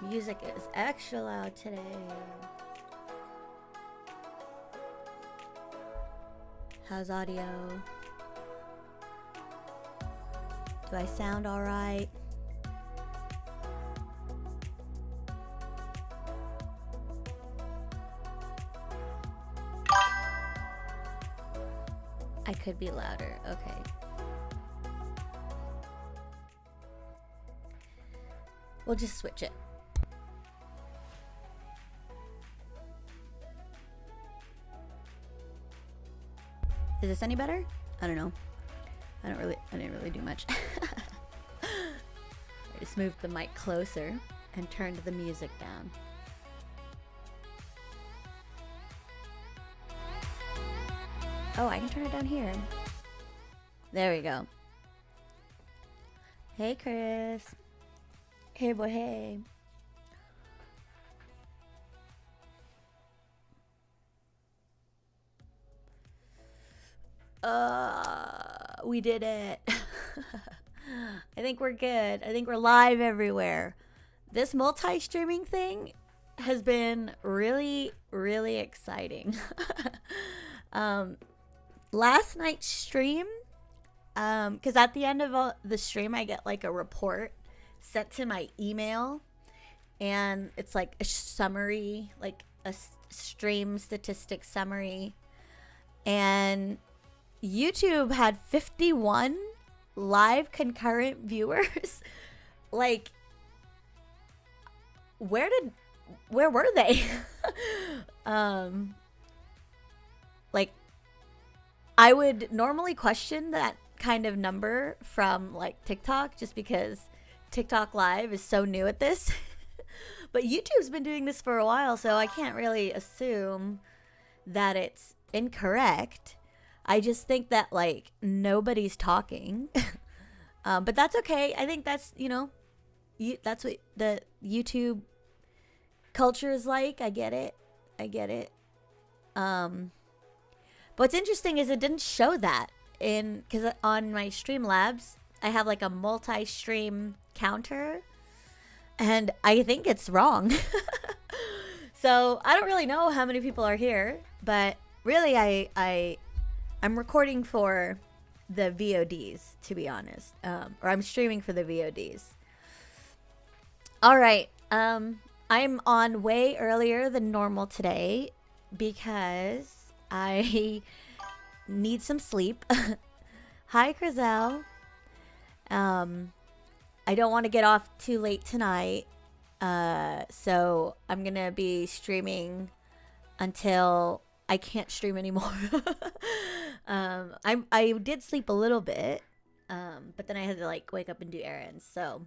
Music is extra loud today. How's audio? Do I sound all right? I could be louder. Okay. We'll just switch it. Is this any better? I don't know. I didn't really do much. I just moved the mic closer and turned the music down. Oh, I can turn it down here. There we go. Hey, Chris. Hey, boy, hey. We did it. I think we're good. I think we're live everywhere. This multi-streaming thing has been really, really exciting. Last night's stream, because at the end of the stream, I get like a report sent to my email, and it's like a summary, like a stream statistics summary, and YouTube had 51 live concurrent viewers. Like, where were they? Like, I would normally question that kind of number from like TikTok, just because TikTok Live is so new at this. But YouTube's been doing this for a while, so I can't really assume that it's incorrect. I just think that like nobody's talking. But that's okay. I think that's, that's what the YouTube culture is like. I get it. But what's interesting is it didn't show that because on my Streamlabs, I have like a multi-stream counter, and I think it's wrong. So I don't really know how many people are here, but really I'm recording for the VODs, to be honest, or I'm streaming for the VODs. All right, I'm on way earlier than normal today because I need some sleep. Hi, Chriselle. I don't want to get off too late tonight, so I'm gonna be streaming until I can't stream anymore. I did sleep a little bit, but then I had to like wake up and do errands. So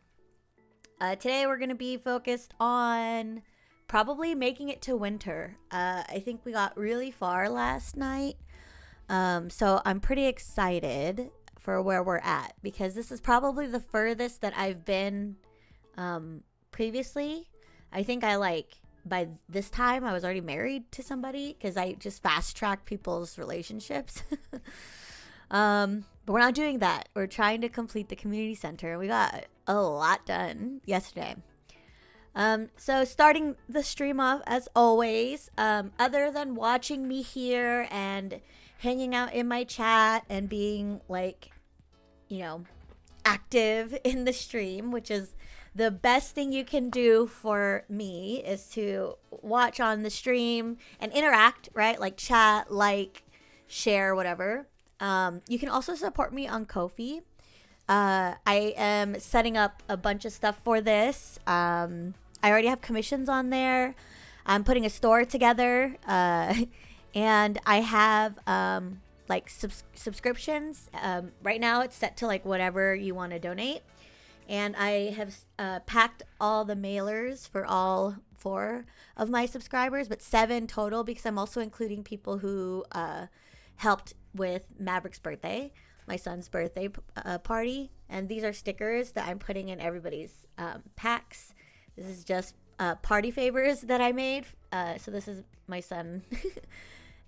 today we're gonna be focused on probably making it to winter. I think we got really far last night, so I'm pretty excited for where we're at, because this is probably the furthest that I've been previously. I think by this time I was already married to somebody, because I just fast track people's relationships. But we're not doing that. We're trying to complete the community center, and we got a lot done yesterday. So starting the stream off as always, other than watching me here and hanging out in my chat and being like, active in the stream, which is the best thing you can do for me, is to watch on the stream and interact, right? Like chat, like, share, whatever. You can also support me on Ko-fi. I am setting up a bunch of stuff for this. I already have commissions on there. I'm putting a store together. And I have subscriptions. Right now it's set to like whatever you want to donate. And I have packed all the mailers for all 4 of my subscribers, but 7 total, because I'm also including people who helped with Maverick's birthday, my son's birthday party. And these are stickers that I'm putting in everybody's packs. This is just party favors that I made. So this is my son,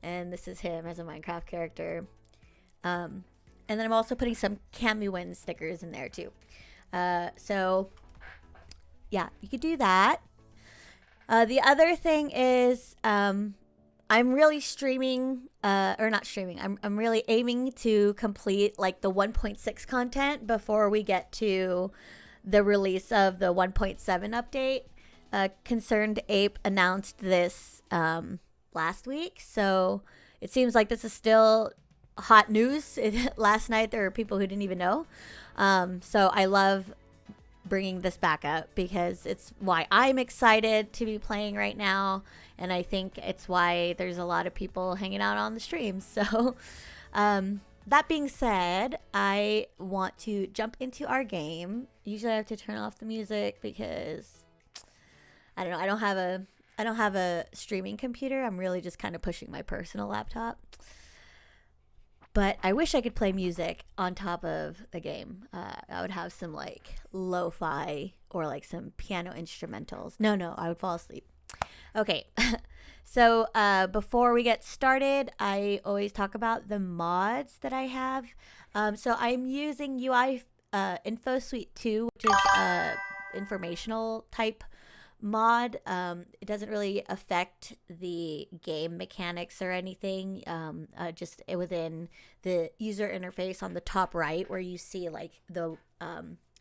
and this is him as a Minecraft character. And then I'm also putting some Camuwin stickers in there too. So yeah, you could do that. The other thing is, I'm really streaming, or not streaming. I'm really aiming to complete like the 1.6 content before we get to the release of the 1.7 update. Concerned Ape announced this last week, so it seems like this is still hot news. Last night there were people who didn't even know. So I love bringing this back up because it's why I'm excited to be playing right now, and I think it's why there's a lot of people hanging out on the stream. So that being said, I want to jump into our game. Usually I have to turn off the music because I don't know, I don't have a streaming computer. I'm really just kind of pushing my personal laptop. But I wish I could play music on top of a game. I would have some like lo-fi or like some piano instrumentals. No, I would fall asleep. Okay, so before we get started, I always talk about the mods that I have. So I'm using UI Info Suite 2, which is informational type mod. It doesn't really affect the game mechanics or anything. Just within the user interface on the top right where you see like the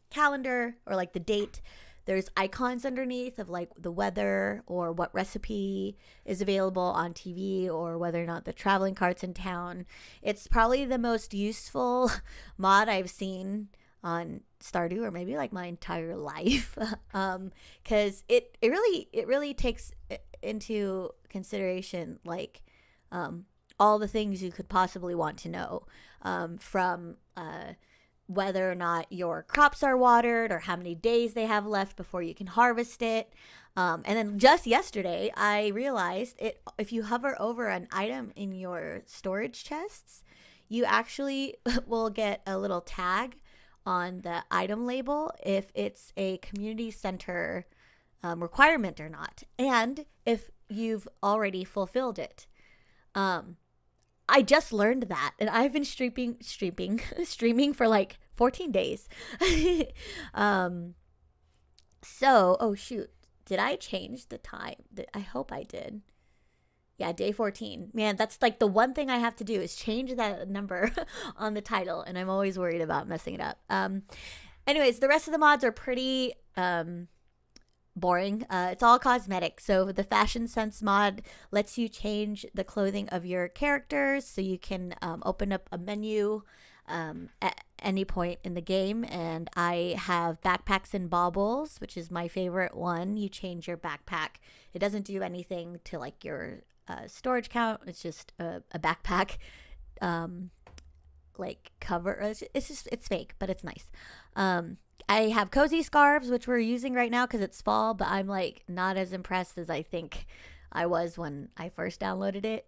calendar or like the date, there's icons underneath of like the weather or what recipe is available on TV or whether or not the traveling cart's in town. It's probably the most useful mod I've seen on Stardew, or maybe like my entire life, because it really takes into consideration like all the things you could possibly want to know, from whether or not your crops are watered or how many days they have left before you can harvest it. And then just yesterday, I realized if you hover over an item in your storage chests, you actually will get a little tag on the item label if it's a community center requirement or not, and if you've already fulfilled it. I just learned that, and I've been streaming for like 14 days. So, oh shoot, did I change the time? I hope I did. Yeah, day 14. Man, that's like the one thing I have to do is change that number on the title, and I'm always worried about messing it up. Anyways, the rest of the mods are pretty boring. It's all cosmetic. So the Fashion Sense mod lets you change the clothing of your characters, so you can open up a menu at any point in the game. And I have backpacks and baubles, which is my favorite one. You change your backpack. It doesn't do anything to like your storage count. It's just a backpack like cover. It's fake, but it's nice. I have cozy scarves, which we're using right now because it's fall, but I'm like not as impressed as I think I was when I first downloaded it.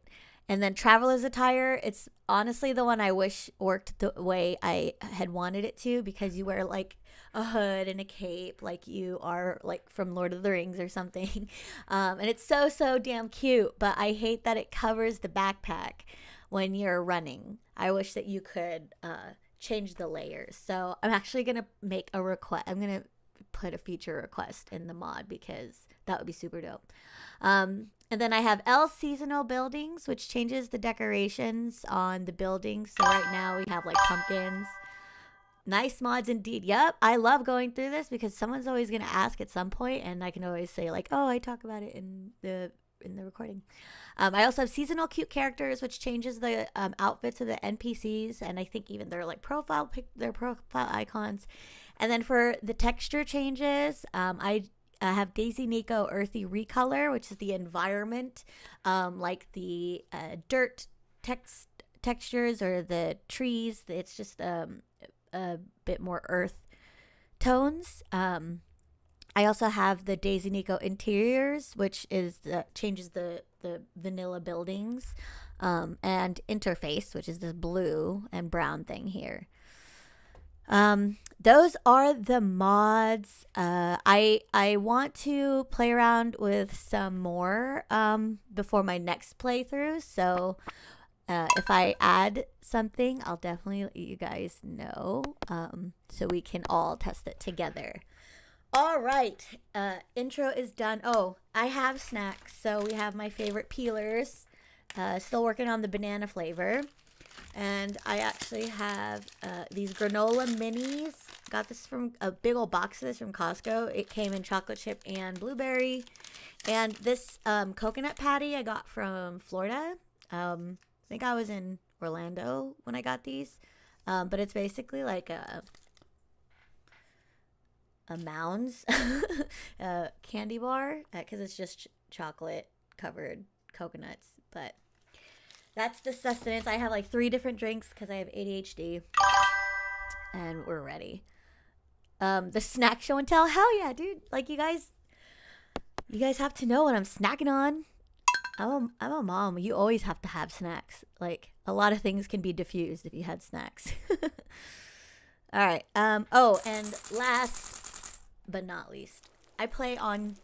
And then traveler's attire, it's honestly the one I wish worked the way I had wanted it to, because you wear like a hood and a cape like you are like from Lord of the Rings or something. And it's so damn cute, but I hate that it covers the backpack when you're running. I wish that you could change the layers. So I'm actually going to make a request. I'm going to put a feature request in the mod because that would be super dope. And then I have L seasonal buildings, which changes the decorations on the buildings. So right now we have like pumpkins. Nice mods indeed. Yep, I love going through this because someone's always going to ask at some point, and I can always say like, oh, I talk about it in the recording. I also have seasonal cute characters, which changes the outfits of the NPCs, and I think even their like profile icons. And then for the texture changes, I have Daisy Nico Earthy Recolor, which is the environment, like the dirt textures or the trees. It's just a bit more earth tones. I also have the Daisy Nico Interiors, which is changes the vanilla buildings, and Interface, which is this blue and brown thing here. Those are the mods. I want to play around with some more before my next playthrough. So if I add something, I'll definitely let you guys know, so we can all test it together. All right. Intro is done. Oh, I have snacks. So we have my favorite peelers. Still working on the banana flavor. And I actually have these granola minis. Got this from a big old box of this from Costco. It came in chocolate chip and blueberry. And this coconut patty I got from Florida. I think I was in Orlando when I got these. But it's basically like a Mounds candy bar because it's just chocolate covered coconuts. But that's the sustenance. I have like 3 different drinks because I have ADHD, and we're ready. The snack show and tell. Hell yeah, dude! Like you guys have to know what I'm snacking on. I'm a mom. You always have to have snacks. Like a lot of things can be diffused if you had snacks. All right. Oh, and last but not least, I play on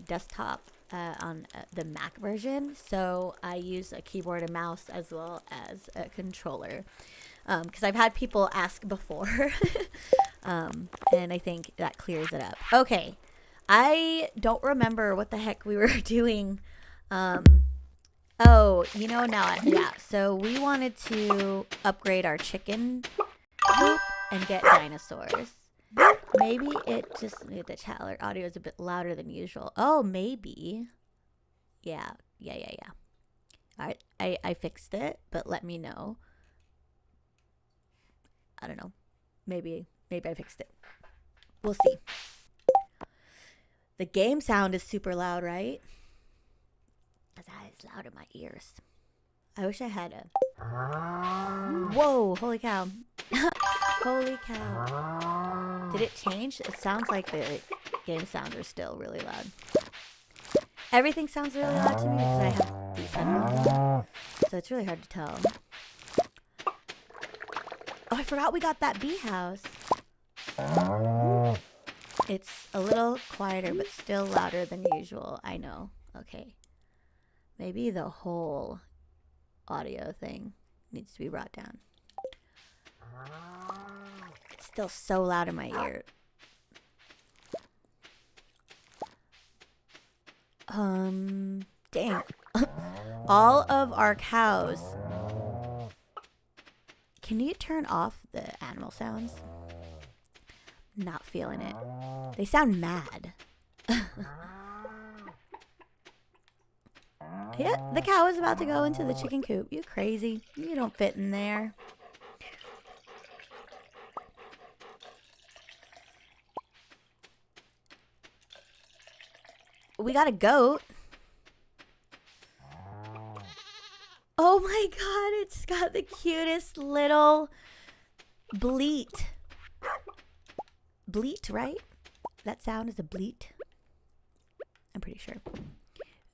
desktop on the Mac version, so I use a keyboard and mouse as well as a controller. Because I've had people ask before, and I think that clears it up. Okay, I don't remember what the heck we were doing. Oh, now, yeah. So we wanted to upgrade our chicken coop and get dinosaurs. Maybe the chat audio is a bit louder than usual. Oh, maybe. Yeah. All right, I fixed it, but let me know. I don't know. Maybe I fixed it. We'll see. The game sound is super loud, right? Because that is loud in my ears. I wish I had a... Whoa, holy cow. Holy cow. Did it change? It sounds like the game sounds are still really loud. Everything sounds really loud to me because I have these headphones on. So it's really hard to tell. Oh, I forgot we got that bee house. It's a little quieter, but still louder than usual. I know. Okay. Maybe the whole audio thing needs to be brought down. It's still so loud in my ear. Dang. All of our cows. Can you turn off the animal sounds? Not feeling it. They sound mad. Yeah, the cow is about to go into the chicken coop. You crazy. You don't fit in there. We got a goat. Oh my god, it's got the cutest little bleat. Bleat, right? That sound is a bleat. I'm pretty sure.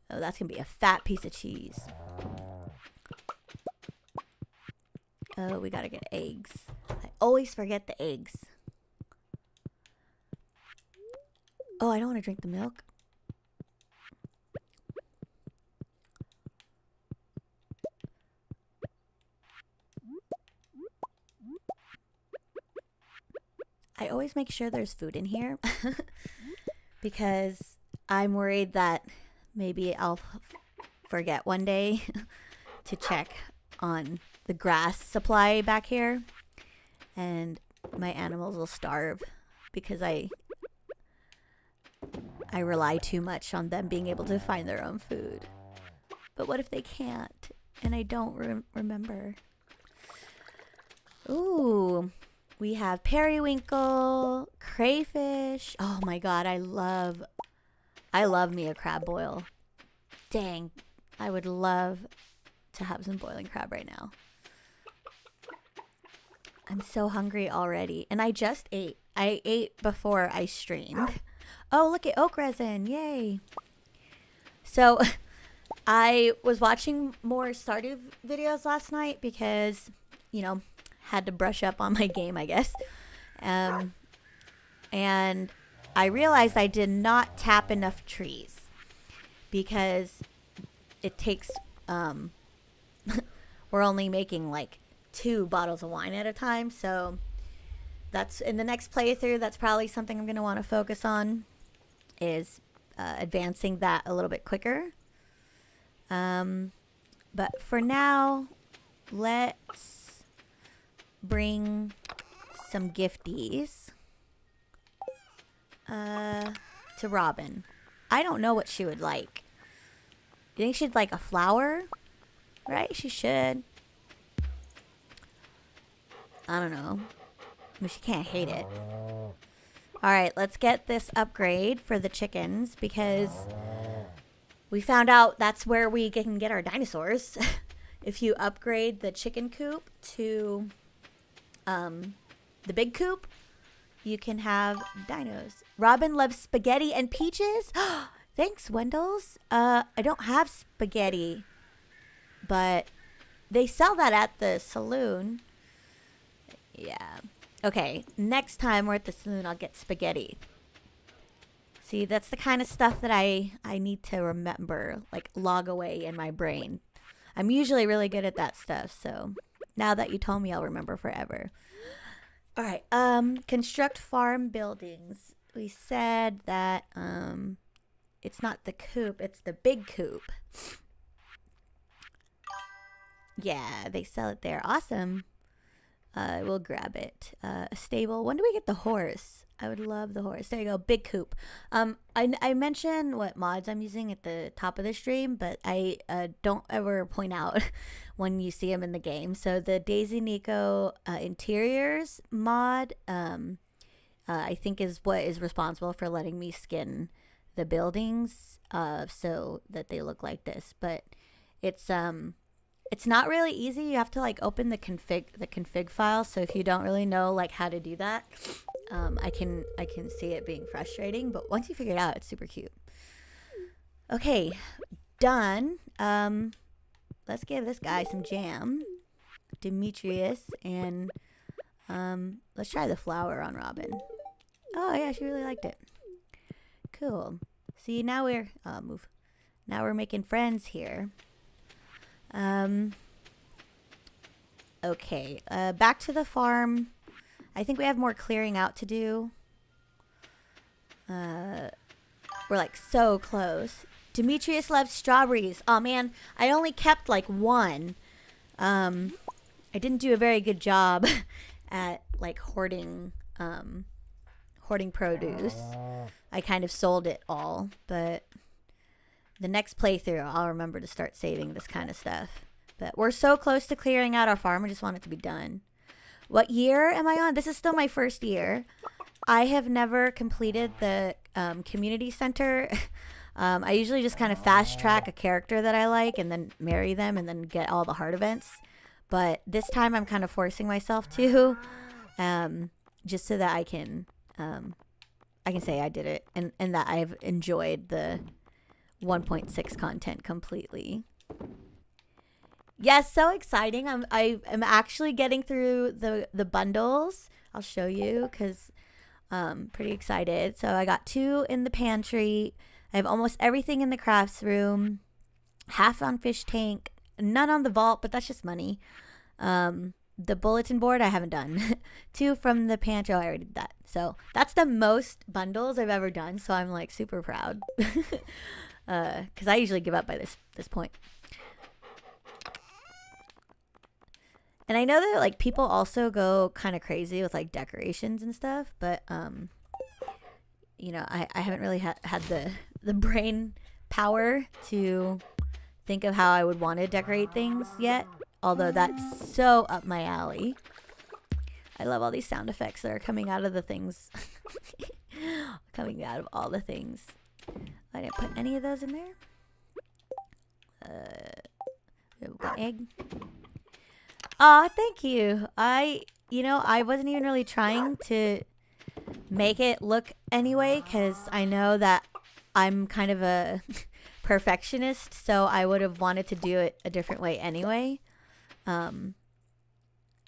Oh, that's gonna be a fat piece of cheese. Oh, we gotta get eggs. I always forget the eggs. Oh, I don't want to drink the milk. I always make sure there's food in here because I'm worried that maybe I'll forget one day to check on the grass supply back here and my animals will starve because I rely too much on them being able to find their own food. But what if they can't and I don't remember? Ooh, we have periwinkle, crayfish. Oh my god, I love me a crab boil. Dang, I would love to have some boiling crab right now. I'm so hungry already. And I just ate. I ate before I streamed. Oh, look at oak resin. Yay. So I was watching more Stardew videos last night because, had to brush up on my game, I guess. And I realized I did not tap enough trees because it takes, we're only making like 2 bottles of wine at a time. So that's in the next playthrough. That's probably something I'm going to want to focus on, is advancing that a little bit quicker. But for now, let's bring some gifties to Robin. I don't know what she would like. You think she'd like a flower? Right? She should. I don't know. I mean, she can't hate it. Alright, let's get this upgrade for the chickens, because we found out that's where we can get our dinosaurs. If you upgrade the chicken coop to the big coop, you can have dinos. Robin loves spaghetti and peaches. Thanks, Wendell's. I don't have spaghetti, but they sell that at the saloon. Yeah. Okay, next time we're at the saloon, I'll get spaghetti. See, that's the kind of stuff that I need to remember, like log away in my brain. I'm usually really good at that stuff, so now that you told me, I'll remember forever. All right, construct farm buildings. We said that it's not the coop, it's the big coop. Yeah, they sell it there. Awesome. We'll grab it. A stable. When do we get the horse? I would love the horse. There you go. Big coop. I mentioned what mods I'm using at the top of the stream, but I don't ever point out when you see them in the game. So the Daisy Nico interiors mod, I think is what is responsible for letting me skin the buildings so that they look like this. But it's not really easy. You have to like open the config file. So if you don't really know like how to do that, I can see it being frustrating. But once you figure it out, it's super cute. Okay, done. Let's give this guy some jam, Demetrius, and let's try the flower on Robin. Oh yeah, she really liked it. Cool. See, now we're Now we're making friends here. Okay, back to the farm. I think we have more clearing out to do. We're like so close. Demetrius loves strawberries. Oh man, I only kept like one. I didn't do a very good job at like hoarding produce. I kind of sold it all, but the next playthrough I'll remember to start saving this kind of stuff. But we're so close to clearing out our farm. I just want it to be done. What year am I on? This is still my first year. I have never completed the community center. I usually just kind of fast track a character that I like and then marry them and then get all the hard events. But this time I'm kind of forcing myself to, just so that I can say I did it and that I've enjoyed the 1.6 content completely. Yes, so exciting. I am actually getting through the bundles. I'll show you because pretty excited. So I got 2 in the pantry. I have almost everything in the crafts room. Half on fish tank. None on the vault, but that's just money. The bulletin board I haven't done. 2 from the pantry. Oh, I already did that. So that's the most bundles I've ever done. So I'm like super proud. Because I usually give up by this point. And I know that like people also go kind of crazy with like decorations and stuff, but you know, I haven't really had the brain power to think of how I would want to decorate things yet. Although that's so up my alley. I love all these sound effects that are coming out of the things. Coming out of all the things. I didn't put any of those in there. Egg. Aw, thank you. I wasn't even really trying to make it look anyway, because I know that I'm kind of a perfectionist, so I would have wanted to do it a different way anyway.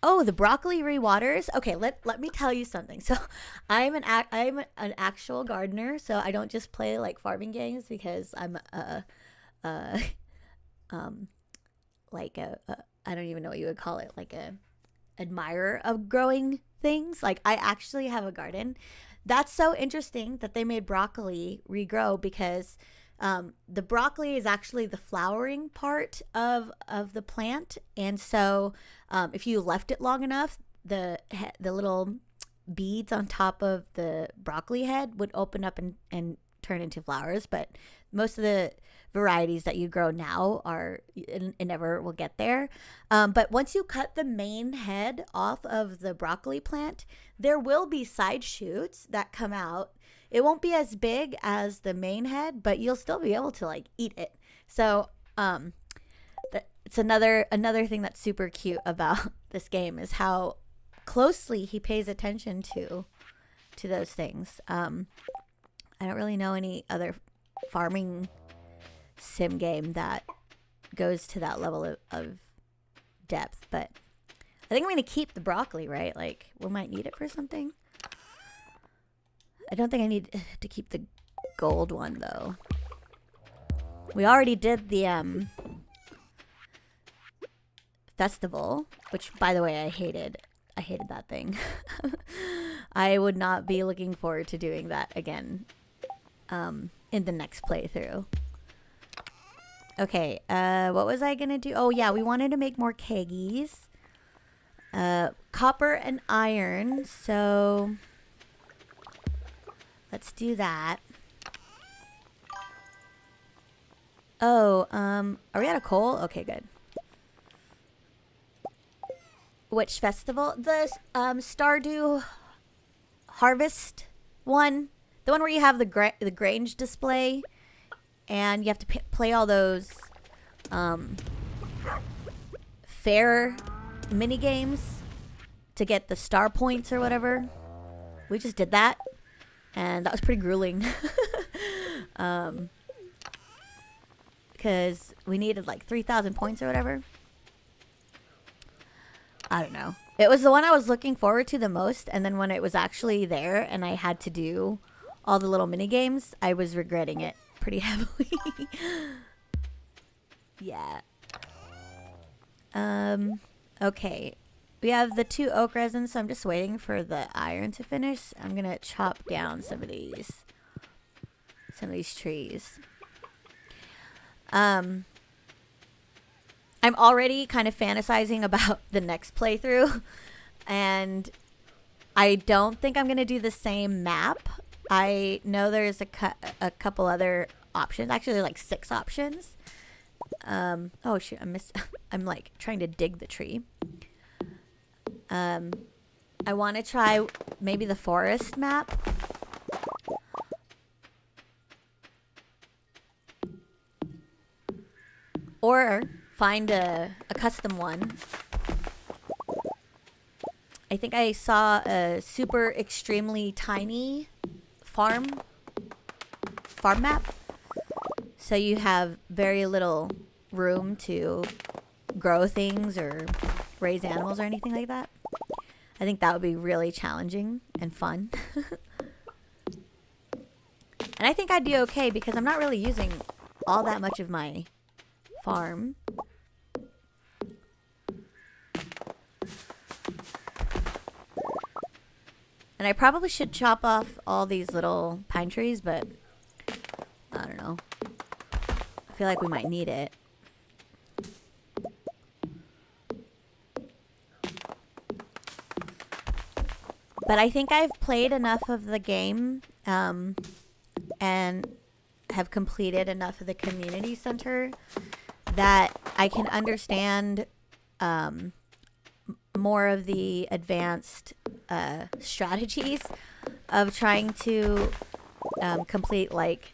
Oh, the broccoli rewaters. Okay, let me tell you something. So, I'm an actual gardener, so I don't just play like farming games because I'm like a I don't even know what you would call it, like a admirer of growing things. Like, I actually have a garden. That's so interesting that they made broccoli regrow, because the broccoli is actually the flowering part of the plant. And so if you left it long enough, the little beads on top of the broccoli head would open up and turn into flowers. But most of the varieties that you grow now it never will get there. But once you cut the main head off of the broccoli plant, there will be side shoots that come out. It won't be as big as the main head, but you'll still be able to like eat it. So it's another thing that's super cute about this game, is how closely he pays attention to those things. I don't really know any other farming sim game that goes to that level of depth, but I think I'm gonna keep the broccoli, right? Like, we might need it for something. I don't think I need to keep the gold one though. We already did the festival, which, by the way, I hated that thing. I would not be looking forward to doing that again in the next playthrough. Okay, what was I gonna do? Oh yeah, we wanted to make more keggies. Copper and iron, so let's do that. Oh, are we out of coal? Okay, good. Which festival? The Stardew Harvest one. The one where you have the Grange display, and you have to play all those fair mini games to get the star points or whatever. We just did that, and that was pretty grueling. Because we needed like 3,000 points or whatever. I don't know. It was the one I was looking forward to the most, and then when it was actually there and I had to do all the little mini games, I was regretting it pretty heavily. Yeah. Okay. We have the 2 oak resins, so I'm just waiting for the iron to finish. I'm gonna chop down some of these trees. I'm already kind of fantasizing about the next playthrough, and I don't think I'm gonna do the same map. I know there's a couple other options. Actually, like 6 options. Oh shoot, I'm like trying to dig the tree. I want to try maybe the forest map. Or find a custom one. I think I saw a super extremely tiny farm map. So you have very little room to grow things or raise animals or anything like that. I think that would be really challenging and fun. And I think I'd be okay because I'm not really using all that much of my farm. And I probably should chop off all these little pine trees, but I don't know. I feel like we might need it. But I think I've played enough of the game and have completed enough of the community center that I can understand more of the advanced strategies of trying to complete like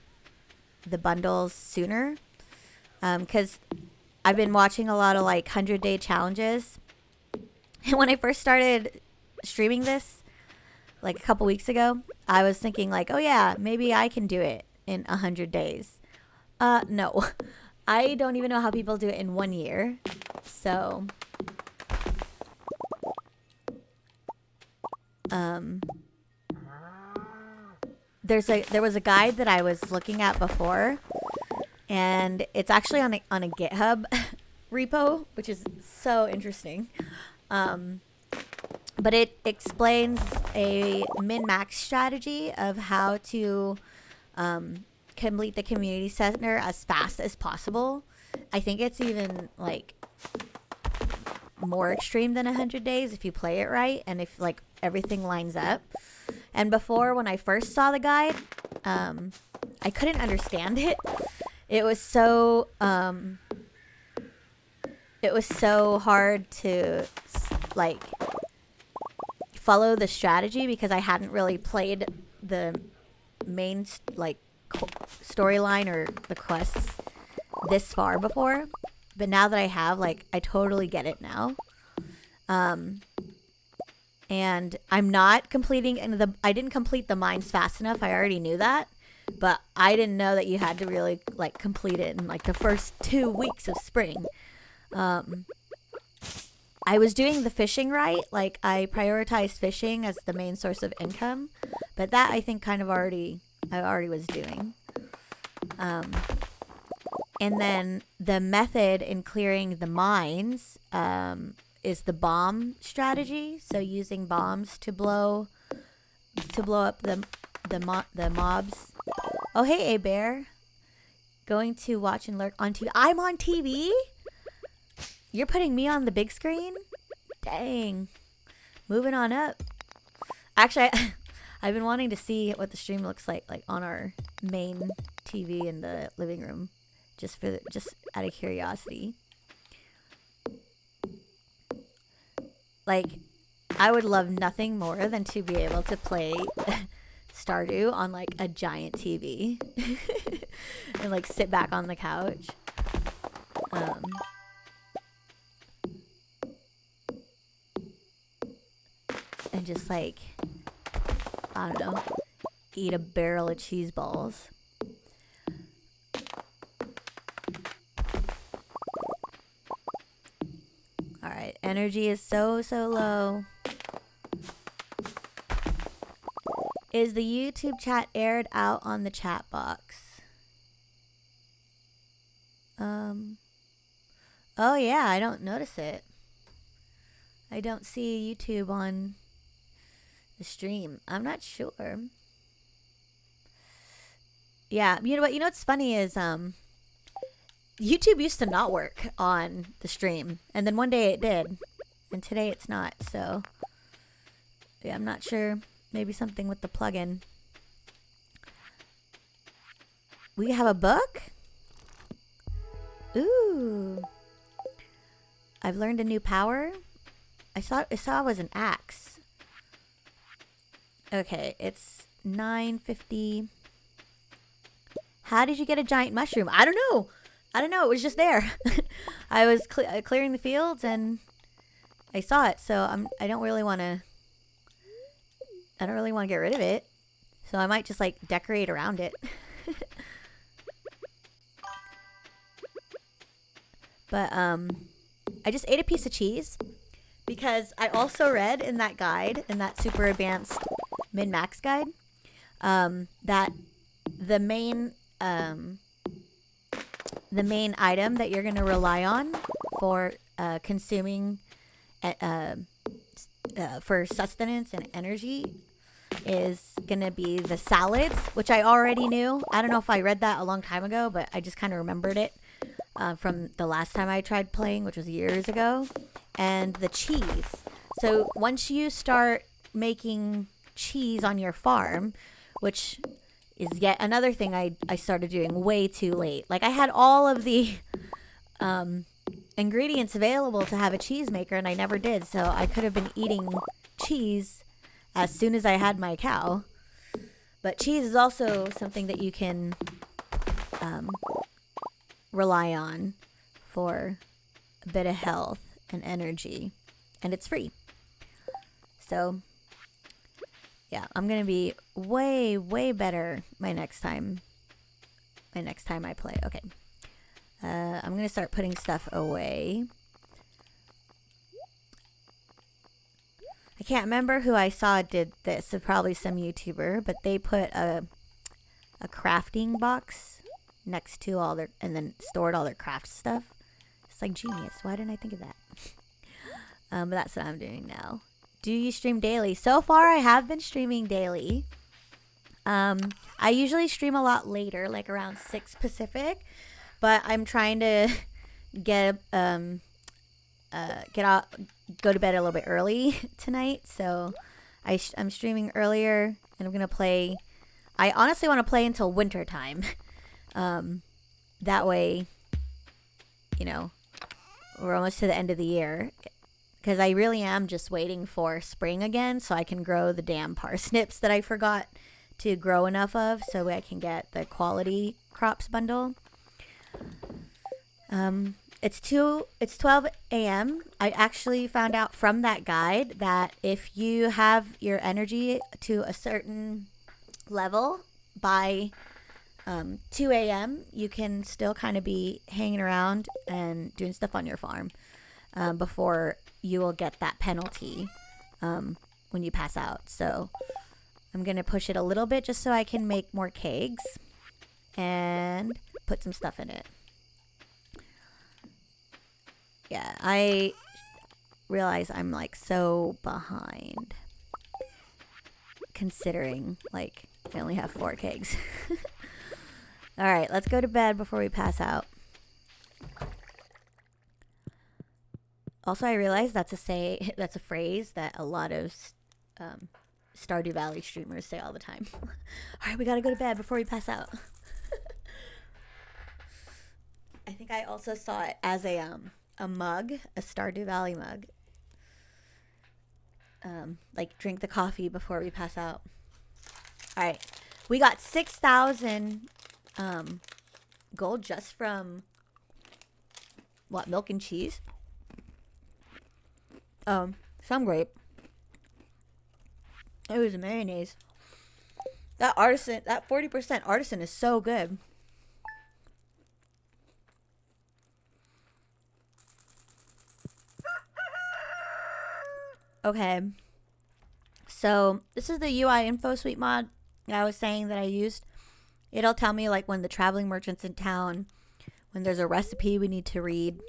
the bundles sooner, because I've been watching a lot of like 100-day challenges, and when I first started streaming this like a couple weeks ago, I was thinking like, oh yeah, maybe I can do it in 100 days. No. I don't even know how people do it in 1 year. So there was a guide that I was looking at before, and it's actually on a GitHub repo, which is so interesting. but it explains a min-max strategy of how to complete the community center as fast as possible. I think it's even like more extreme than 100 days if you play it right and if like everything lines up. And before, when I first saw the guide, I couldn't understand it. It was so hard to like follow the strategy because I hadn't really played the main like storyline or the quests this far before. But now that I have, like, I totally get it now. And I'm not completing I didn't complete the mines fast enough. I already knew that. But I didn't know that you had to really like complete it in like the first 2 weeks of spring. I was doing the fishing right. Like I prioritized fishing as the main source of income. But that I think kind of I already was doing. And then the method in clearing the mines is the bomb strategy. So using bombs to blow up the mobs. Oh hey, A Bear. Going to watch and lurk on TV. I'm on TV? You're putting me on the big screen? Dang. Moving on up. Actually, I've been wanting to see what the stream looks like on our main TV in the living room. Just out of curiosity. Like, I would love nothing more than to be able to play Stardew on like a giant TV and like sit back on the couch. And just like, I don't know, eat a barrel of cheese balls. Alright, energy is so low. Is the YouTube chat aired out on the chat box? Oh yeah, I don't notice it. I don't see YouTube on the stream. I'm not sure. Yeah, you know what? You know what's funny is YouTube used to not work on the stream, and then one day it did, and today it's not. So yeah, I'm not sure. Maybe something with the plugin. We have a book? Ooh. I've learned a new power. I saw it was an axe. Okay, it's 9:50. How did you get a giant mushroom? I don't know. It was just there. I was clearing the fields and I saw it. So I don't really want to get rid of it. So I might just like decorate around it. But I just ate a piece of cheese because I also read in that guide, in that super advanced min-max guide, that the main item that you're going to rely on for consuming for sustenance and energy is going to be the salads, which I already knew. I don't know if I read that a long time ago, but I just kind of remembered it from the last time I tried playing, which was years ago. And the cheese. So once you start making cheese on your farm, which is yet another thing I started doing way too late. Like I had all of the ingredients available to have a cheese maker and I never did. So I could have been eating cheese as soon as I had my cow. But cheese is also something that you can rely on for a bit of health and energy. And it's free. So yeah, I'm going to be way better my next time I play. Okay. I'm going to start putting stuff away. I can't remember who I saw did this. So probably some YouTuber, but they put a crafting box next to all their, and then stored all their craft stuff. It's like genius. Why didn't I think of that? But that's what I'm doing now. Do you stream daily? So far, I have been streaming daily. I usually stream a lot later, like around 6 Pacific, but I'm trying to get out, go to bed a little bit early tonight. So I'm streaming earlier, and I'm gonna play. I honestly want to play until winter time. That way, you know, we're almost to the end of the year. Because I really am just waiting for spring again so I can grow the damn parsnips that I forgot to grow enough of so I can get the quality crops bundle. It's 12 a.m. I actually found out from that guide that if you have your energy to a certain level by 2 a.m., you can still kind of be hanging around and doing stuff on your farm before you will get that penalty when you pass out. So I'm going to push it a little bit just so I can make more kegs and put some stuff in it. Yeah, I realize I'm like so behind considering like I only have 4 kegs. All right, let's go to bed before we pass out. Also, I realize that's a phrase that a lot of Stardew Valley streamers say all the time. All right, we gotta go to bed before we pass out. I think I also saw it as a mug, a Stardew Valley mug. Like drink the coffee before we pass out. All right, we got 6,000 gold just from what, milk and cheese? Some grape. It was mayonnaise. That 40% artisan is so good. Okay. So this is the UI info suite mod that I was saying that I used. It'll tell me like when the traveling merchant's in town, when there's a recipe we need to read.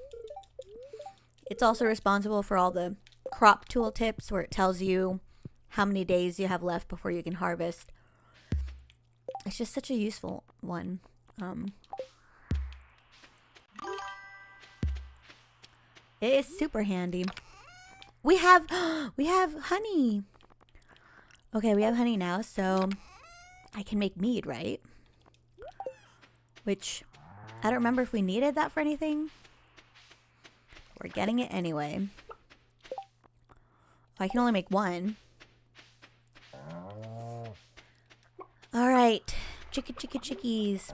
It's also responsible for all the crop tool tips where it tells you how many days you have left before you can harvest. It's just such a useful one. It is super handy. We have honey. Okay, we have honey now, so I can make mead, right? Which I don't remember if we needed that for anything. We're getting it anyway. I can only make 1. All right, chickies.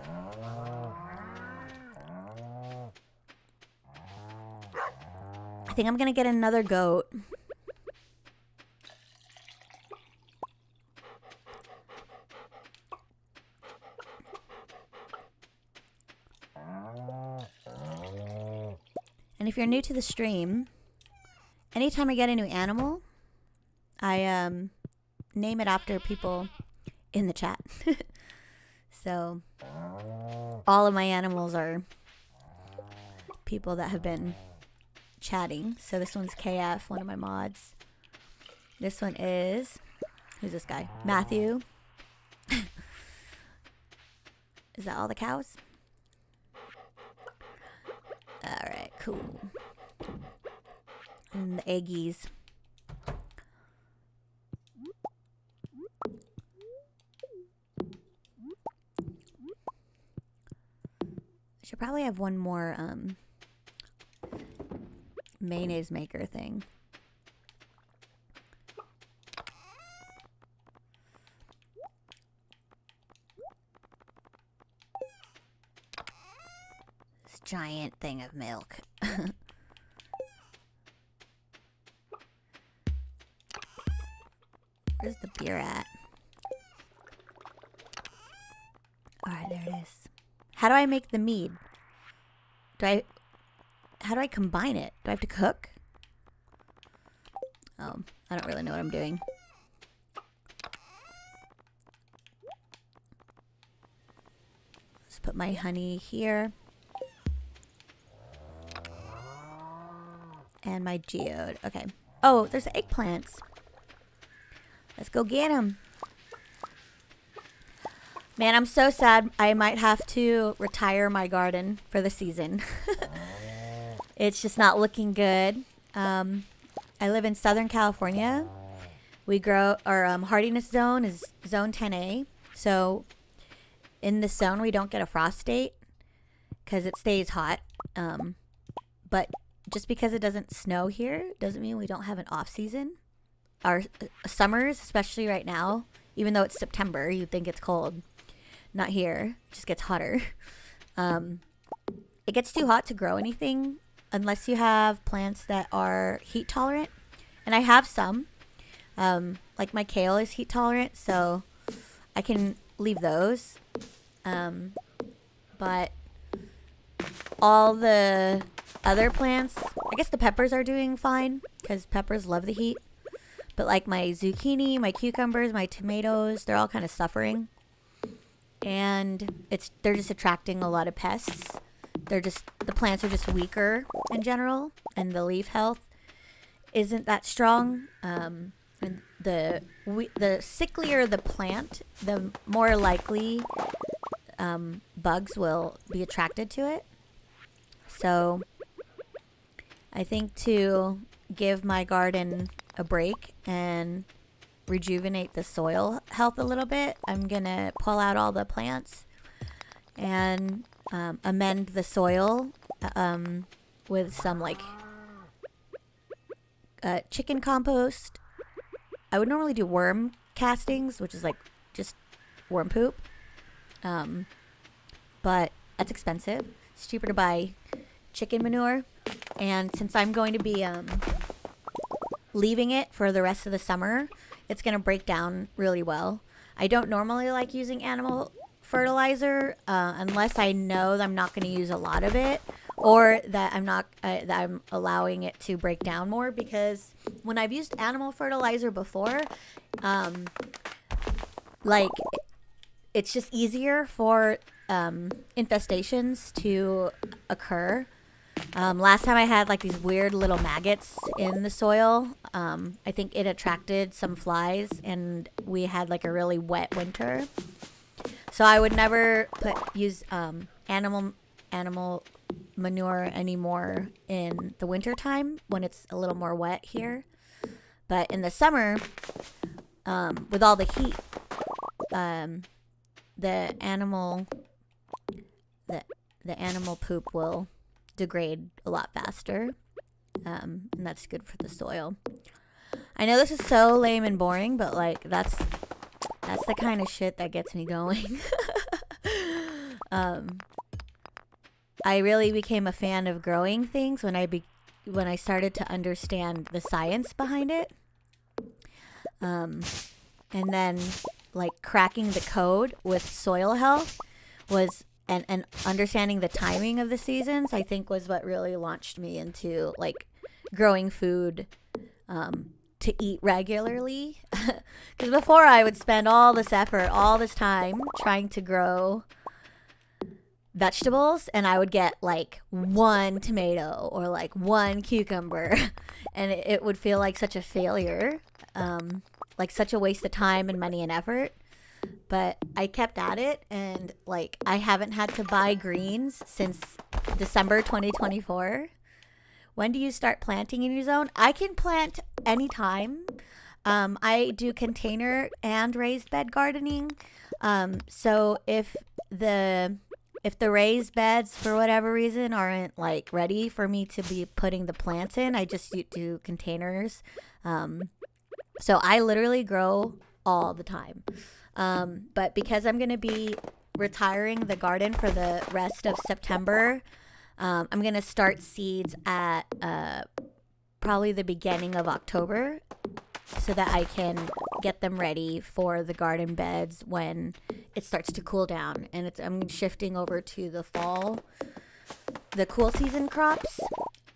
I think I'm gonna get another goat. And if you're new to the stream, anytime I get a new animal, I name it after people in the chat. So all of my animals are people that have been chatting. So this one's KF, one of my mods. This one is, who's this guy? Matthew. Is that all the cows? Alright, cool. And the eggies. I should probably have one more mayonnaise maker thing. This giant thing of milk. Where's the beer at? Alright, there it is. How do I make the mead? How do I combine it? Do I have to cook? Oh, I don't really know what I'm doing. Let's put my honey here. And my geode. Okay. Oh, there's eggplants. Let's go get him. Man, I'm so sad. I might have to retire my garden for the season. It's just not looking good. I live in Southern California. We grow, our hardiness zone is zone 10A. So in this zone, we don't get a frost date because it stays hot. But just because it doesn't snow here doesn't mean we don't have an off season. Our summers, especially right now, even though it's September, you'd think it's cold. Not here. It just gets hotter. It gets too hot to grow anything unless you have plants that are heat tolerant. And I have some. Like my kale is heat tolerant, so I can leave those. But all the other plants, I guess the peppers are doing fine because peppers love the heat. But like my zucchini, my cucumbers, my tomatoes, they're all kind of suffering. And they're just attracting a lot of pests. The plants are just weaker in general, and the leaf health isn't that strong. And the sicklier the plant, the more likely bugs will be attracted to it. So I think to give my garden a break and rejuvenate the soil health a little bit, I'm gonna pull out all the plants and amend the soil with some like chicken compost. I would normally do worm castings, which is like just worm poop, but that's expensive. It's cheaper to buy chicken manure. And since I'm going to be leaving it for the rest of the summer, it's going to break down really well. I don't normally like using animal fertilizer unless I know that I'm not going to use a lot of it, or that I'm allowing it to break down more, because when I've used animal fertilizer before, like it's just easier for infestations to occur. Last time I had like these weird little maggots in the soil. I think it attracted some flies, and we had like a really wet winter. So I would never use animal manure anymore in the winter time when it's a little more wet here. But in the summer, with all the heat, the animal poop will degrade a lot faster, and that's good for the soil. I know this is so lame and boring, but like that's the kind of shit that gets me going. I really became a fan of growing things when I started to understand the science behind it, and then like cracking the code with soil health was. And understanding the timing of the seasons, I think, was what really launched me into like growing food to eat regularly. Because before I would spend all this effort, all this time trying to grow vegetables, and I would get like one tomato or like one cucumber, and it would feel like such a failure, like such a waste of time and money and effort. But I kept at it, and like I haven't had to buy greens since December 2024. When do you start planting in your zone? I can plant anytime. I do container and raised bed gardening. So if the raised beds for whatever reason aren't like ready for me to be putting the plants in, I just do containers. So I literally grow all the time. But because I'm going to be retiring the garden for the rest of September, I'm going to start seeds at probably the beginning of October, so that I can get them ready for the garden beds when it starts to cool down. And I'm shifting over to the fall, the cool season crops,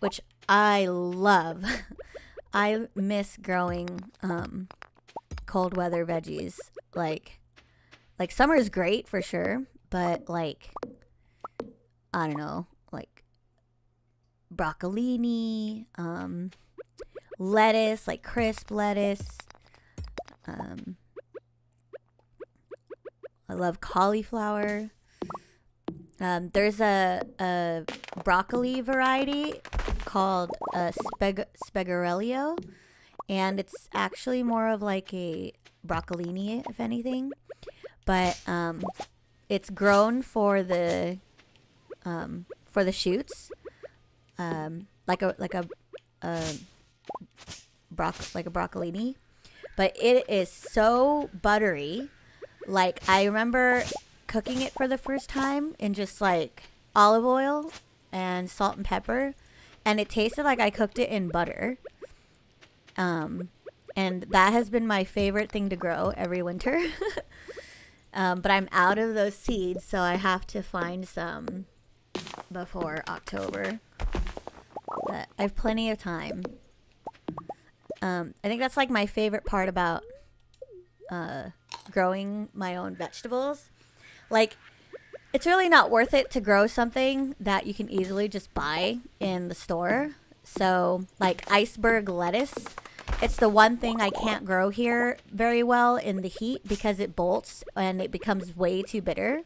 which I love. I miss growing cold weather veggies. Like summer is great for sure, but like, I don't know, like broccolini, lettuce, like crisp lettuce, Um, I love cauliflower. There's a broccoli variety called Spegarelio, and it's actually more of like a broccolini, if anything. But it's grown for the shoots, like a broccolini. But it is so buttery. Like, I remember cooking it for the first time in just like olive oil and salt and pepper, and it tasted like I cooked it in butter. And that has been my favorite thing to grow every winter. But I'm out of those seeds, so I have to find some before October. But I have plenty of time. I think that's like my favorite part about growing my own vegetables. Like, it's really not worth it to grow something that you can easily just buy in the store. So, like iceberg lettuce, it's the one thing I can't grow here very well in the heat because it bolts and it becomes way too bitter.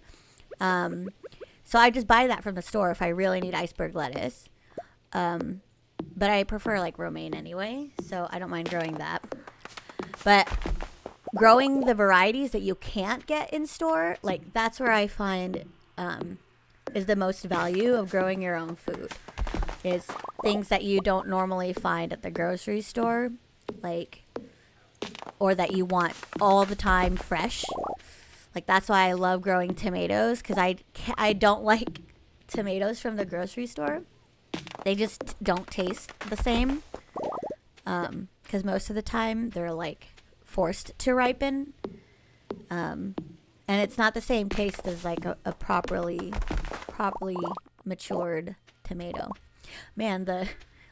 So I just buy that from the store if I really need iceberg lettuce. But I prefer like romaine anyway, so I don't mind growing that. But growing the varieties that you can't get in store, like that's where I find is the most value of growing your own food. Is things that you don't normally find at the grocery store, like, or that you want all the time fresh. Like, that's why I love growing tomatoes, because I don't like tomatoes from the grocery store. They just don't taste the same, because most of the time they're like forced to ripen, and it's not the same taste as like a properly matured tomato. Man, the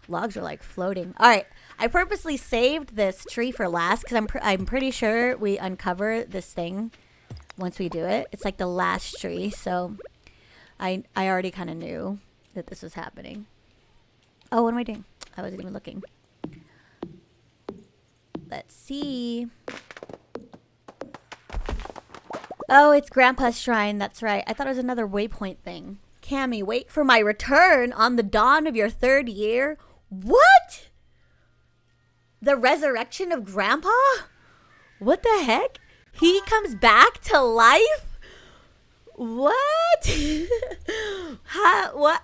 logs are like floating. All right, I purposely saved this tree for last because I'm pretty sure we uncover this thing once we do it. It's like the last tree, so I already kind of knew that this was happening. Oh, what am I doing? I wasn't even looking. Let's see. Oh, it's Grandpa's shrine. That's right. I thought it was another waypoint thing. Cammy, wait for my return on the dawn of your 3rd year. What? The resurrection of Grandpa? What the heck? He comes back to life? What? How, what?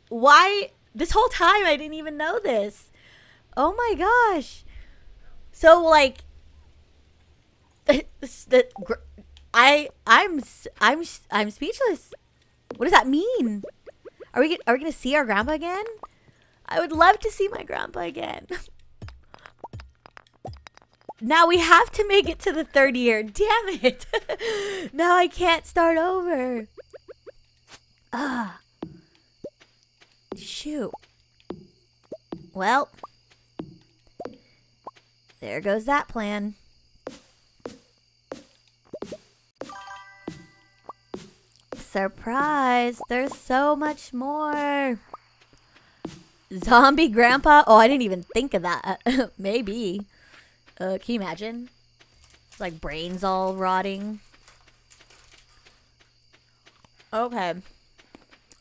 Why? This whole time I didn't even know this. Oh my gosh. So like, I'm speechless. What does that mean? Are we gonna see our grandpa again? I would love to see my grandpa again. Now we have to make it to the 3rd year. Damn it. Now I can't start over. Ah. Shoot. Well, there goes that plan. Surprise! There's so much more. Zombie grandpa? Oh, I didn't even think of that. Maybe. Can you imagine? It's like brains all rotting. Okay.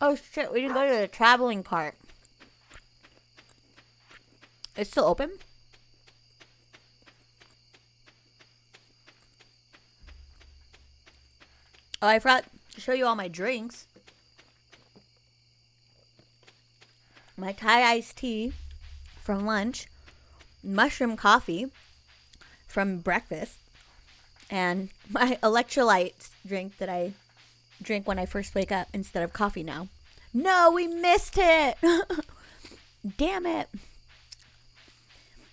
Oh shit, we didn't go to the traveling cart. It's still open? Oh, I forgot to show you all my drinks. My Thai iced tea from lunch, mushroom coffee from breakfast, and my electrolyte drink that I drink when I first wake up instead of coffee now. No, we missed it. Damn it.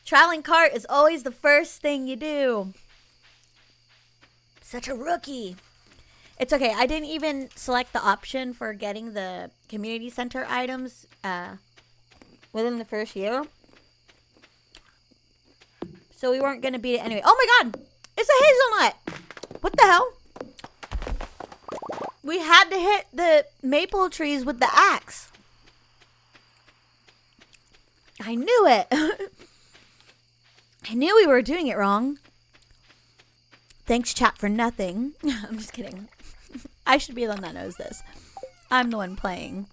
Traveling cart is always the first thing you do. Such a rookie. It's okay. I didn't even select the option for getting the community center items within the first year. So we weren't going to beat it anyway. Oh my god! It's a hazelnut! What the hell? We had to hit the maple trees with the axe. I knew it. I knew we were doing it wrong. Thanks, chat, for nothing. I'm just kidding. I should be the one that knows this. I'm the one playing.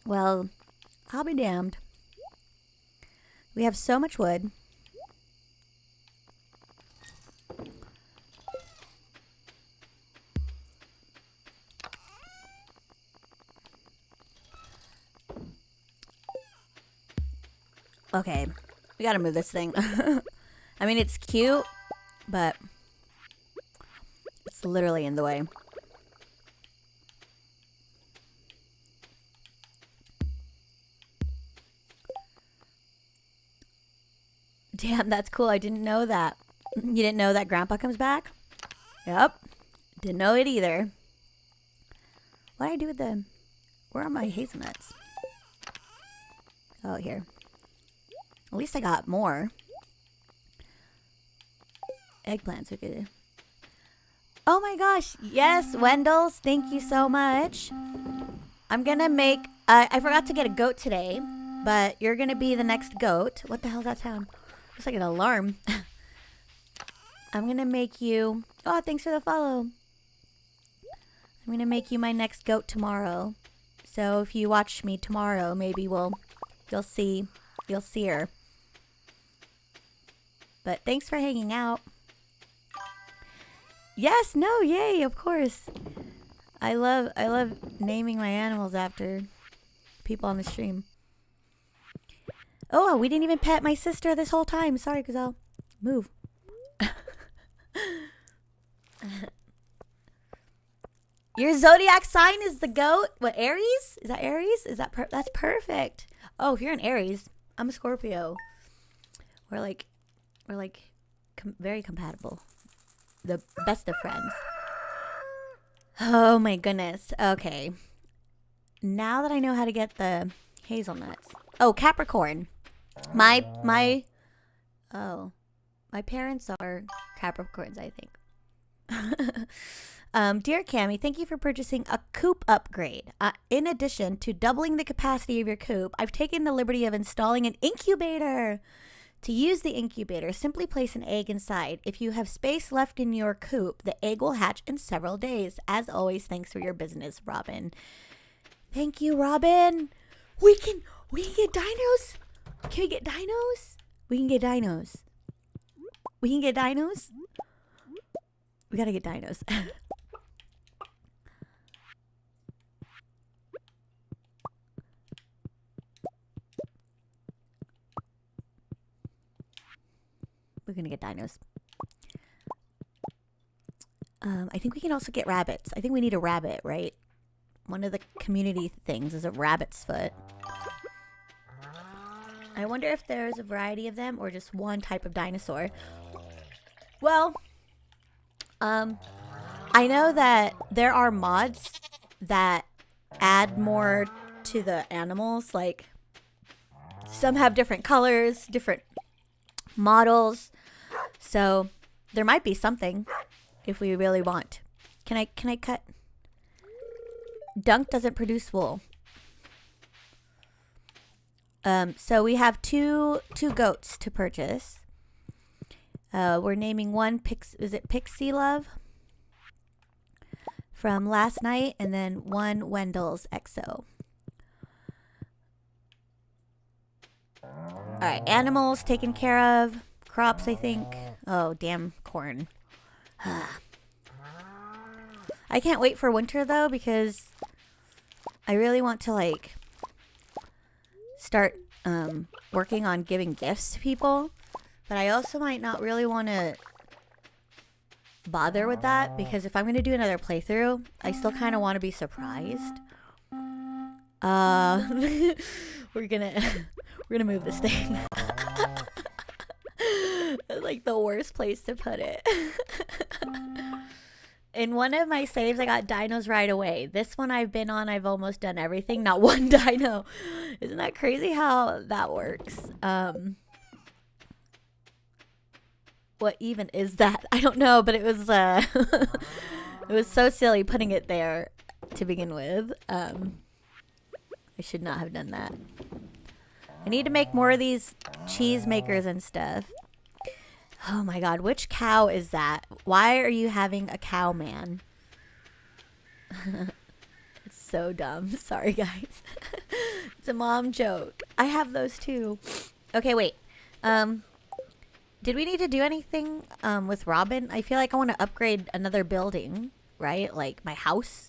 Well, I'll be damned. We have so much wood. Okay, we gotta move this thing. I mean, it's cute, but it's literally in the way. Damn, that's cool. I didn't know that. You didn't know that Grandpa comes back? Yep. Didn't know it either. What do I do with the... Where are my hazelnuts? Oh, here. At least I got more. Eggplants. We could... Oh my gosh. Yes, Wendell's. Thank you so much. I'm gonna make... I forgot to get a goat today, but you're gonna be the next goat. What the hell is that sound? Looks like an alarm. I'm gonna make you... Oh, thanks for the follow. I'm gonna make you my next goat tomorrow. So if you watch me tomorrow, maybe you'll see her. But thanks for hanging out. Yes, no, yay, of course. I love naming my animals after people on the stream. Oh, we didn't even pet my sister this whole time. Sorry, Gazelle. Move. Your zodiac sign is the goat. What, Aries? Is that Aries? Is that that's perfect? Oh, if you're an Aries, I'm a Scorpio. We're like very compatible. The best of friends. Oh my goodness. Okay. Now that I know how to get the hazelnuts. Oh, Capricorn. My parents are Capricorns, I think. Dear Cammy, thank you for purchasing a coop upgrade. In addition to doubling the capacity of your coop, I've taken the liberty of installing an incubator. To use the incubator, simply place an egg inside. If you have space left in your coop, the egg will hatch in several days. As always, thanks for your business, Robin. Thank you, Robin. We can get dinos. Can we get dinos? We can get dinos. We can get dinos. We gotta get dinos. We're gonna get dinos. I think we can also get rabbits. I think we need a rabbit, right? One of the community things is a rabbit's foot. I wonder if there's a variety of them or just one type of dinosaur. Well, I know that there are mods that add more to the animals. Like, some have different colors, different models. So there might be something if we really want. Can I cut? Dunk doesn't produce wool. So we have two goats to purchase. We're naming one is it Pixie Love from last night, and then one Wendell's EXO. All right, animals taken care of. Crops, I think. Oh, damn corn. I can't wait for winter though, because I really want to like start working on giving gifts to people, but I also might not really want to bother with that, because if I'm going to do another playthrough, I still kind of want to be surprised. We're gonna move this thing. Like the worst place to put it. In one of my saves, I got dinos right away. This one I've been on, I've almost done everything. Not one dino. Isn't that crazy how that works? What even is that? I don't know, but it was it was so silly putting it there to begin with. I should not have done that. I need to make more of these cheese makers and stuff. Oh my god, which cow is that? Why are you having a cow man? It's so dumb. Sorry, guys. It's a mom joke. I have those too. Okay, wait. Did we need to do anything with Robin? I feel like I want to upgrade another building, right? Like my house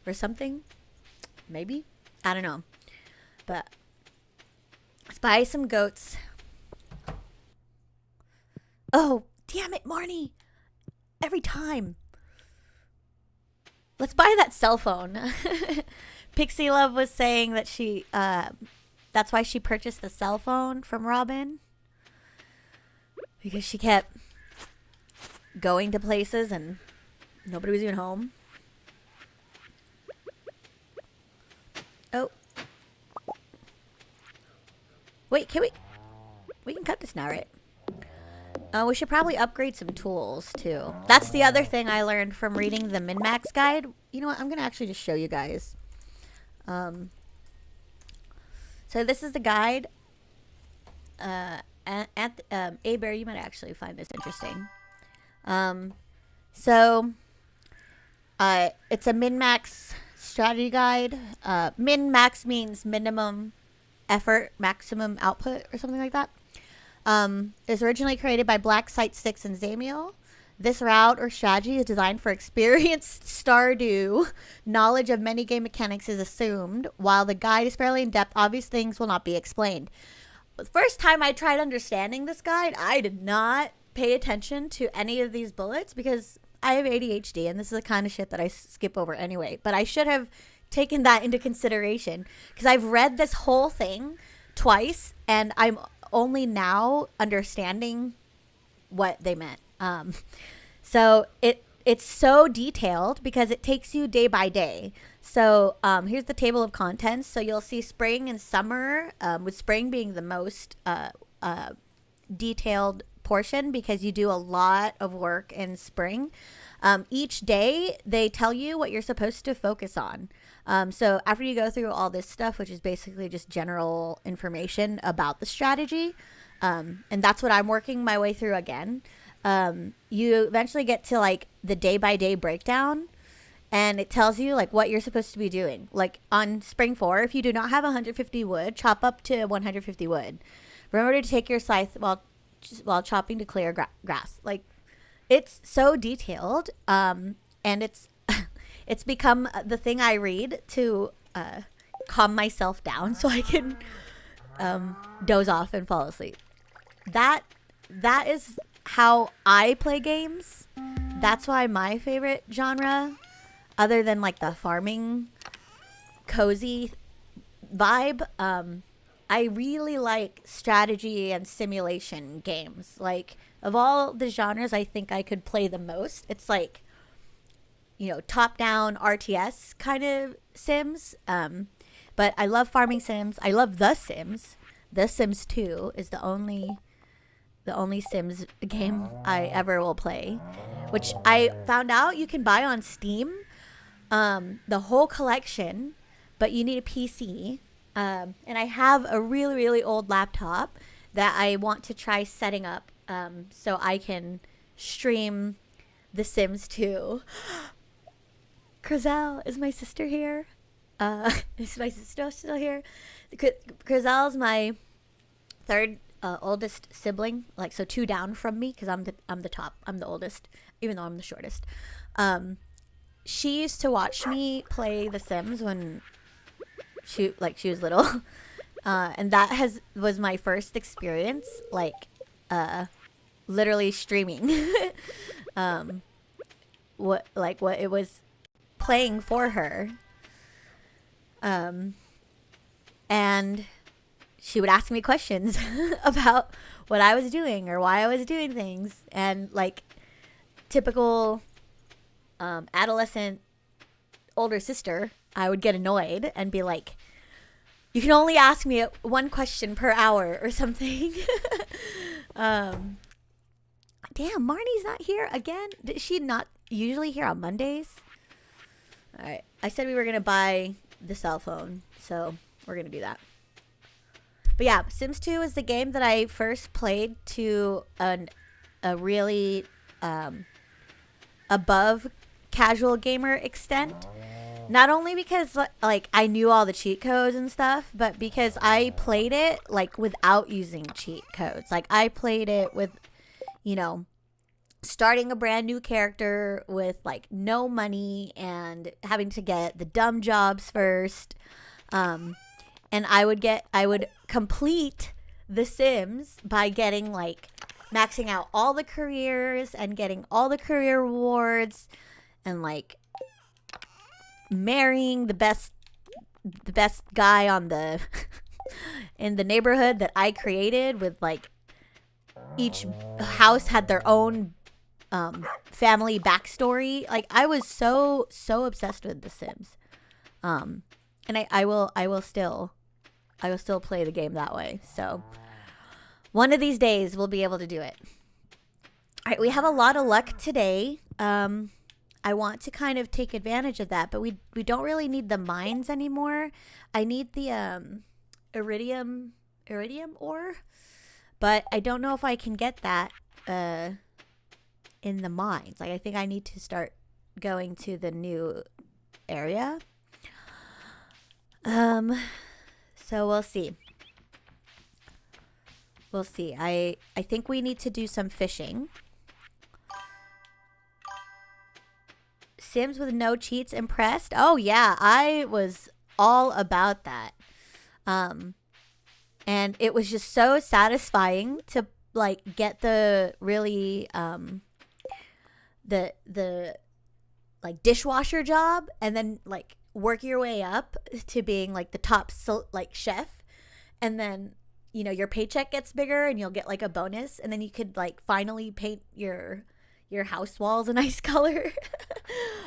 or something. Maybe? I don't know. But let's buy some goats. Oh, damn it, Marnie. Every time. Let's buy that cell phone. Pixie Love was saying that that's why she purchased the cell phone from Robin. Because she kept going to places and nobody was even home. Oh. Wait, we can cut this now, right? We should probably upgrade some tools, too. That's the other thing I learned from reading the min-max guide. You know what? I'm going to actually just show you guys. So this is the guide. A-Bear, you might actually find this interesting. It's a min-max strategy guide. Min-max means minimum effort, maximum output, or something like that. It was originally created by Black Site 6 and Zamiel. This route or strategy is designed for experienced Stardew. Knowledge of many game mechanics is assumed. While the guide is fairly in-depth, obvious things will not be explained. The first time I tried understanding this guide, I did not pay attention to any of these bullets because I have ADHD and this is the kind of shit that I skip over anyway. But I should have taken that into consideration because I've read this whole thing twice and I'm only now understanding what they meant. So it's so detailed because it takes you day by day. So here's the table of contents. So you'll see spring and summer, with spring being the most detailed portion because you do a lot of work in spring. Each day they tell you what you're supposed to focus on. So after you go through all this stuff, which is basically just general information about the strategy, and that's what I'm working my way through again. You eventually get to like the day by day breakdown and it tells you like what you're supposed to be doing. Like on spring 4, if you do not have 150 wood, chop up to 150 wood. Remember to take your scythe while chopping to clear grass. Like it's so detailed. And it's, it's become the thing I read to, calm myself down so I can, doze off and fall asleep. That is how I play games. That's why my favorite genre, other than like the farming cozy vibe, I really like strategy and simulation games. Like of all the genres I think I could play the most, it's like, you know, top down RTS kind of sims. But I love farming sims. I love The Sims. The Sims 2 is the only Sims game I ever will play, which I found out you can buy on Steam, the whole collection, but you need a PC. And I have a really, really old laptop that I want to try setting up, so I can stream The Sims 2. Crizel, is my sister here? Is my sister still here? Crizel's my third oldest sibling, like so 2 down from me because I'm the top. I'm the oldest, even though I'm the shortest. She used to watch me play The Sims when she was little, and that was my first experience, like literally streaming. What it was playing for her, and she would ask me questions about what I was doing or why I was doing things. And like typical adolescent older sister, I would get annoyed and be like, you can only ask me 1 question per hour or something. Damn, Marnie's not here again. Is she not usually here on Mondays? All right. I said we were going to buy the cell phone, so we're going to do that. But yeah, Sims 2 is the game that I first played to a a really above casual gamer extent. Not only because like I knew all the cheat codes and stuff, but because I played it like without using cheat codes. Like I played it with, you know, starting a brand new character with like no money and having to get the dumb jobs first. And I would complete The Sims by getting like maxing out all the careers and getting all the career rewards and like marrying the best guy on the in the neighborhood that I created, with like each house had their own family backstory. Like I was so obsessed with The Sims. And I will still play the game that way. So one of these days we'll be able to do it. All right, we have a lot of luck today. I want to kind of take advantage of that, but we don't really need the mines anymore. I need the iridium ore, but I don't know if I can get that in the mines. Like I think I need to start going to the new area. So we'll see. I think we need to do some fishing. Sims with no cheats impressed? Oh yeah, I was all about that. And it was just so satisfying to like get the really the like dishwasher job, and then like work your way up to being like the top like chef, and then you know your paycheck gets bigger and you'll get like a bonus, and then you could like finally paint your house walls a nice color.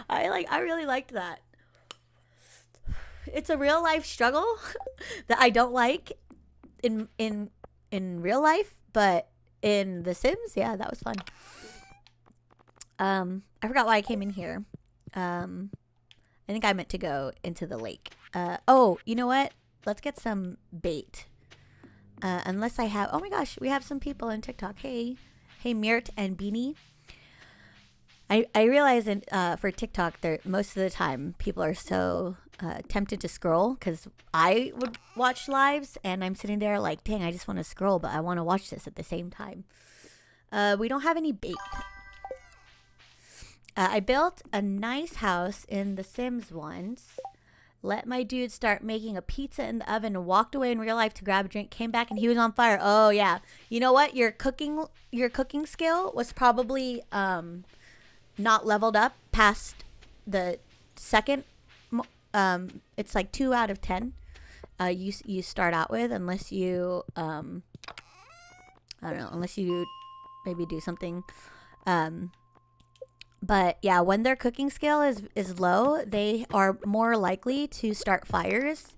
I really liked that. It's a real life struggle that I don't like in real life, but in The Sims, yeah, that was fun. I forgot why I came in here. I think I meant to go into the lake. Oh, you know what? Let's get some bait. Unless I have, oh my gosh, we have some people on TikTok. Hey Mirt and Beanie. I realize for TikTok, most of the time people are so tempted to scroll, because I would watch lives and I'm sitting there like, dang, I just want to scroll, but I want to watch this at the same time. We don't have any bait. I built a nice house in The Sims once. Let my dude start making a pizza in the oven and walked away in real life to grab a drink. Came back and he was on fire. Oh yeah, you know what? Your cooking skill was probably not leveled up past the second. It's like 2 out of 10. You start out with, unless you I don't know, unless you maybe do something. But yeah, when their cooking skill is low, they are more likely to start fires.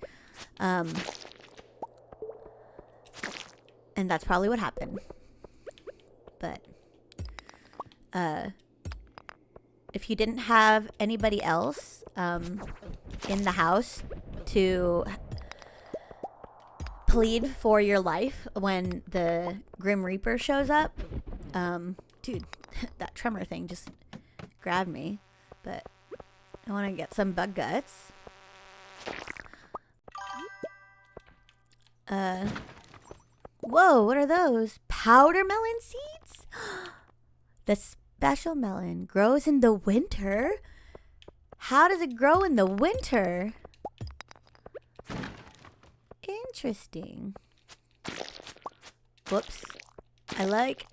And that's probably what happened. But if you didn't have anybody else in the house to plead for your life when the Grim Reaper shows up, dude, that tremor thing just grabbed me. But I want to get some bug guts. Whoa, what are those? Powder melon seeds? The special melon grows in the winter? How does it grow in the winter? Interesting. Whoops. I like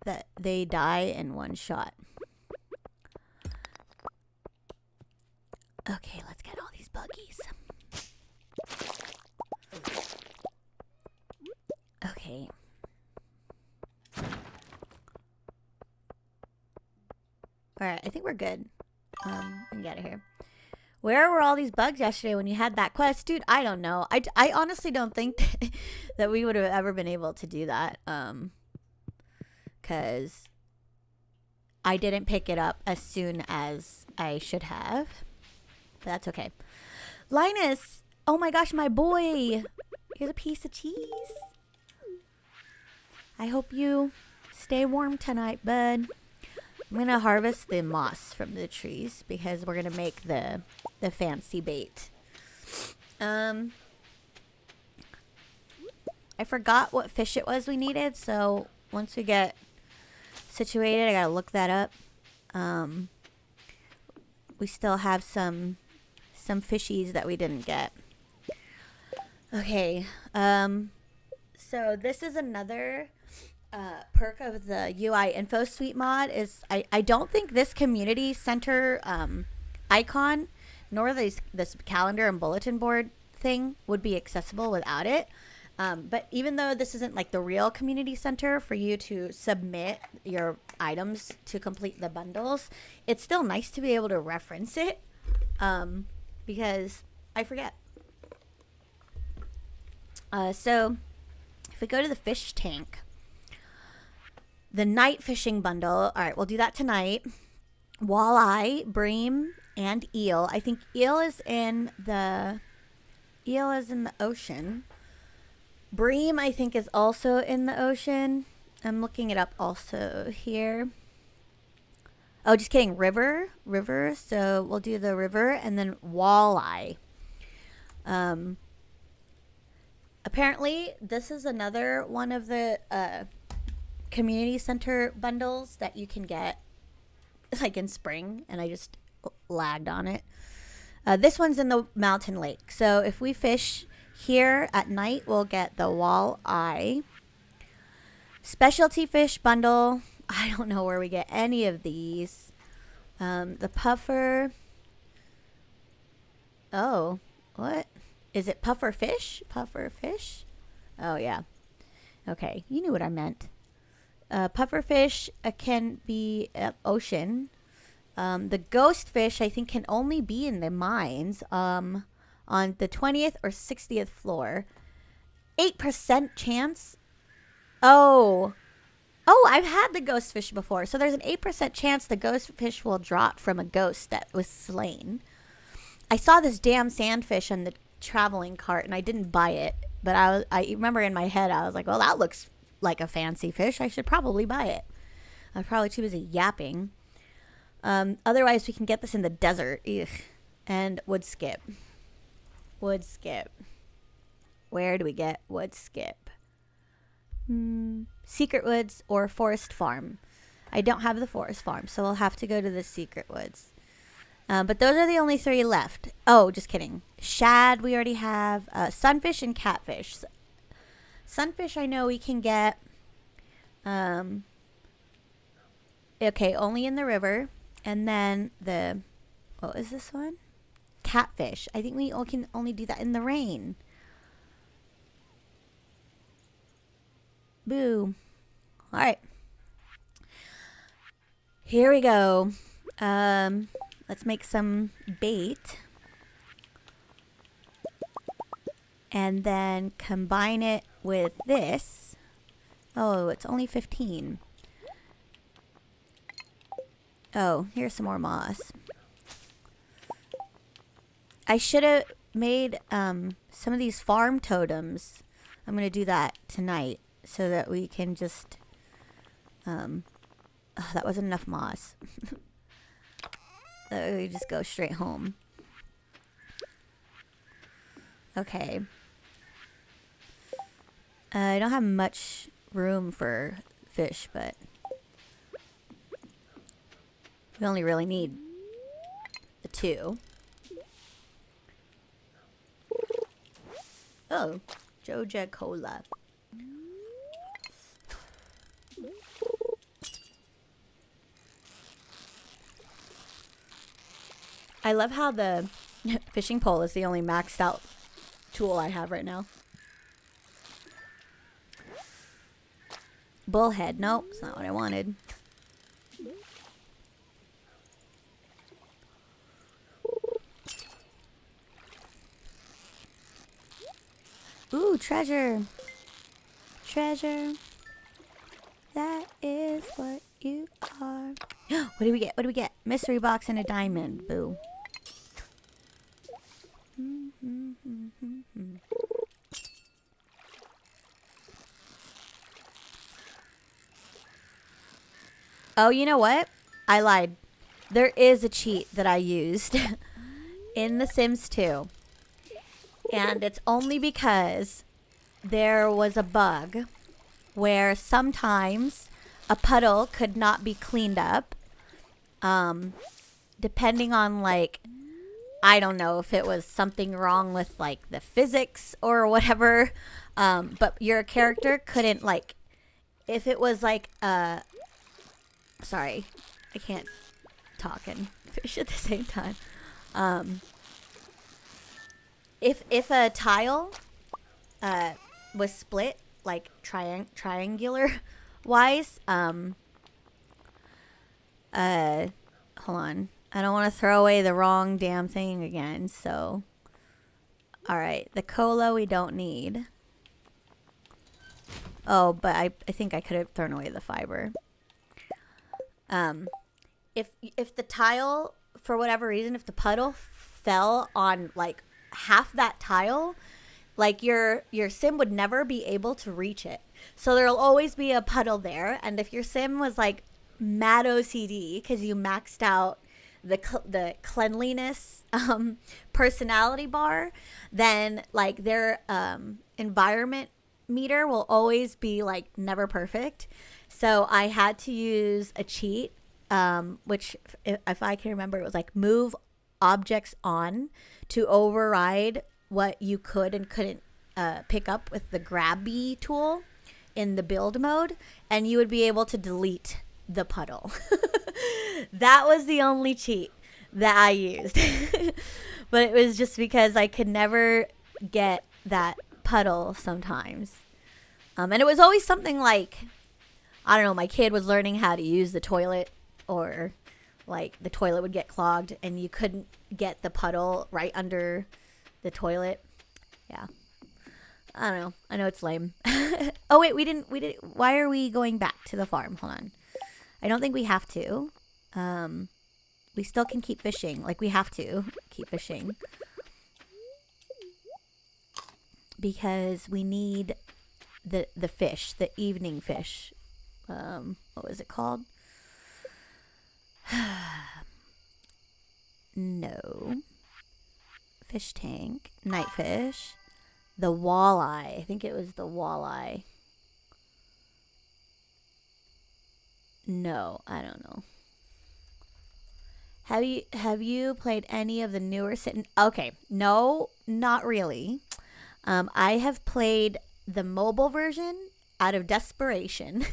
that they die in one shot. Okay, let's get all these buggies. Okay. Alright, I think we're good. We can get out of here. Where were all these bugs yesterday when you had that quest? Dude, I don't know. I honestly don't think that we would have ever been able to do that. Because I didn't pick it up as soon as I should have. But that's okay. Linus! Oh my gosh, my boy! Here's a piece of cheese. I hope you Stay warm tonight, bud. I'm gonna harvest the moss from the trees because we're gonna make the fancy bait. I forgot what fish it was we needed, so once we get situated, I gotta look that up. We still have some fishies that we didn't get. Okay, so this is another perk of the UI Info Suite mod is I don't think this community center icon nor this calendar and bulletin board thing would be accessible without it. But even though this isn't like the real community center for you to submit your items to complete the bundles, it's still nice to be able to reference it because I forget. So if we go to the fish tank, the night fishing bundle, all right, we'll do that tonight. Walleye, bream, and eel. I think eel is in the ocean. Bream, I think, is also in the ocean. I'm looking it up also here. Oh, just kidding. River. So we'll do the river and then walleye. Apparently, this is another one of the community center bundles that you can get like in spring, and I just lagged on it. This one's in the mountain lake. So if we fish here at night, we'll get the walleye. Specialty fish bundle. I don't know where we get any of these. The puffer. Oh, what? Is it puffer fish? Puffer fish? Oh, yeah. Okay, you knew what I meant. Puffer fish can be ocean. The ghost fish, I think, can only be in the mines on the 20th or 60th floor. 8% chance. Oh, I've had the ghost fish before. So there's an 8% chance the ghost fish will drop from a ghost that was slain. I saw this damn sandfish on the traveling cart and I didn't buy it. But I remember in my head, I was like, well, that looks like a fancy fish. I should probably buy it. I was probably too busy yapping. Otherwise, we can get this in the desert. Ugh. And wood skip. Wood skip. Where do we get wood skip? Secret Woods or Forest Farm. I don't have the Forest Farm, so we'll have to go to the Secret Woods. But those are the only 3 left. Oh, just kidding. Shad we already have. Sunfish and catfish. Sunfish I know we can get. Okay, only in the river. And then what is this one? Catfish. I think we can only do that in the rain. Boo. All right. Here we go. Let's make some bait. And then combine it with this. Oh, it's only 15. Oh, here's some more moss. I should have made some of these farm totems. I'm going to do that tonight so that we can just... oh, that wasn't enough moss. We just go straight home. Okay. I don't have much room for fish, but... we only really need the 2. Oh, Joja Cola. I love how the fishing pole is the only maxed out tool I have right now. Bullhead. Nope, it's not what I wanted. Ooh, treasure. Treasure. That is what you are. What do we get? What do we get? Mystery box and a diamond. Boo. Oh, you know what? I lied. There is a cheat that I used in The Sims 2. And it's only because there was a bug where sometimes a puddle could not be cleaned up. Depending on, like, I don't know if it was something wrong with, like, the physics or whatever. But your character couldn't, like, if it was like, sorry, I can't talk and fish at the same time. If a tile was split, like triangular wise, hold on, I don't want to throw away the wrong damn thing again. So, all right, the cola we don't need. Oh, but I think I could have thrown away the fiber. If the tile, for whatever reason, if the puddle fell on like half that tile, like your sim would never be able to reach it. So there'll always be a puddle there. And if your sim was like mad OCD because you maxed out the cleanliness personality bar, then like their environment meter will always be like never perfect. So I had to use a cheat, which if I can remember, it was like move objects on to override what you could and couldn't pick up with the grabby tool in the build mode, and you would be able to delete the puddle. That was the only cheat that I used. But it was just because I could never get that puddle sometimes. And it was always something like, I don't know, my kid was learning how to use the toilet, or like the toilet would get clogged and you couldn't get the puddle right under the toilet. Yeah. I don't know. I know it's lame. Oh wait, we didn't why are we going back to the farm? Hold on. I don't think we have to. We still can keep fishing. Like, we have to keep fishing. Because we need the fish, the evening fish. What was it called? No. Fish tank. Night fish. The walleye. I think it was the walleye. No, I don't know. Have you played any of the newer Okay, no, not really. I have played the mobile version out of desperation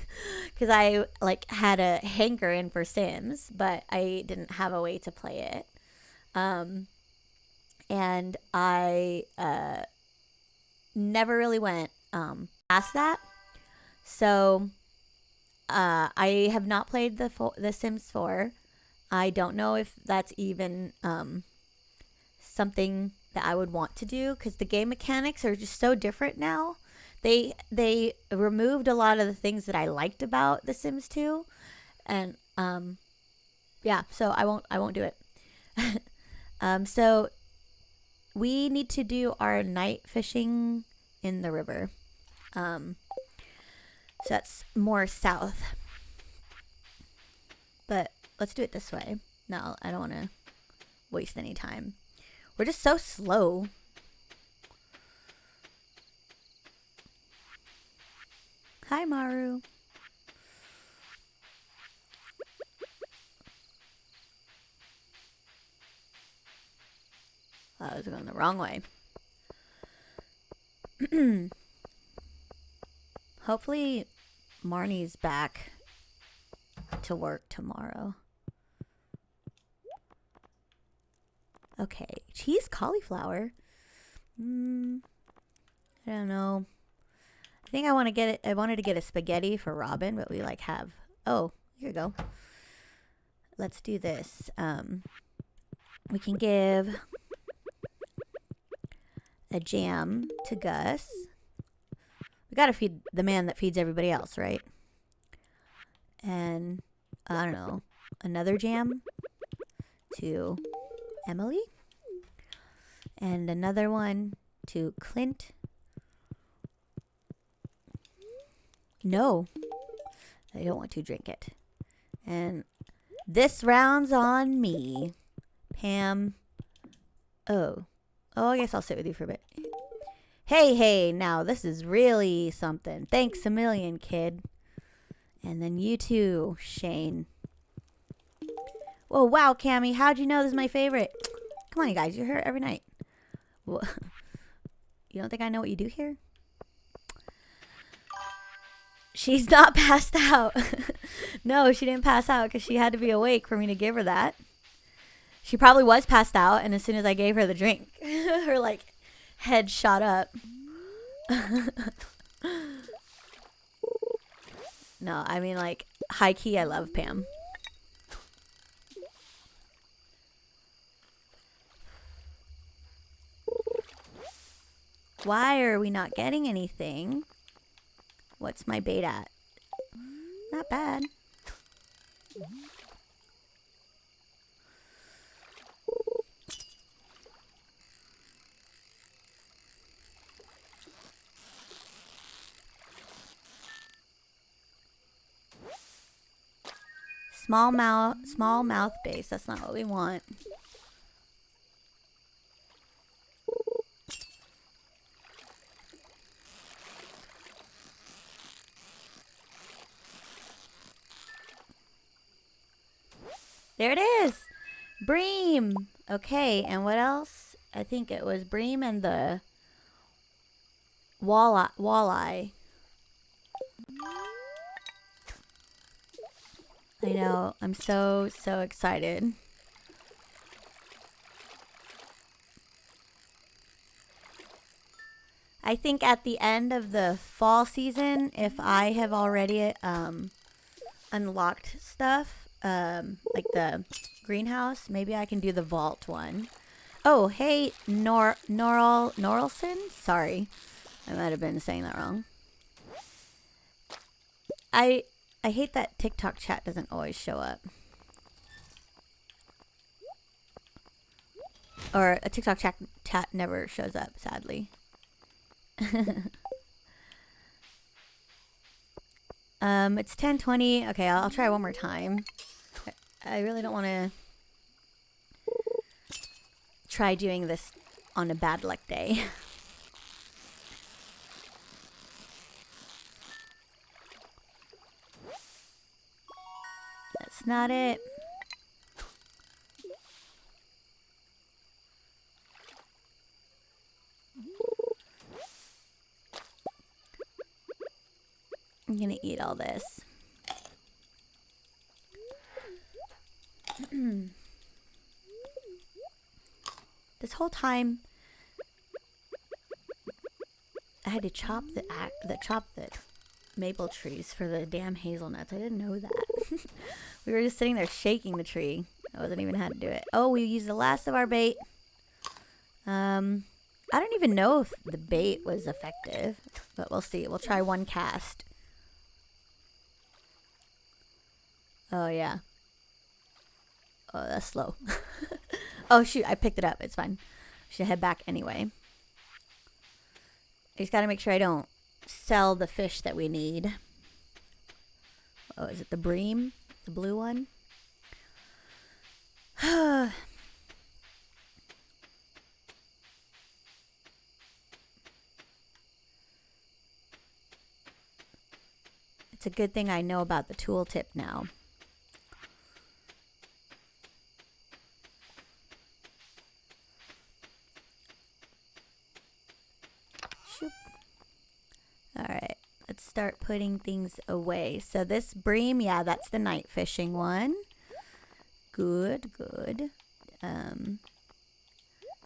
because I like had a hankering for Sims, but I didn't have a way to play it. And I never really went past that. So I have not played the Sims 4. I don't know if that's even something that I would want to do because the game mechanics are just so different now. They removed a lot of the things that I liked about The Sims 2, and yeah, so I won't do it. So we need to do our night fishing in the river. So that's more south. But let's do it this way. No, I don't want to waste any time. We're just so slow. Hi, Maru. I was going the wrong way. Hopefully Marnie's back to work tomorrow. Okay, cheese cauliflower. I don't know. I think I want to get it. I wanted to get a spaghetti for Robin, but we like have. Oh, here you go. Let's do this. We can give a jam to Gus. We gotta feed the man that feeds everybody else, right? And I don't know, another jam to Emily, and another one to Clint. No, I don't want to drink it. And this round's on me. Pam. Oh. Oh, I guess I'll sit with you for a bit. Hey, now this is really something. Thanks a million, kid. And then you too, Shane. Whoa, wow, Cammy, how'd you know this is my favorite? Come on, you guys, you're here every night. You don't think I know what you do here? She's not passed out. No, she didn't pass out because she had to be awake for me to give her that. She probably was passed out, and as soon as I gave her the drink, her, like, head shot up. No, I mean, like, high key, I love Pam. Why are we not getting anything? What's my bait at? Not bad. Small mouth base. That's not what we want. There it is. Bream. Okay, and what else? I think it was bream and the walleye. I know. I'm so excited. I think at the end of the fall season, if I have already unlocked stuff, like the greenhouse, maybe I can do the vault one. Oh, hey, Norrelson? Sorry. I might have been saying that wrong. I hate that TikTok chat doesn't always show up. Or a TikTok chat never shows up, sadly. It's 10:20. Okay, I'll try one more time. I really don't want to try doing this on a bad luck day. That's not it. I'm gonna eat all this. This whole time, I had to chop the maple trees for the damn hazelnuts. I didn't know that. We were just sitting there shaking the tree. I wasn't even how to do it. Oh, we used the last of our bait. I don't even know if the bait was effective, but we'll see. We'll try one cast. Oh, yeah. Oh, that's slow. Oh, shoot. I picked it up. It's fine. Should head back anyway. I just got to make sure I don't sell the fish that we need. Oh, is it the bream? The blue one? It's a good thing I know about the tooltip now. Shoop. Alright, let's start putting things away. So this bream, yeah, that's the night fishing one. Good, good.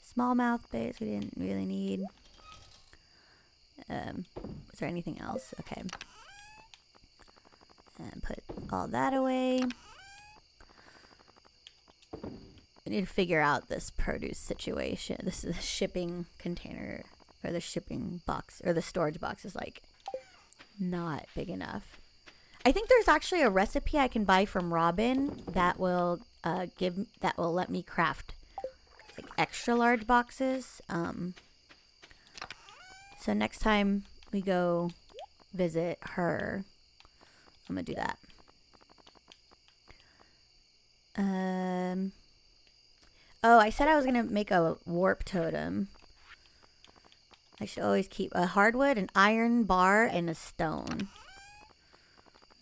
Smallmouth baits we didn't really need. Was there anything else? Okay. And put all that away. We need to figure out this produce situation. This is the shipping container, or the shipping box, or the storage box is like not big enough. I think there's actually a recipe I can buy from Robin that will let me craft like extra large boxes. So next time we go visit her, I'm gonna do that. Oh, I said I was gonna make a warp totem. I should always keep a hardwood, an iron bar, and a stone.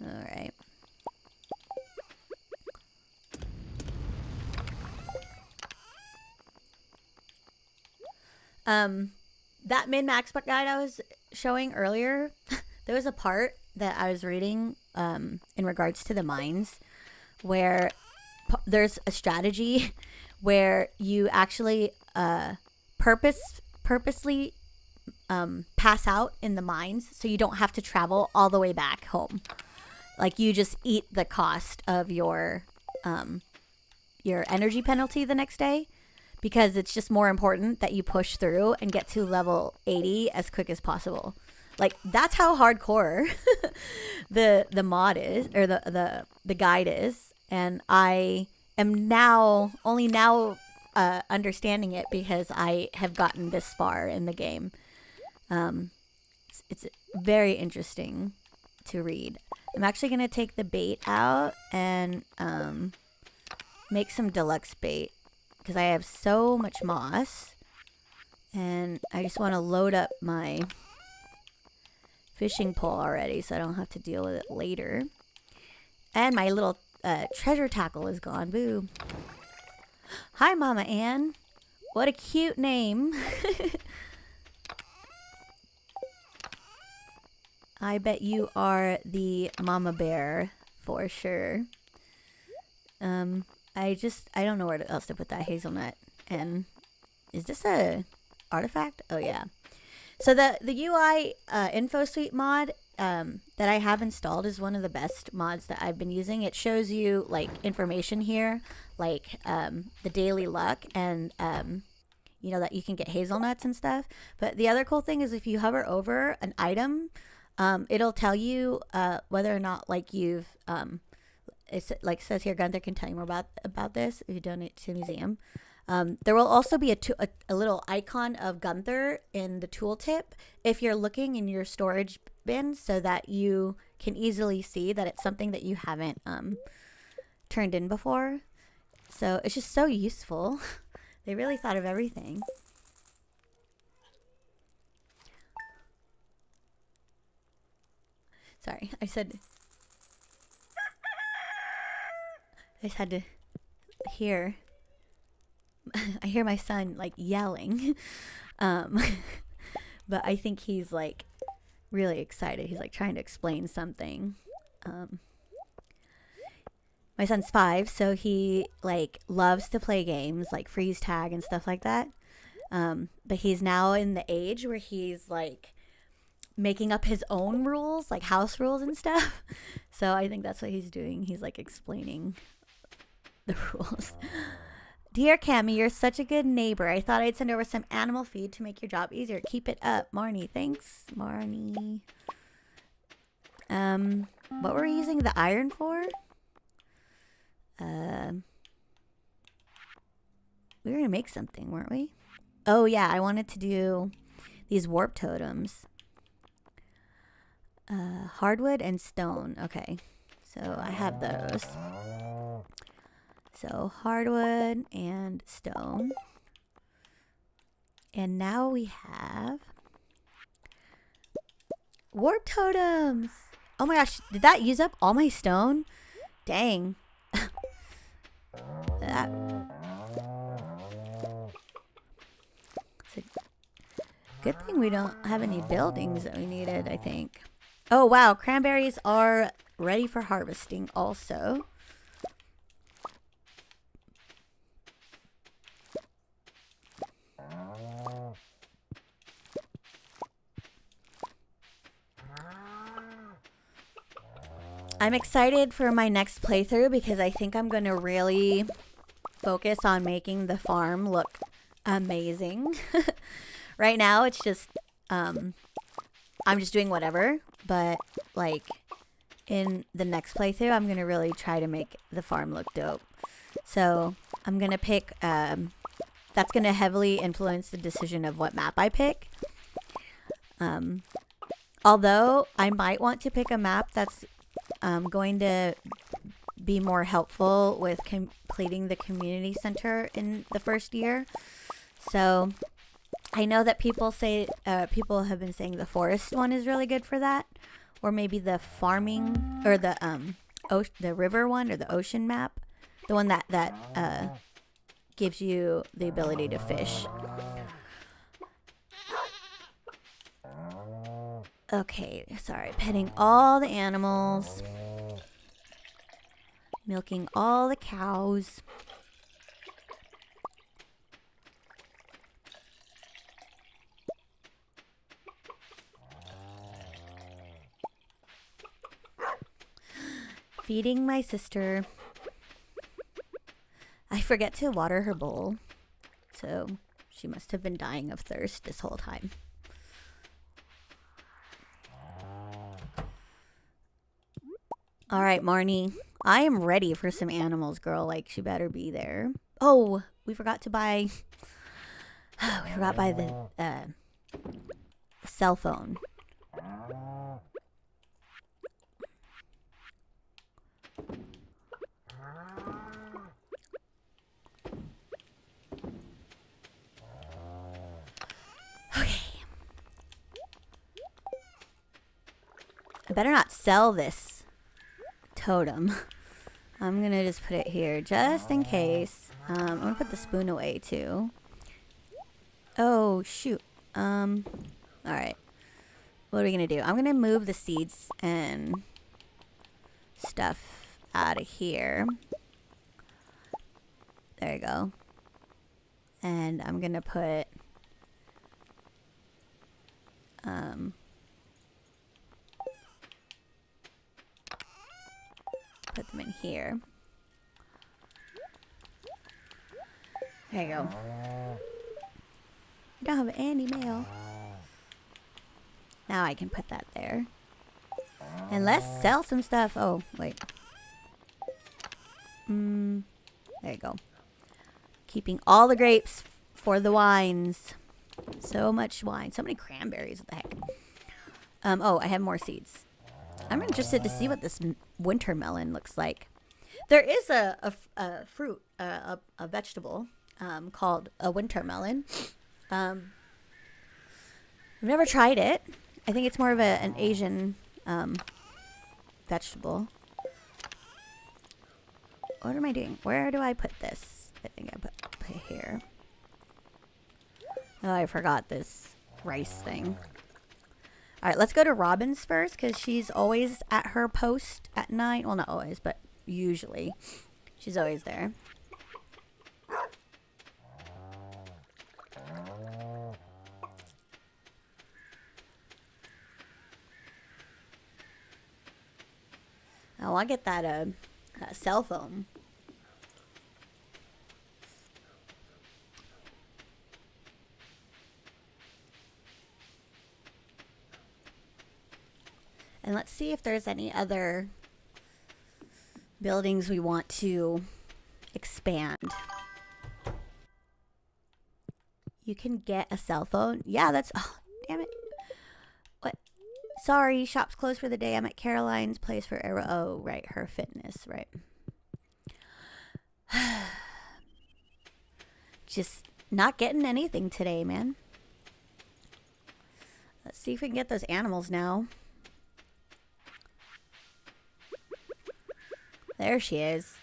Alright. That min-max guide I was showing earlier, there was a part that I was reading in regards to the mines where there's a strategy where you actually purposely pass out in the mines so you don't have to travel all the way back home. Like you just eat the cost of your energy penalty the next day, because it's just more important that you push through and get to level 80 as quick as possible. Like that's how hardcore the mod is, or the guide is, and I am only now understanding it because I have gotten this far in the game. It's very interesting to read. I'm actually gonna take the bait out and make some deluxe bait because I have so much moss, and I just want to load up my fishing pole already so I don't have to deal with it later. And my little treasure tackle is gone. Boo. Hi, Mama Ann. What a cute name. I bet you are the mama bear for sure. I don't know where else to put that hazelnut. And is this a artifact? Oh yeah. So the UI info suite mod that I have installed is one of the best mods that I've been using. It shows you like information here, like the daily luck, and you know that you can get hazelnuts and stuff. But the other cool thing is if you hover over an item, it'll tell you whether or not like you've it's like says here, Gunther can tell you more about this if you donate to the museum. There will also be a little icon of Gunther in the tooltip if you're looking in your storage bin, so that you can easily see that it's something that you haven't turned in before. So it's just so useful. They really thought of everything. Sorry, I just had to hear. I hear my son like yelling. But I think he's like really excited. He's like trying to explain something. My son's 5, so he like loves to play games like freeze tag and stuff like that. But he's now in the age where he's like making up his own rules, like house rules and stuff. So I think that's what he's doing. He's like explaining the rules. Dear Cammy, you're such a good neighbor. I thought I'd send over some animal feed to make your job easier. Keep it up, Marnie. Thanks, Marnie. What were we using the iron for? We were gonna make something, weren't we? Oh yeah, I wanted to do these warp totems. Hardwood and stone. Okay, so I have those. So hardwood and stone. And now we have warp totems. Oh my gosh, did that use up all my stone? Dang. That. It's a good thing we don't have any buildings that we needed, I think. Oh wow, cranberries are ready for harvesting also. I'm excited for my next playthrough because I think I'm going to really focus on making the farm look amazing. Right now, it's just, I'm just doing whatever, but like in the next playthrough, I'm going to really try to make the farm look dope. So I'm going to pick, that's going to heavily influence the decision of what map I pick. Although I might want to pick a map that's going to be more helpful with completing the community center in the first year. So I know that people say people have been saying the forest one is really good for that, or maybe the farming or the river one or the ocean map, the one that gives you the ability to fish. Okay, sorry, petting all the animals, milking all the cows. Feeding my sister. I forget to water her bowl, so she must have been dying of thirst this whole time. All right, Marnie. I am ready for some animals, girl. Like, she better be there. Oh, we forgot to buy... we forgot to buy the cell phone. I better not sell this totem. I'm gonna just put it here just in case. I'm gonna put the spoon away too. Oh shoot. Alright. What are we gonna do? I'm gonna move the seeds and stuff out of here. There you go. And I'm gonna put put them in here. There you go. I don't have any mail. Now I can put that there. And let's sell some stuff. Oh, wait. There you go. Keeping all the grapes for the wines. So much wine. So many cranberries. What the heck? Oh, I have more seeds. I'm interested to see what this winter melon looks like. There is a fruit, a vegetable called a winter melon. I've never tried it. I think it's more of an Asian vegetable. What am I doing? Where do I put this? I think I put it here. Oh, I forgot this rice thing. All right, let's go to Robin's first because she's always at her post at 9. Well, not always, but usually. She's always there. Oh, I'll get that cell phone. And let's see if there's any other buildings we want to expand. You can get a cell phone. Yeah, that's... Oh, damn it. What? Sorry, shop's closed for the day. I'm at Caroline's place for... Oh, right. Her fitness. Right. Just not getting anything today, man. Let's see if we can get those animals now. There she is.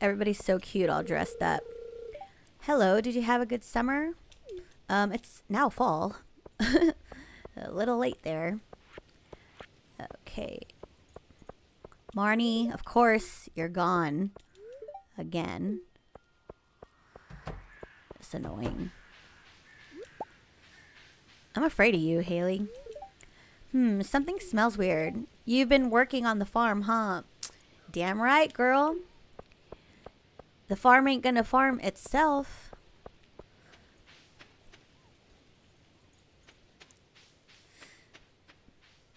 Everybody's so cute, all dressed up. Hello, did you have a good summer? It's now fall. A little late there. Okay. Marnie, of course, you're gone. Again. It's annoying. I'm afraid of you, Haley. Something smells weird. You've been working on the farm, huh? Damn right, girl. The farm ain't gonna farm itself.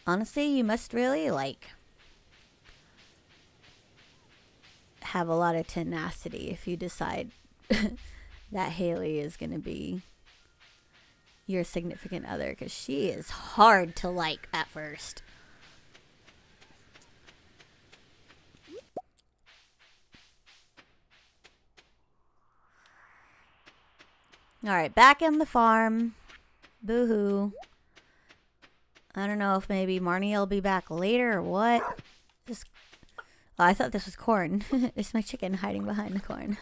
Honestly, you must really, like... have a lot of tenacity if you decide that Haley is going to be your significant other, because she is hard to like at first. All right, back in the farm. Boo-hoo. I don't know if maybe Marnie will be back later or what. Just, oh, I thought this was corn. It's my chicken hiding behind the corn.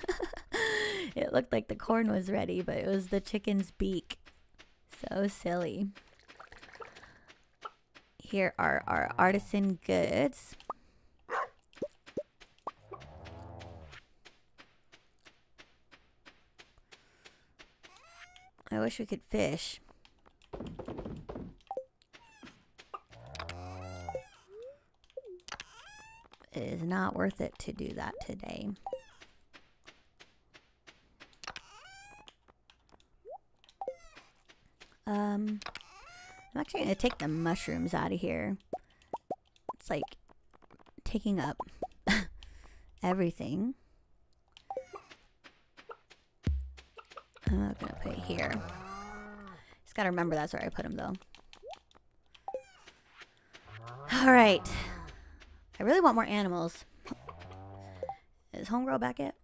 It looked like the corn was ready, but it was the chicken's beak. So silly. Here are our artisan goods. I wish we could fish. It is not worth it to do that today. I'm actually going to take the mushrooms out of here. It's like taking up everything. I'm going to put it here. Just got to remember that's where I put them, though. All right. I really want more animals. Is Homegirl back yet?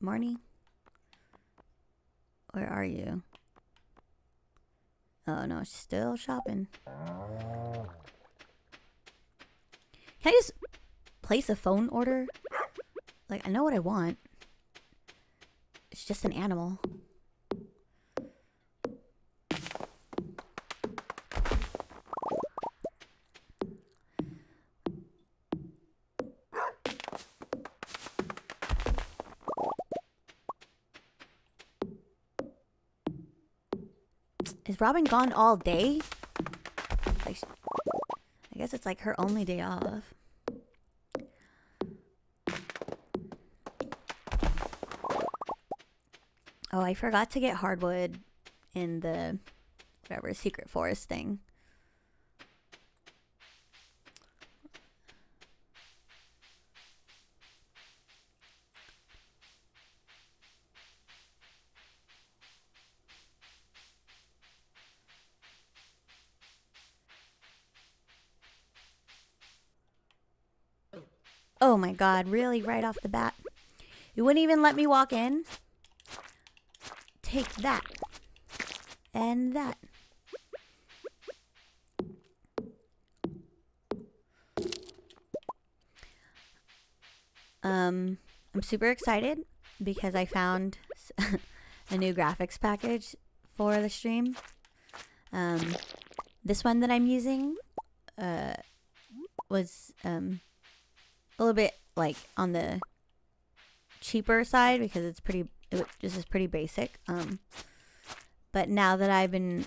Marnie? Where are you? Oh, no, she's still shopping. Can I just place a phone order? Like, I know what I want. It's just an animal. Is Robin gone all day? Like, I guess it's like her only day off. Oh, I forgot to get hardwood in the whatever secret forest thing. Oh my god, really? Right off the bat? You wouldn't even let me walk in? Take that. And that. I'm super excited because I found a new graphics package for the stream. This one that I'm using was a little bit like on the cheaper side because this is pretty basic. But now that I've been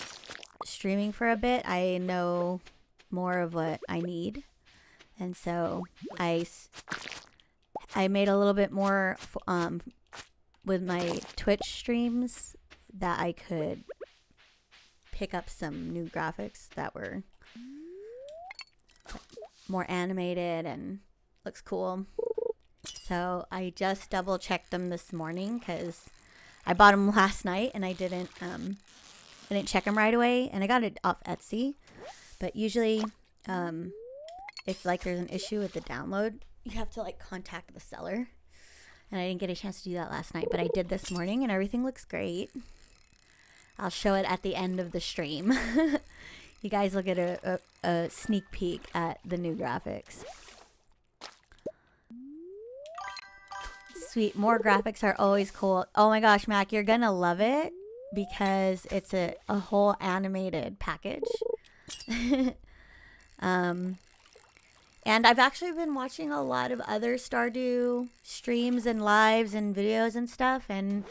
streaming for a bit, I know more of what I need, and so I made a little bit more with my Twitch streams that I could pick up some new graphics that were more animated and looks cool. So I just double checked them this morning because I bought them last night and I didn't check them right away, and I got it off Etsy. But usually, if like there's an issue with the download, you have to like contact the seller, and I didn't get a chance to do that last night, but I did this morning, and everything looks great. I'll show it at the end of the stream. You guys will get a sneak peek at the new graphics. Sweet, more graphics are always cool. Oh my gosh, Mac, you're gonna love it because it's a whole animated package. And I've actually been watching a lot of other Stardew streams and lives and videos and stuff, and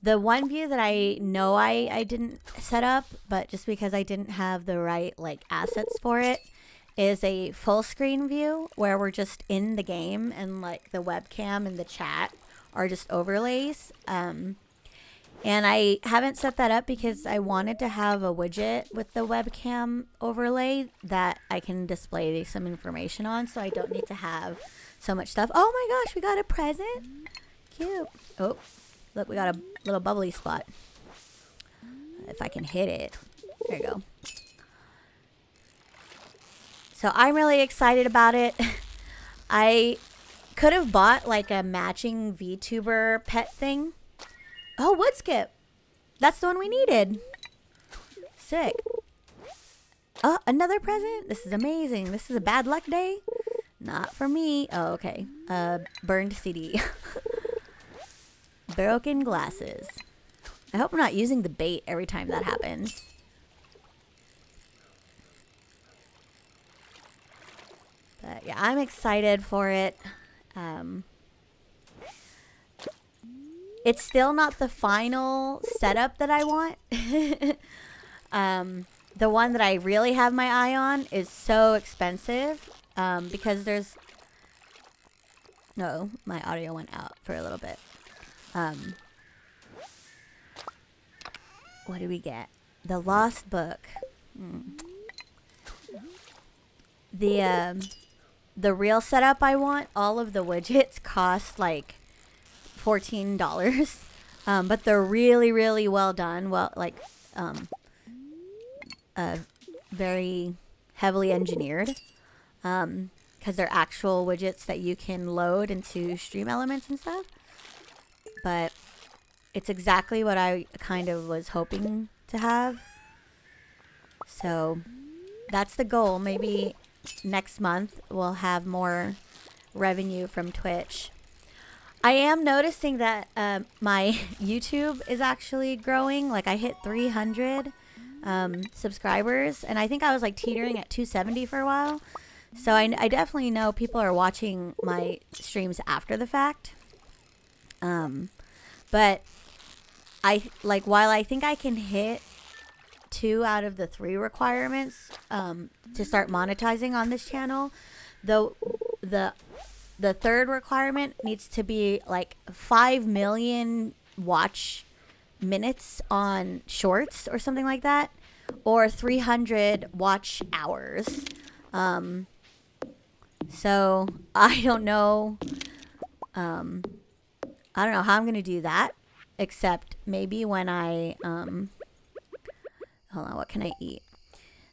the one view that I know I didn't set up, but just because I didn't have the right like assets for it, is a full screen view where we're just in the game and like the webcam and the chat are just overlays. And I haven't set that up because I wanted to have a widget with the webcam overlay that I can display some information on, so I don't need to have so much stuff. Oh my gosh, we got a present. Cute. Oh, look, we got a little bubbly spot. If I can hit it. There you go. So I'm really excited about it. I could have bought like a matching VTuber pet thing. Oh, wood skip. That's the one we needed. Sick. Oh, another present? This is amazing. This is a bad luck day? Not for me. Oh, okay. Burned CD. Broken glasses. I hope I'm not using the bait every time that happens. But yeah, I'm excited for it. It's still not the final setup that I want. The one that I really have my eye on is so expensive because there's... No, my audio went out for a little bit. What do we get? The Lost Book. The real setup I want, all of the widgets cost like $14. But they're really, really well done. Well, like, very heavily engineered. Because they're actual widgets that you can load into Stream Elements and stuff. But it's exactly what I kind of was hoping to have. So that's the goal. Maybe next month we'll have more revenue from Twitch. I am noticing that my YouTube is actually growing. Like I hit 300 subscribers, and I think I was like teetering at 270 for a while. So I definitely know people are watching my streams after the fact. But while I think I can hit 2 out of the 3 requirements to start monetizing on this channel, though the third requirement needs to be like 5 million watch minutes on shorts or something like that, or 300 watch hours. So I don't know. I don't know how I'm gonna do that, except maybe when I hold on, what can I eat?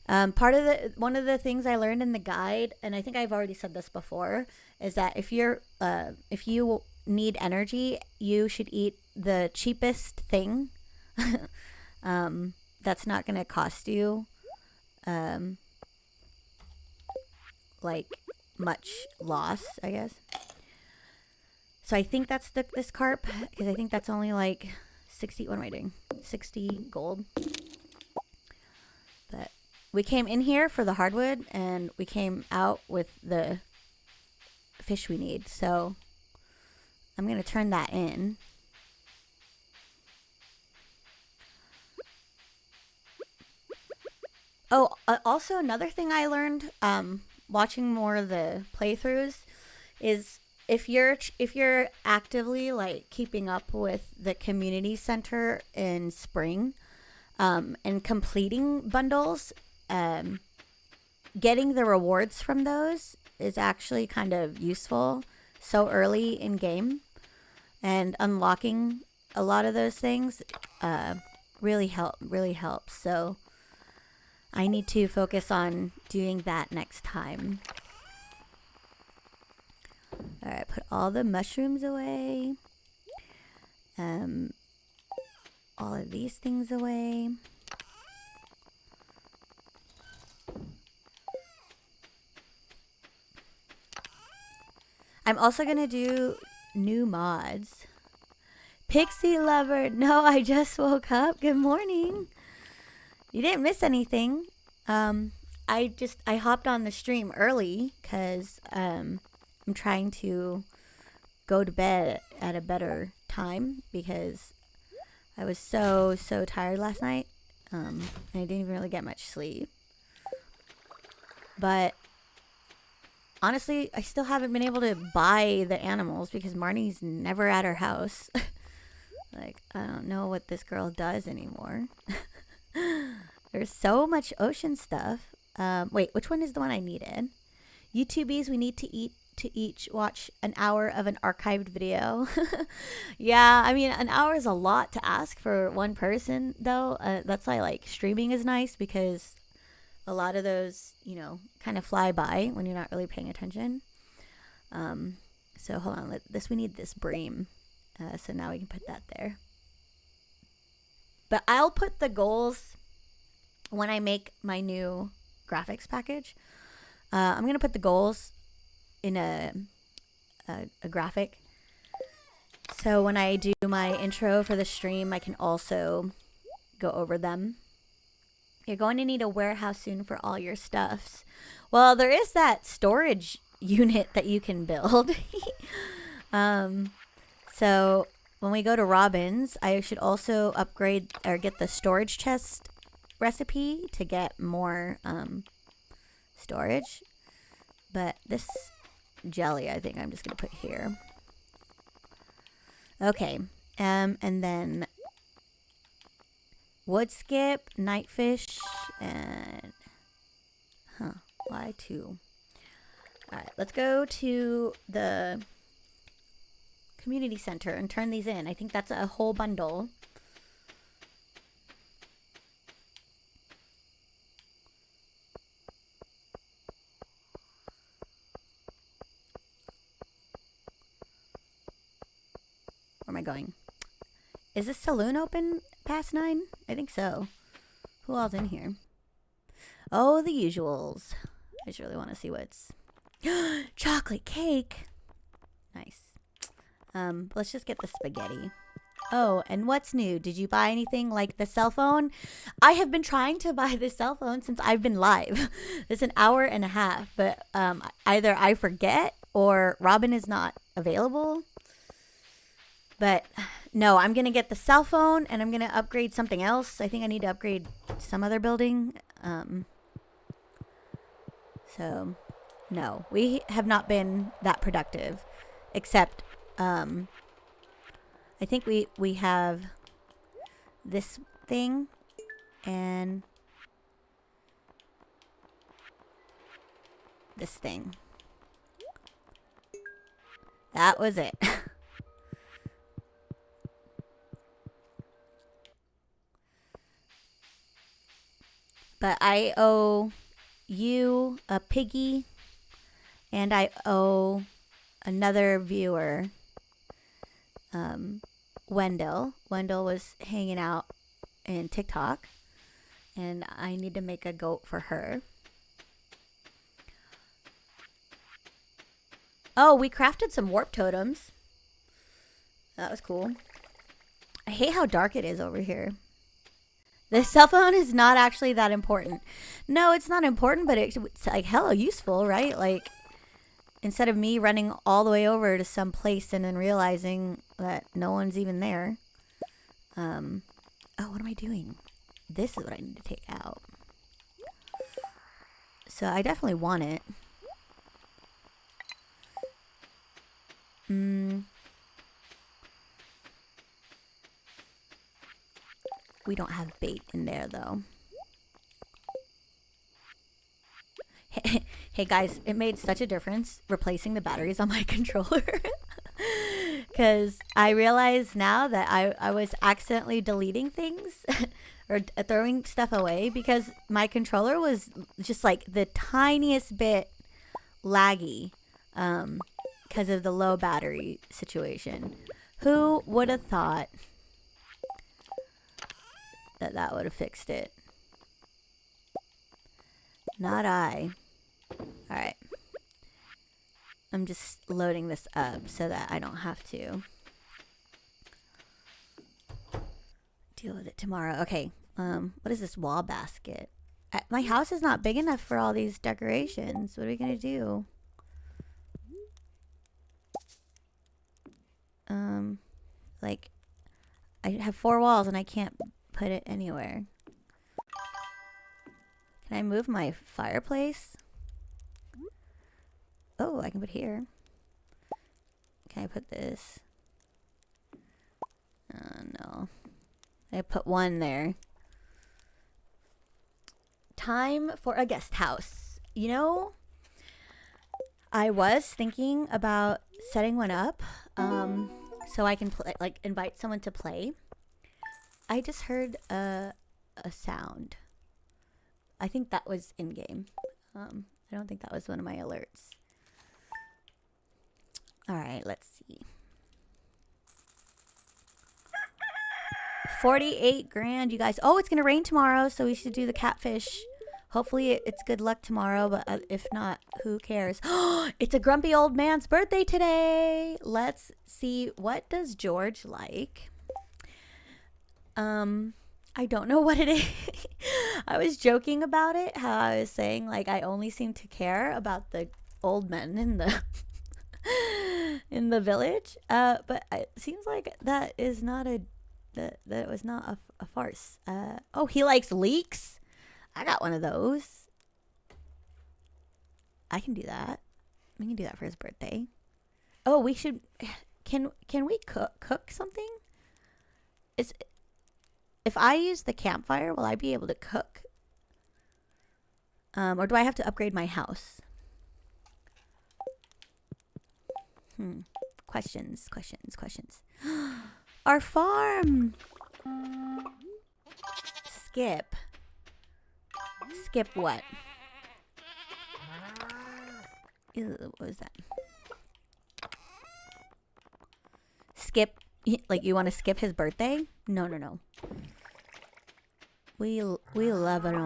One of the things I learned in the guide, and I think I've already said this before, is that if you need energy, you should eat the cheapest thing. That's not gonna cost you like much loss, I guess. So I think that's this carp, because I think that's only like 60. What am I doing? 60 gold. But we came in here for the hardwood, and we came out with the fish we need. So I'm going to turn that in. Oh, also another thing I learned watching more of the playthroughs is if you're actively like keeping up with the community center in spring and completing bundles, getting the rewards from those is actually kind of useful so early in game, and unlocking a lot of those things really helps. So I need to focus on doing that next time. All right, put all the mushrooms away. All of these things away. I'm also going to do new mods. Pixie Lover. No, I just woke up. Good morning. You didn't miss anything. I hopped on the stream early because I'm trying to go to bed at a better time because I was so tired last night. And I didn't even really get much sleep. But honestly, I still haven't been able to buy the animals because Marnie's never at her house. Like, I don't know what this girl does anymore. There's so much ocean stuff. Wait, which one is the one I needed? YouTubies, we need to each watch an hour of an archived video. Yeah, I mean, an hour is a lot to ask for one person, though. That's why, like, streaming is nice because a lot of those, you know, kind of fly by when you're not really paying attention. So hold on, we need this bream. So now we can put that there. But I'll put the goals when I make my new graphics package. I'm going to put the goals in a graphic. So when I do my intro for the stream, I can also go over them. You're going to need a warehouse soon for all your stuffs. Well, there is that storage unit that you can build. So when we go to Robin's, I should also upgrade or get the storage chest recipe to get more storage. But this jelly, I think I'm just going to put here. Okay. And then wood skip, nightfish, and why two? All right, let's go to the community center and turn these in. I think that's a whole bundle. Where am I going? Is this saloon open past 9? I think so. Who all's in here? Oh, the usuals. I just really want to see what's... Chocolate cake! Nice. Let's just get the spaghetti. Oh, and what's new? Did you buy anything like the cell phone? I have been trying to buy this cell phone since I've been live. It's an hour and a half, but either I forget or Robin is not available. But no, I'm going to get the cell phone and I'm going to upgrade something else. I think I need to upgrade some other building. So, no, we have not been that productive. Except, I think we have this thing and this thing. That was it. But I owe you a piggy, and I owe another viewer, Wendell. Wendell was hanging out in TikTok, and I need to make a goat for her. Oh, we crafted some warp totems. That was cool. I hate how dark it is over here. The cell phone is not actually that important. No, it's not important, but it's like hella useful, right? Like, instead of me running all the way over to some place and then realizing that no one's even there. Oh, what am I doing? This is what I need to take out. So I definitely want it. We don't have bait in there, though. Hey, guys, it made such a difference replacing the batteries on my controller. Because I realize now that I was accidentally deleting things or throwing stuff away because my controller was just like the tiniest bit laggy because of the low battery situation. Who would have thought that would have fixed it? Not I. Alright. I'm just loading this up so that I don't have to deal with it tomorrow. Okay. What is this wall basket? My house is not big enough for all these decorations. What are we gonna do? Like, I have 4 walls and I can't put it anywhere. Can I move my fireplace? Oh, I can put here. Can I put this? No. I put one there. Time for a guest house. You know, I was thinking about setting one up so I can like invite someone to play. I just heard a sound. I think that was in game. I don't think that was one of my alerts. All right, let's see. 48 grand, you guys. Oh, it's gonna rain tomorrow, so we should do the catfish. Hopefully it's good luck tomorrow, but if not, who cares? It's a grumpy old man's birthday today. Let's see, what does George like? I don't know what it is. I was joking about it, how I was saying like I only seem to care about the old men in the in the village. But it seems like that is not that was not a farce. Oh, he likes leeks. I got one of those. I can do that. We can do that for his birthday. Oh, we should. Can we cook something? If I use the campfire, will I be able to cook? Or do I have to upgrade my house? Questions. Our farm. Skip. Skip what? Ew, what was that? Skip, like you want to skip his birthday? No. We love an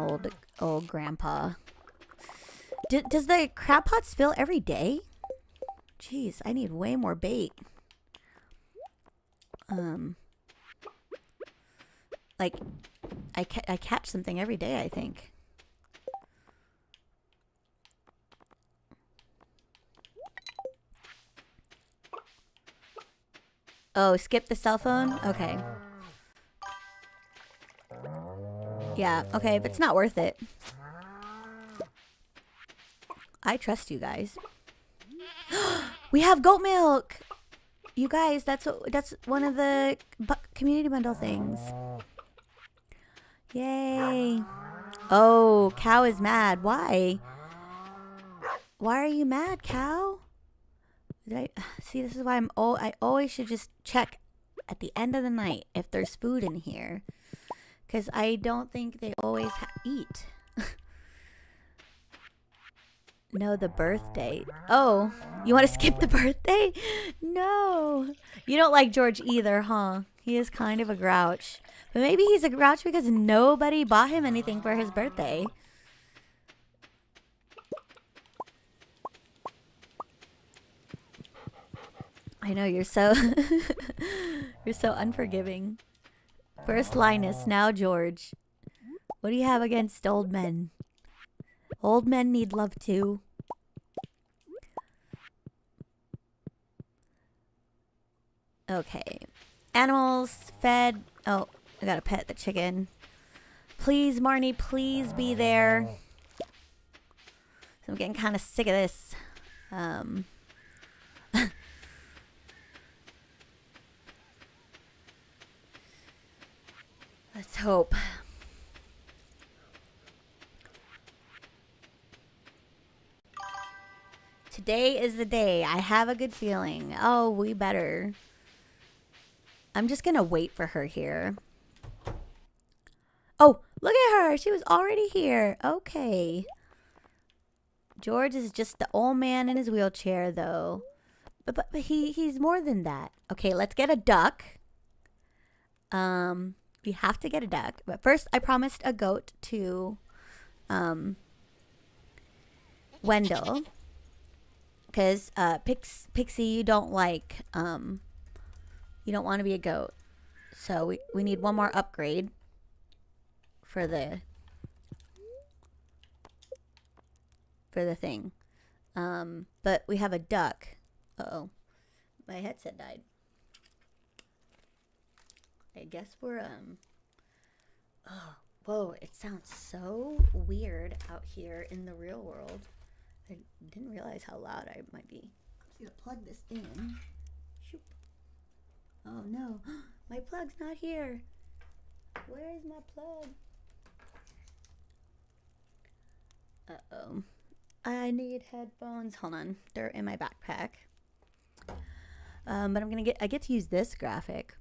old grandpa. Does the crab pot spill every day? Jeez, I need way more bait. Like I catch something every day, I think. Oh, skip the cell phone? Okay. Yeah, okay, but it's not worth it. I trust you guys. We have goat milk! You guys, that's one of the community bundle things. Yay. Oh, cow is mad. Why? Why are you mad, cow? See, this is why I always should just check at the end of the night if there's food in here. Because I don't think they always eat. No, the birthday. Oh, you want to skip the birthday? No. You don't like George either, huh? He is kind of a grouch. But maybe he's a grouch because nobody bought him anything for his birthday. I know, you're so you're so unforgiving. First Linus, now George. What do you have against old men? Old men need love too. Okay. Animals fed. Oh, I gotta pet the chicken. Please, Marnie, please be there. So I'm getting kind of sick of this. Let's hope. Today is the day. I have a good feeling. Oh, we better. I'm just gonna wait for her here. Oh, look at her. She was already here. Okay. George is just the old man in his wheelchair, though. But he's more than that. Okay, let's get a duck. We have to get a duck. But first, I promised a goat to Wendell. Because Pixie, you don't like you don't want to be a goat. So we need one more upgrade for the thing. But we have a duck. Uh-oh. My headset died. I guess we're oh, whoa, it sounds so weird out here in the real world. I didn't realize how loud I might be. I'm just gonna plug this in. Shoop. Oh no. My plug's not here. Where is my plug? Uh-oh. I need headphones. Hold on. They're in my backpack. But I get to use this graphic.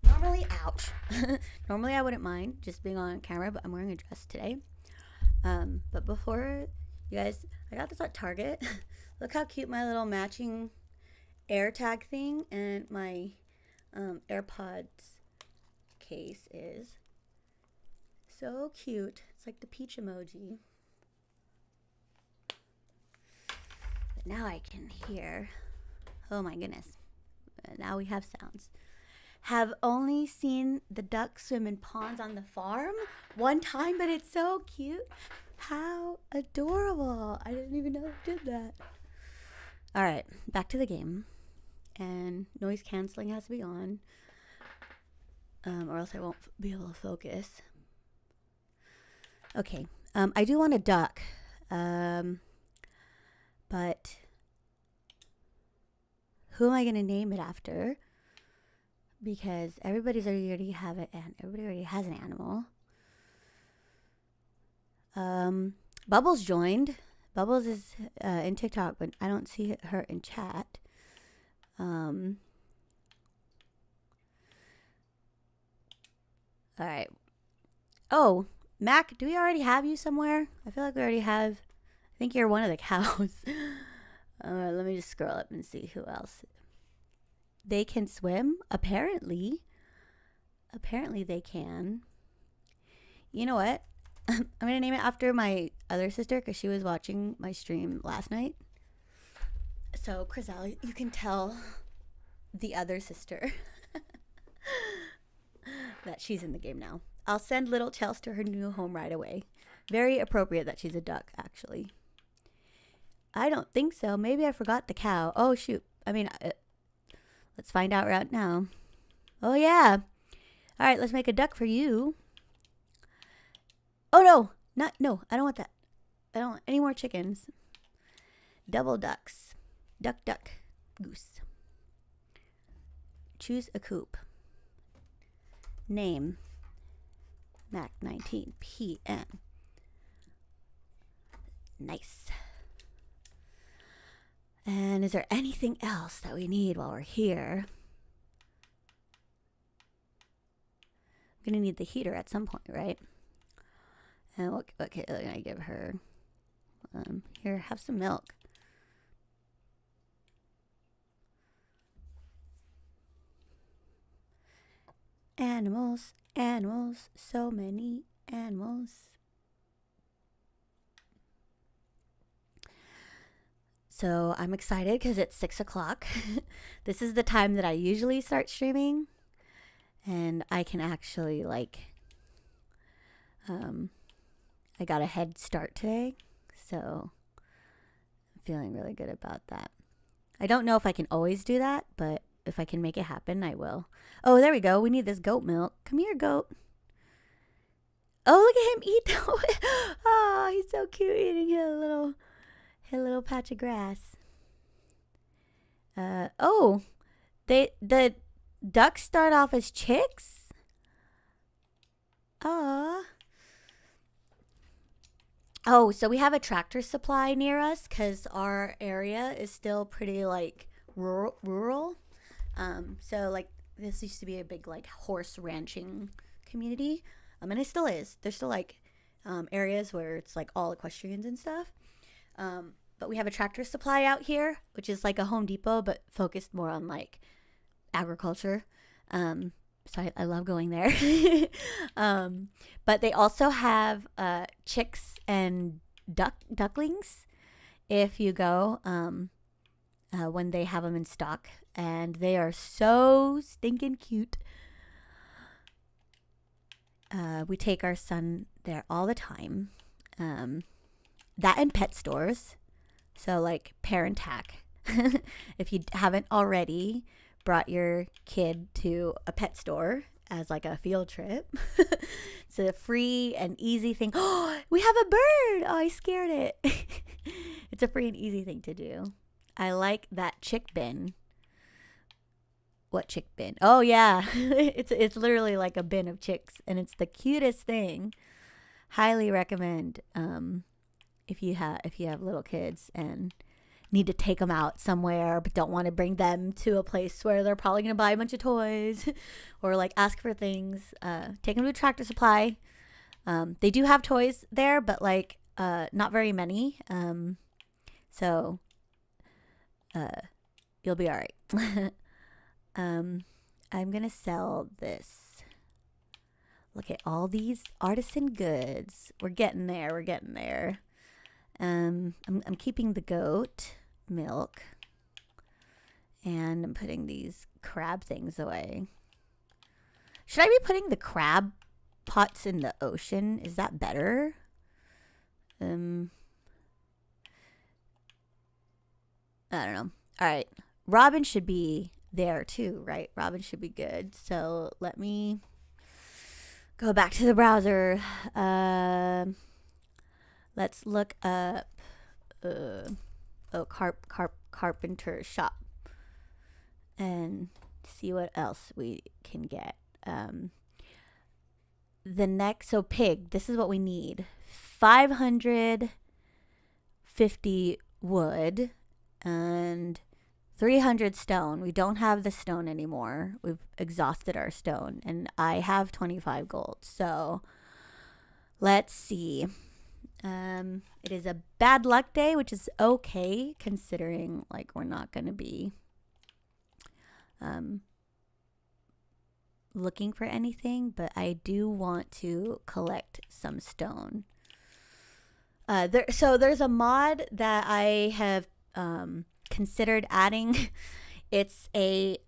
Normally, ouch. Normally I wouldn't mind just being on camera, but I'm wearing a dress today. But before, you guys, I got this at Target. Look how cute my little matching AirTag thing and my AirPods case is. So cute. It's like the peach emoji. But now I can hear. Oh my goodness. Now we have sounds. Have only seen the ducks swim in ponds on the farm one time, but it's so cute. How adorable. I didn't even know it did that. All right, back to the game. And noise canceling has to be on, or else I won't be able to focus. Okay, I do want a duck, but who am I going to name it after? Because everybody already has an animal. Bubbles joined. Bubbles is in TikTok, but I don't see her in chat. All right. Oh, Mac, do we already have you somewhere? I feel like we already have. I think you're one of the cows. Let me just scroll up and see who else. They can swim? Apparently. Apparently they can. You know what? I'm going to name it after my other sister because she was watching my stream last night. So, Chriselle, you can tell the other sister that she's in the game now. I'll send little Chels to her new home right away. Very appropriate that she's a duck, actually. I don't think so. Maybe I forgot the cow. Oh, shoot. I mean, let's find out right now. Oh, yeah. All right, let's make a duck for you. Oh, no. No, I don't want that. I don't want any more chickens. Double ducks. Duck, duck, goose. Choose a coop. Name. Mac 19 p.m. Nice. And is there anything else that we need while we're here? I'm going to need the heater at some point, right? And what can I give her? Here, have some milk. Animals, animals, so many animals. So I'm excited because it's 6 o'clock. This is the time that I usually start streaming. And I can actually I got a head start today. So I'm feeling really good about that. I don't know if I can always do that, but if I can make it happen, I will. Oh, there we go. We need this goat milk. Come here, goat. Oh, look at him eat. Oh, he's so cute eating his little patch of grass. Oh, the ducks start off as chicks. Oh, so we have a tractor supply near us because our area is still pretty rural. So this used to be a big horse ranching community. And it still is. There's still areas where it's all equestrians and stuff. But we have a tractor supply out here, which is like a Home Depot, but focused more on agriculture. So I love going there. But they also have chicks and ducklings if you go when they have them in stock. And they are so stinking cute. We take our son there all the time. That and pet stores. So Parent Hack. If you haven't already brought your kid to a pet store as like a field trip. It's a free and easy thing. Oh, we have a bird. Oh, I scared it. It's a free and easy thing to do. I like that chick bin. What chick bin? Oh yeah. It's literally like a bin of chicks, and it's the cutest thing. Highly recommend if you have little kids and need to take them out somewhere but don't want to bring them to a place where they're probably going to buy a bunch of toys or like ask for things. Take them to a Tractor Supply. They do have toys there, but like not very many. So you'll be all right. I'm going to sell this. Look at all these artisan goods. We're getting there. I'm keeping the goat milk, and I'm putting these crab things away. Should I be putting the crab pots in the ocean? Is that better? I don't know. All right. Robin should be there too, right? Robin should be good. So let me go back to the browser. Let's look up carpenter shop and see what else we can get. So pig, this is what we need. 550 wood and 300 stone. We don't have the stone anymore. We've exhausted our stone, and I have 25 gold. So let's see. It is a bad luck day, which is okay considering like we're not going to be looking for anything, but I do want to collect some stone. There's a mod that I have considered adding. It's a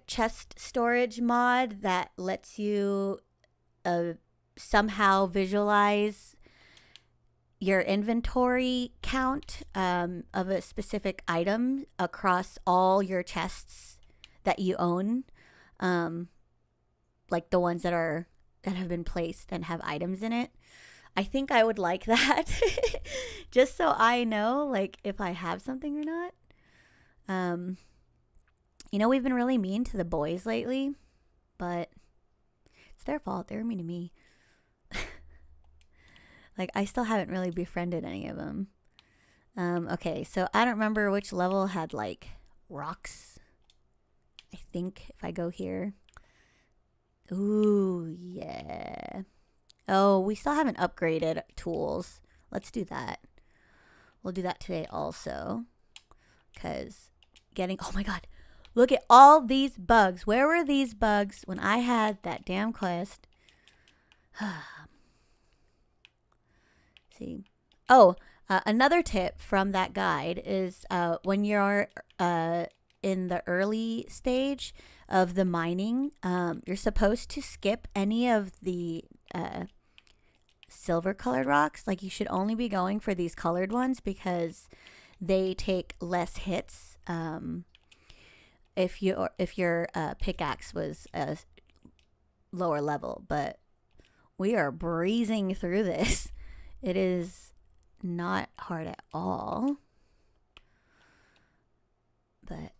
chest storage mod that lets you somehow visualize your inventory count of a specific item across all your chests that you own, like the ones that have been placed and have items in it. I think I would like that just so I know like if I have something or not. We've been really mean to the boys lately, but it's their fault. They're mean to me. Like, I still haven't really befriended any of them. Okay, so I don't remember which level had, like, rocks. I think if I go here. Ooh, yeah. Oh, we still haven't upgraded tools. Let's do that. We'll do that today also. Because oh my god. Look at all these bugs. Where were these bugs when I had that damn quest? See. Oh, another tip from that guide is when you're in the early stage of the mining, you're supposed to skip any of the silver colored rocks. Like, you should only be going for these colored ones because they take less hits. If your pickaxe was a lower level, but we are breezing through this. It is not hard at all. But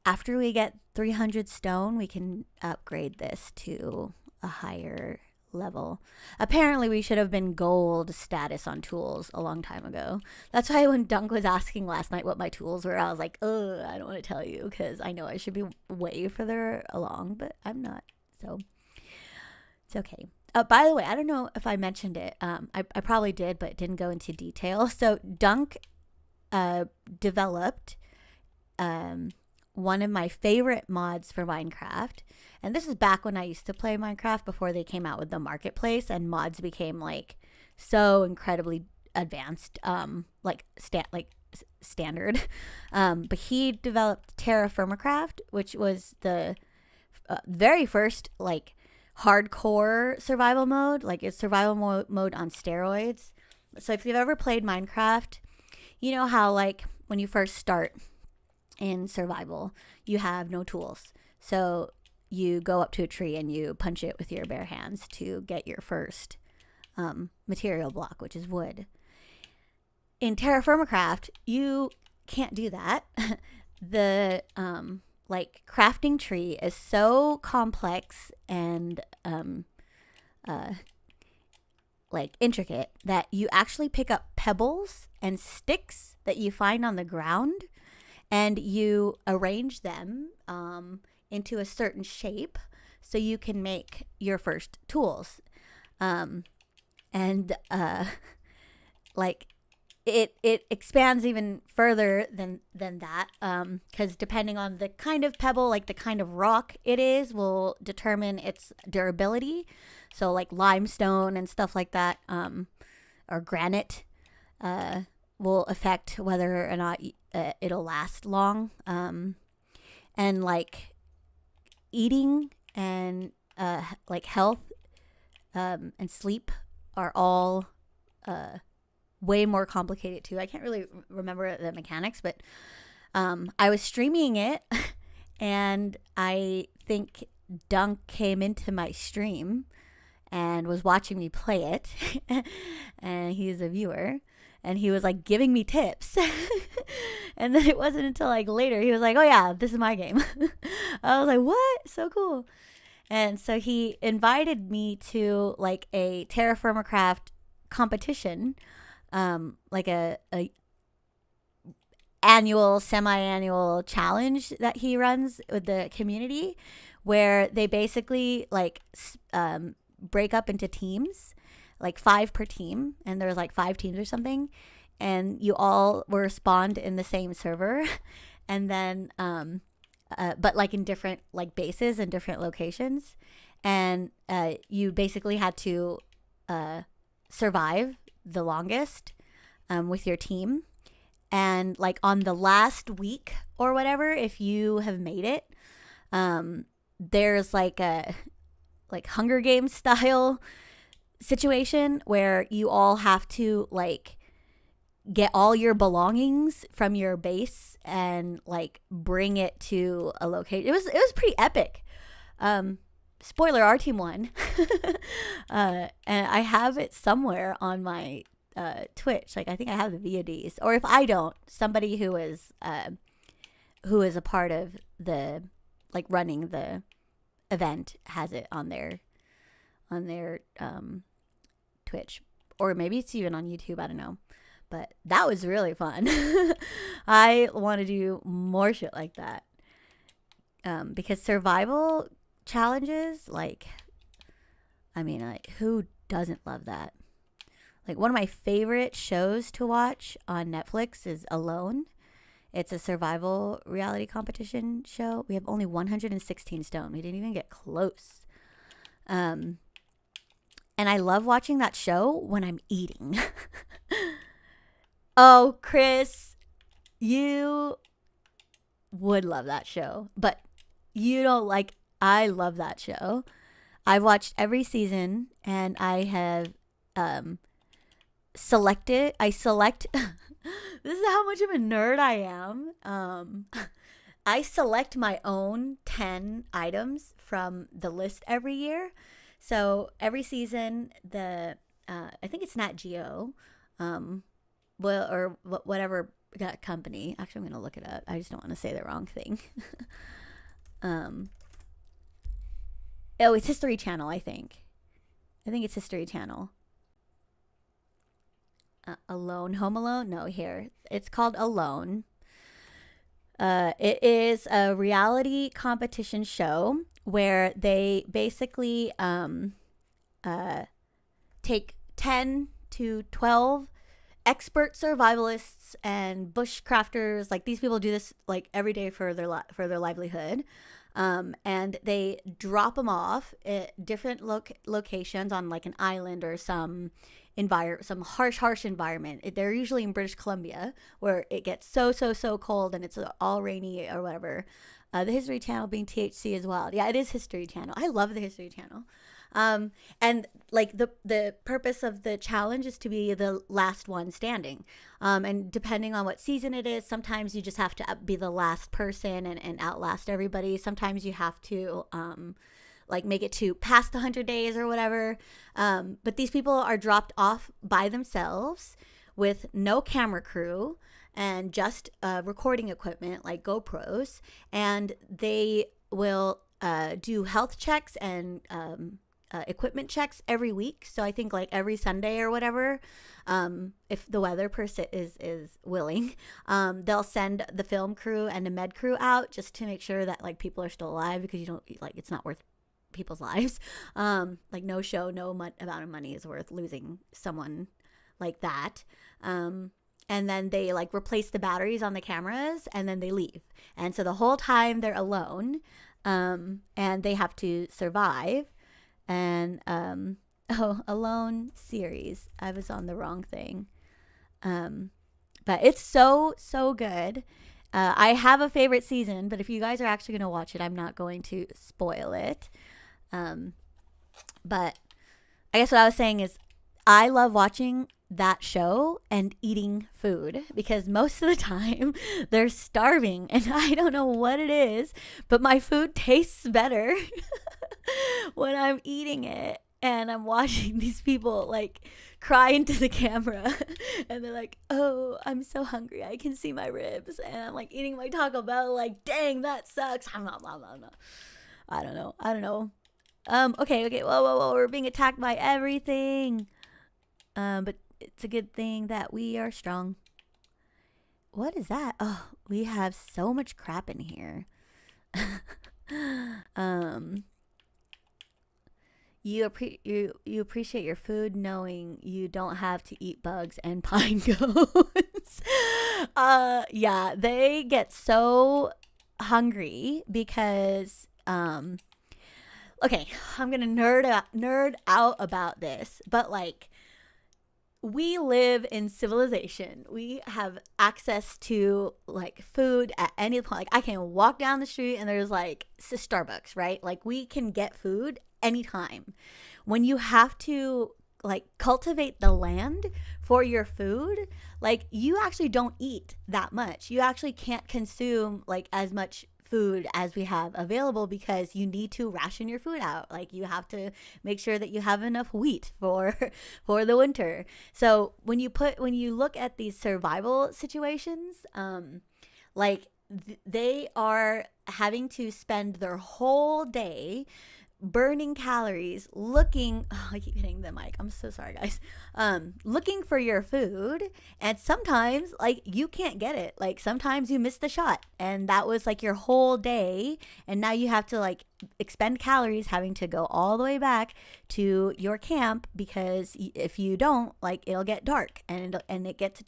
after we get 300 stone, we can upgrade this to a higher level. Apparently, we should have been gold status on tools a long time ago. That's why when Dunk was asking last night what my tools were, I was like, ugh, I don't want to tell you because I know I should be way further along, but I'm not. So it's okay. By the way, I don't know if I mentioned it. I probably did, but didn't go into detail. So Dunk developed one of my favorite mods for Minecraft. And this is back when I used to play Minecraft before they came out with the marketplace and mods became like so incredibly advanced, standard. But he developed Terra Firmacraft, which was the very first like hardcore survival mode. Like, it's survival mode on steroids. So if you've ever played Minecraft, you know how like when you first start, in survival, you have no tools. So you go up to a tree and you punch it with your bare hands to get your first material block, which is wood. In Terra Firmacraft, you can't do that. The like crafting tree is so complex and like intricate that you actually pick up pebbles and sticks that you find on the ground, and you arrange them into a certain shape so you can make your first tools. And like it expands even further than that, because depending on the kind of pebble, like the kind of rock it is, will determine its durability. So like limestone and stuff like that, or granite, will affect whether or not it'll last long. And like eating and like health and sleep are all way more complicated too. I can't really remember the mechanics, but I was streaming it and I think Dunk came into my stream and was watching me play it. And he's a viewer, and he was like giving me tips. And then it wasn't until like later he was like, oh yeah, this is my game. I was like, what? So cool. And so he invited me to like a Terra Firmacraft competition, like a annual, semi-annual challenge that he runs with the community, where they basically like break up into teams, like 5 per team, and there's like 5 teams or something, and you all were spawned in the same server, and then but like in different like bases and different locations, and you basically had to survive the longest with your team. And like on the last week or whatever, if you have made it, there's like a like Hunger Games style situation where you all have to like get all your belongings from your base and like bring it to a location. It was pretty epic. Spoiler, our team won. And I have it somewhere on my Twitch. Like I think I have the VODs, or if I don't, somebody who is a part of the like running the event has it on their Twitch, or maybe it's even on YouTube. I don't know, but that was really fun. I want to do more shit like that, because survival challenges, like, I mean, like, who doesn't love that? Like, one of my favorite shows to watch on Netflix is Alone. It's a survival reality competition show. We have only 116 stone. We didn't even get close. And I love watching that show when I'm eating. Oh, Chris, you would love that show, but you don't like. I love that show. I've watched every season, and I have selected. I select. This is how much of a nerd I am. I select my own 10 items from the list every year. So every season, I think it's Nat Geo, well, or whatever that company. Actually, I'm gonna look it up. I just don't want to say the wrong thing. Oh, it's History Channel. I think it's History Channel. Alone, Home Alone. No, here it's called Alone. It is a reality competition show where they basically take 10 to 12 expert survivalists and bushcrafters. Like, these people do this like every day for their livelihood, and they drop them off at different locations on like an island or some harsh environment. They're usually in British Columbia, where it gets so cold and it's all rainy or whatever. The History Channel being THC as well. Yeah, it is History Channel. I love the History Channel. And like the purpose of the challenge is to be the last one standing. And depending on what season it is, sometimes you just have to be the last person and outlast everybody. Sometimes you have to like make it to past the 100 days or whatever. But these people are dropped off by themselves with no camera crew and just recording equipment like GoPros, and they will do health checks and equipment checks every week. So I think like every Sunday or whatever, if the weather is willing, they'll send the film crew and the med crew out just to make sure that like people are still alive, because you don't like, it's not worth people's lives. Like no show, no amount of money is worth losing someone like that. And then they like replace the batteries on the cameras and then they leave. And so the whole time they're alone, and they have to survive. And alone series. I was on the wrong thing. But it's so good. I have a favorite season, but if you guys are actually going to watch it, I'm not going to spoil it. But I guess what I was saying is I love watching that show and eating food, because most of the time they're starving and I don't know what it is, but my food tastes better when I'm eating it and I'm watching these people like cry into the camera and they're like, oh, I'm so hungry, I can see my ribs, and I'm like eating my Taco Bell like, dang, that sucks. I don't know. Okay, whoa, we're being attacked by everything. But it's a good thing that we are strong. What is that? Oh, we have so much crap in here. You appreciate your food knowing you don't have to eat bugs and pine cones. Yeah, they get so hungry because okay, I'm gonna nerd out about this, but like, we live in civilization. We have access to like food at any point. Like I can walk down the street and there's like Starbucks, right? Like we can get food anytime. When you have to like cultivate the land for your food, like you actually don't eat that much. You actually can't consume like as much food as we have available, because you need to ration your food out. Like you have to make sure that you have enough wheat for the winter. So when you look at these survival situations, like they are having to spend their whole day burning calories looking, oh, I keep hitting the mic, I'm so sorry guys, looking for your food, and sometimes like you can't get it. Like sometimes you miss the shot and that was like your whole day, and now you have to like expend calories having to go all the way back to your camp, because if you don't, like it'll get dark, and it gets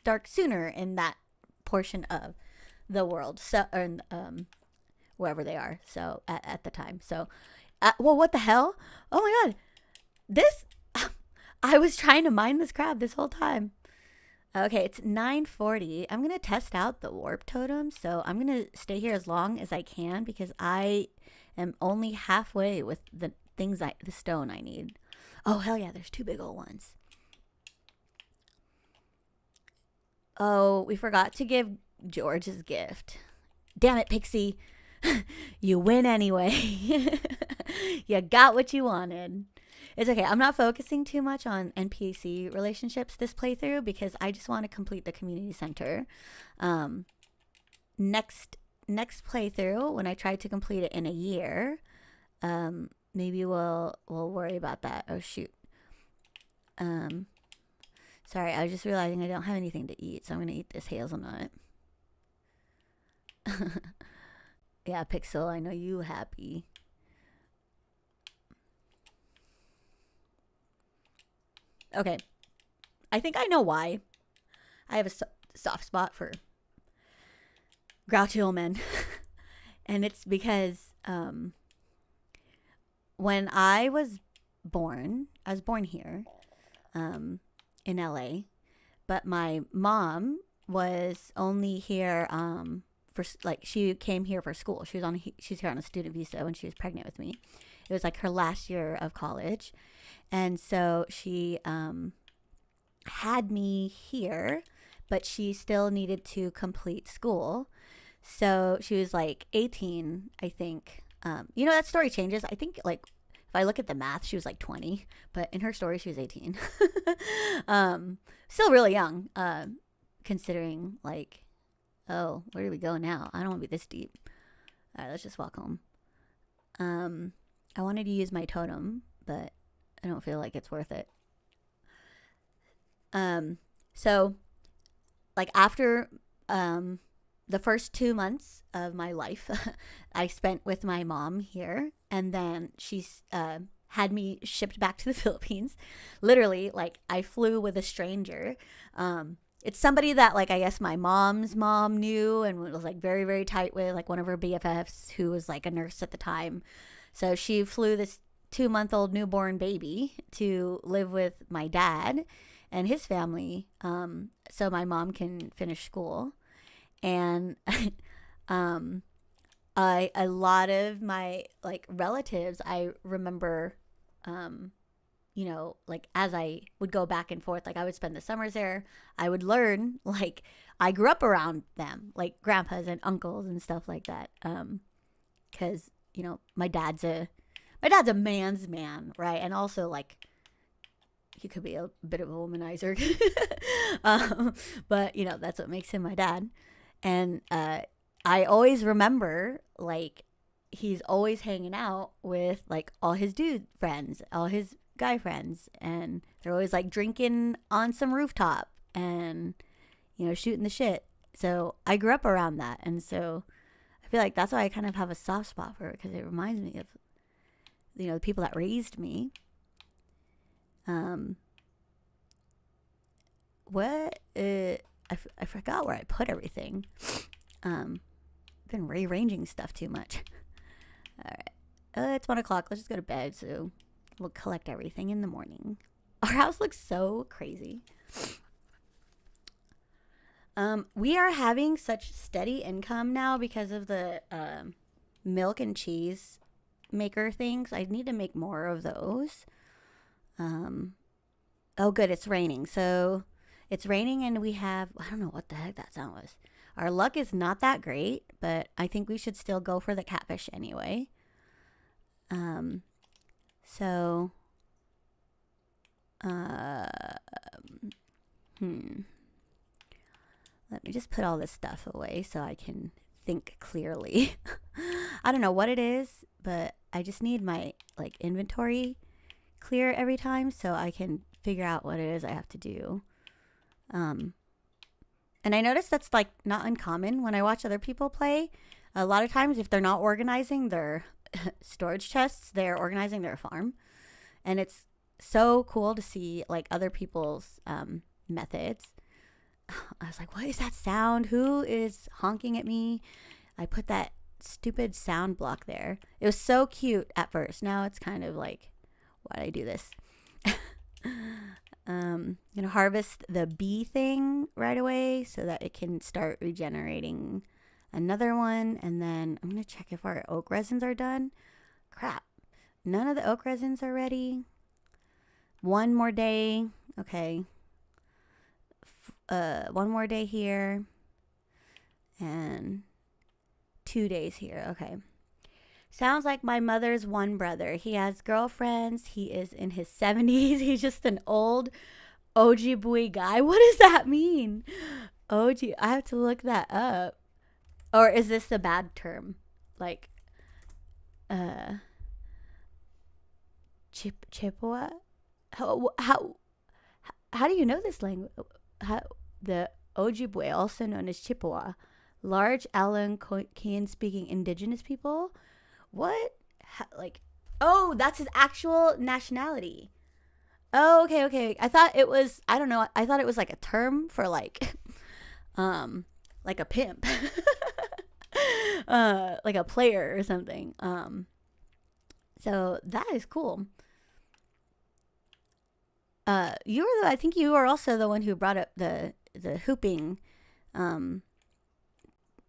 dark sooner in that portion of the world, so wherever they are, so at the time. So well, what the hell? Oh my god, this I was trying to mine this crab this whole time. Okay, it's 9:40. I'm gonna test out the warp totem, so I'm gonna stay here as long as I can, because I am only halfway with the stone I need. Oh hell yeah, there's two big old ones. Oh, we forgot to give George's gift. Damn it, Pixie. You win anyway. You got what you wanted. It's okay. I'm not focusing too much on NPC relationships this playthrough, because I just want to complete the community center. Next playthrough, when I try to complete it in a year, maybe we'll worry about that. Oh shoot. Sorry, I was just realizing I don't have anything to eat, so I'm gonna eat this hazelnut. Yeah, Pixel, I know you happy. Okay. I think I know why. I have a soft spot for grouchy old men. And it's because when I was born here in LA, but my mom was only here for like, she came here for school. She's here on a student visa when she was pregnant with me, It was like her last year of college. And so she had me here, but she still needed to complete school. So she was like 18, I think. That story changes. I think, like, if I look at the math, she was like 20, but in her story, she was 18. Still really young, considering, like, oh, where do we go now? I don't want to be this deep. All right, let's just walk home. I wanted to use my totem, but I don't feel like it's worth it. So, like, after the first 2 months of my life, I spent with my mom here, and then she's had me shipped back to the Philippines. Literally, like, I flew with a stranger. It's somebody that, like, I guess my mom's mom knew and was, like, very, very tight with, like, one of her BFFs who was, like, a nurse at the time. So she flew this 2-month-old newborn baby to live with my dad and his family, so my mom can finish school. And a lot of my, like, relatives, I remember, like, as I would go back and forth, like, I would spend the summers there, I would learn, like, I grew up around them, like grandpas and uncles and stuff like that, because my dad's a man's man, right? And also, like, he could be a bit of a womanizer. But that's what makes him my dad. And I always remember, like, he's always hanging out with, like, all his dude friends, all his guy friends, and they're always, like, drinking on some rooftop and shooting the shit. So I grew up around that, and so I feel like that's why I kind of have a soft spot for it, because it reminds me of the people that raised me. I forgot where I put everything. I've been rearranging stuff too much. All right. It's 1 o'clock. Let's just go to bed, so we'll collect everything in the morning. Our house looks so crazy. We are having such steady income now because of the milk and cheese maker things. I need to make more of those. Oh, good. It's raining. So it's raining, and we have, I don't know what the heck that sound was. Our luck is not that great, but I think we should still go for the catfish anyway. So, let me just put all this stuff away so I can think clearly. I don't know what it is, but I just need my, like, inventory clear every time so I can figure out what it is I have to do. And I noticed that's, like, not uncommon when I watch other people play. A lot of times, if they're not organizing their storage chests, they're organizing their farm. And it's so cool to see, like, other people's methods. I was like, what is that sound? Who is honking at me? I put that stupid sound block there. It was so cute at first. Now it's kind of like, why did I do this? Gonna harvest the bee thing right away so that it can start regenerating another one. And then I'm gonna check if our oak resins are done. Crap, none of the oak resins are ready. One more day. Okay. One more day here and 2 days here. Okay. Sounds like my mother's one brother. He has girlfriends. He is in his 70s. He's just an old Ojibwe guy. What does that mean? I have to look that up. Or is this a bad term? Like, Chippewa? How do you know this language? The Ojibwe, also known as Chippewa, large Algonquian-speaking indigenous people. What? Oh, that's his actual nationality. Oh, okay. I thought it was, I don't know. I thought it was like a term for like a pimp, like a player or something. So that is cool. I think you were also the one who brought up the hooping,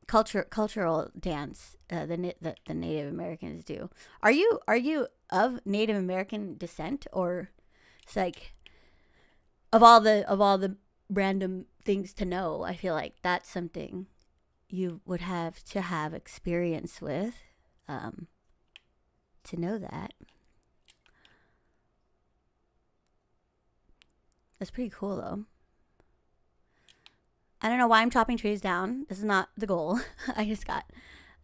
cultural dance that the Native Americans do. Are you of Native American descent, or it's like of all the random things to know? I feel like that's something you would have to have experience with, um, to know that. That's pretty cool though. I don't know why I'm chopping trees down. This is not the goal. I just got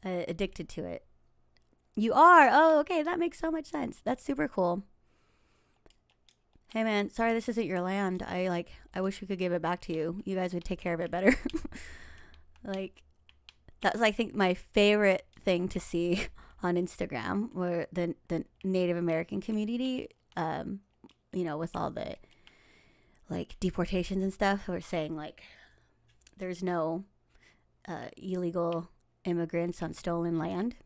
addicted to it. You are? Oh, okay. That makes so much sense. That's super cool. Hey man, sorry this isn't your land. I wish we could give it back to you. You guys would take care of it better. Like that was, I think, my favorite thing to see on Instagram, where the Native American community, with all the like deportations and stuff, were saying like there's no illegal immigrants on stolen land.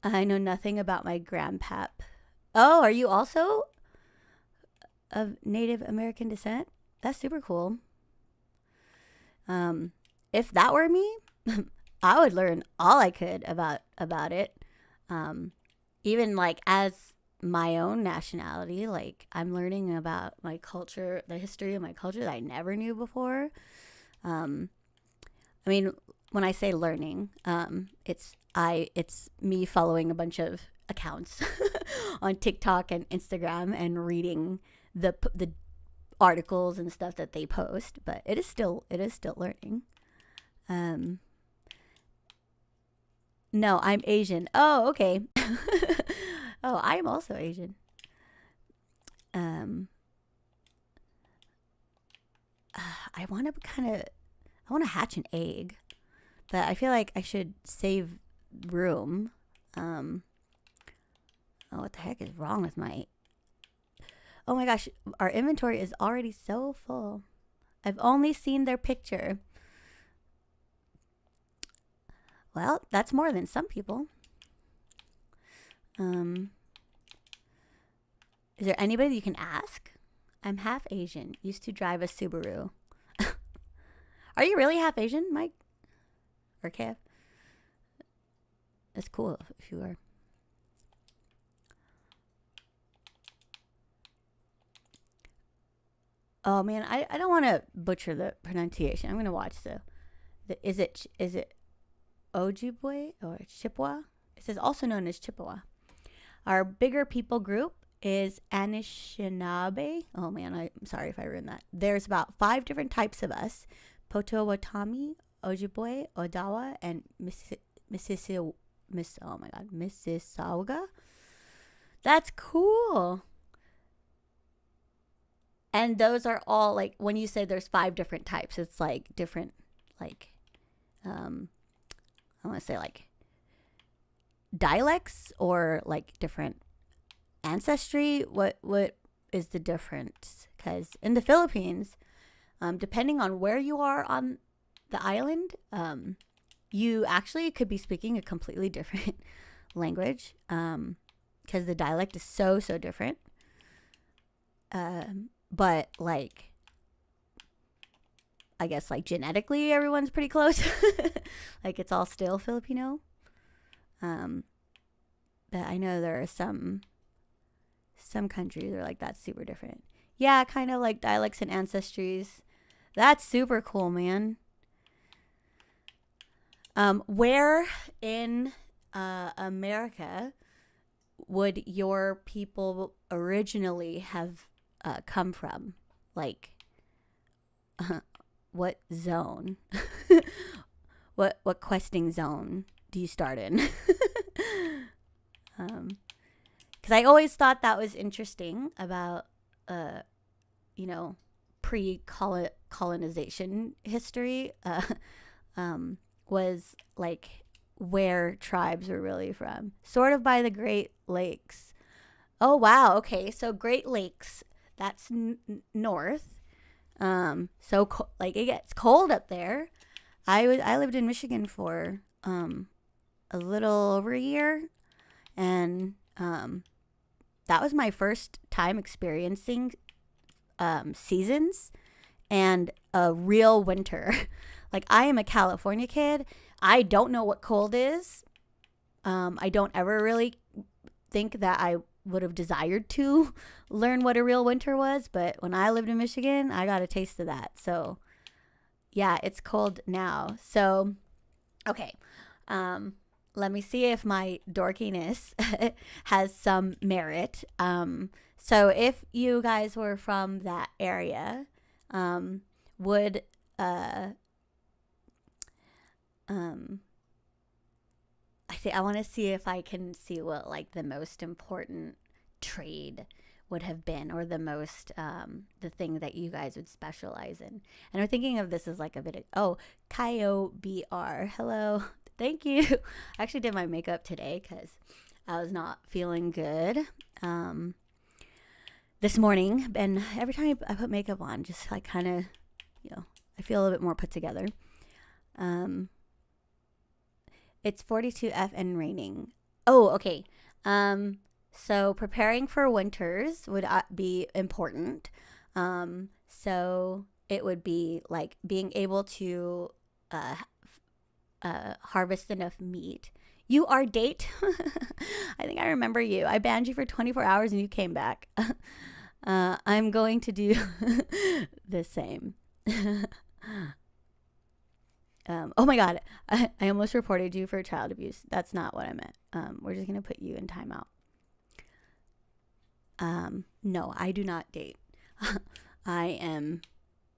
I know nothing about my grandpap. Oh, are you also of Native American descent? That's super cool. Um, if that were me, I would learn all I could about it. Um, Even like as my own nationality, like I'm learning about my culture, the history of my culture that I never knew before. Um, I mean, when I say learning, it's me following a bunch of accounts on TikTok and Instagram and reading the articles and stuff that they post. But it is still learning. Um, no, I'm Asian. Oh, okay. Oh, I am also Asian. Um, I want to I want to hatch an egg, but I feel like I should save room. Um, oh, what the heck is wrong with my? Oh my gosh, our inventory is already so full. I've only seen their picture. Well, that's more than some people. Um, is there anybody you can ask? I'm half Asian. Used to drive a Subaru. Are you really half Asian, Mike? Or Kev? That's cool if you are. Oh man, I don't want to butcher the pronunciation. I'm gonna watch the is it Ojibwe or Chippewa? It says also known as Chippewa. Our bigger people group is Anishinaabe. Oh man, I'm sorry if I ruined that. There's about 5 different types of us: Potawatomi, Ojibwe, Odawa, and Mississauga. That's cool. And those are all like, when you say there's 5 different types, it's like different, like, um, I want to say like dialects or like different ancestry. What is the difference? Because in the Philippines, depending on where you are on the island, you actually could be speaking a completely different language, because the dialect is so different. But like, I guess like genetically everyone's pretty close. Like it's all still Filipino. Um, but I know there are some countries that are like that's super different. Yeah, kind of like dialects and ancestries. That's super cool, man. Where in America would your people originally have come from? Like, what zone? what questing zone do you start in? Because I always thought that was interesting about, you know, pre-colonization history. Was like where tribes were really from, sort of by the Great Lakes. Oh wow, okay, so Great Lakes, that's north. Like it gets cold up there. I lived in Michigan for a little over a year, and that was my first time experiencing seasons and a real winter. Like, I am a California kid. I don't know what cold is. I don't ever really think that I would have desired to learn what a real winter was, but when I lived in Michigan, I got a taste of that. So yeah, it's cold now. So okay, let me see if my dorkiness has some merit. So if you guys were from that area, would I want to see if I can see what like the most important trade would have been, or the most the thing that you guys would specialize in. And I'm thinking of this as like a bit of Kyo BR. Hello. Thank you. I actually did my makeup today because I was not feeling good this morning, and every time I put makeup on, just like kind of, I feel a little bit more put together. It's 42 and raining. Oh, okay. So preparing for winters would be important. So it would be like being able to harvest enough meat. You are date. I think I remember you. I banned you for 24 hours and you came back. I'm going to do the same. Oh my God, I almost reported you for child abuse. That's not what I meant. We're just going to put you in timeout. No, I do not date. I am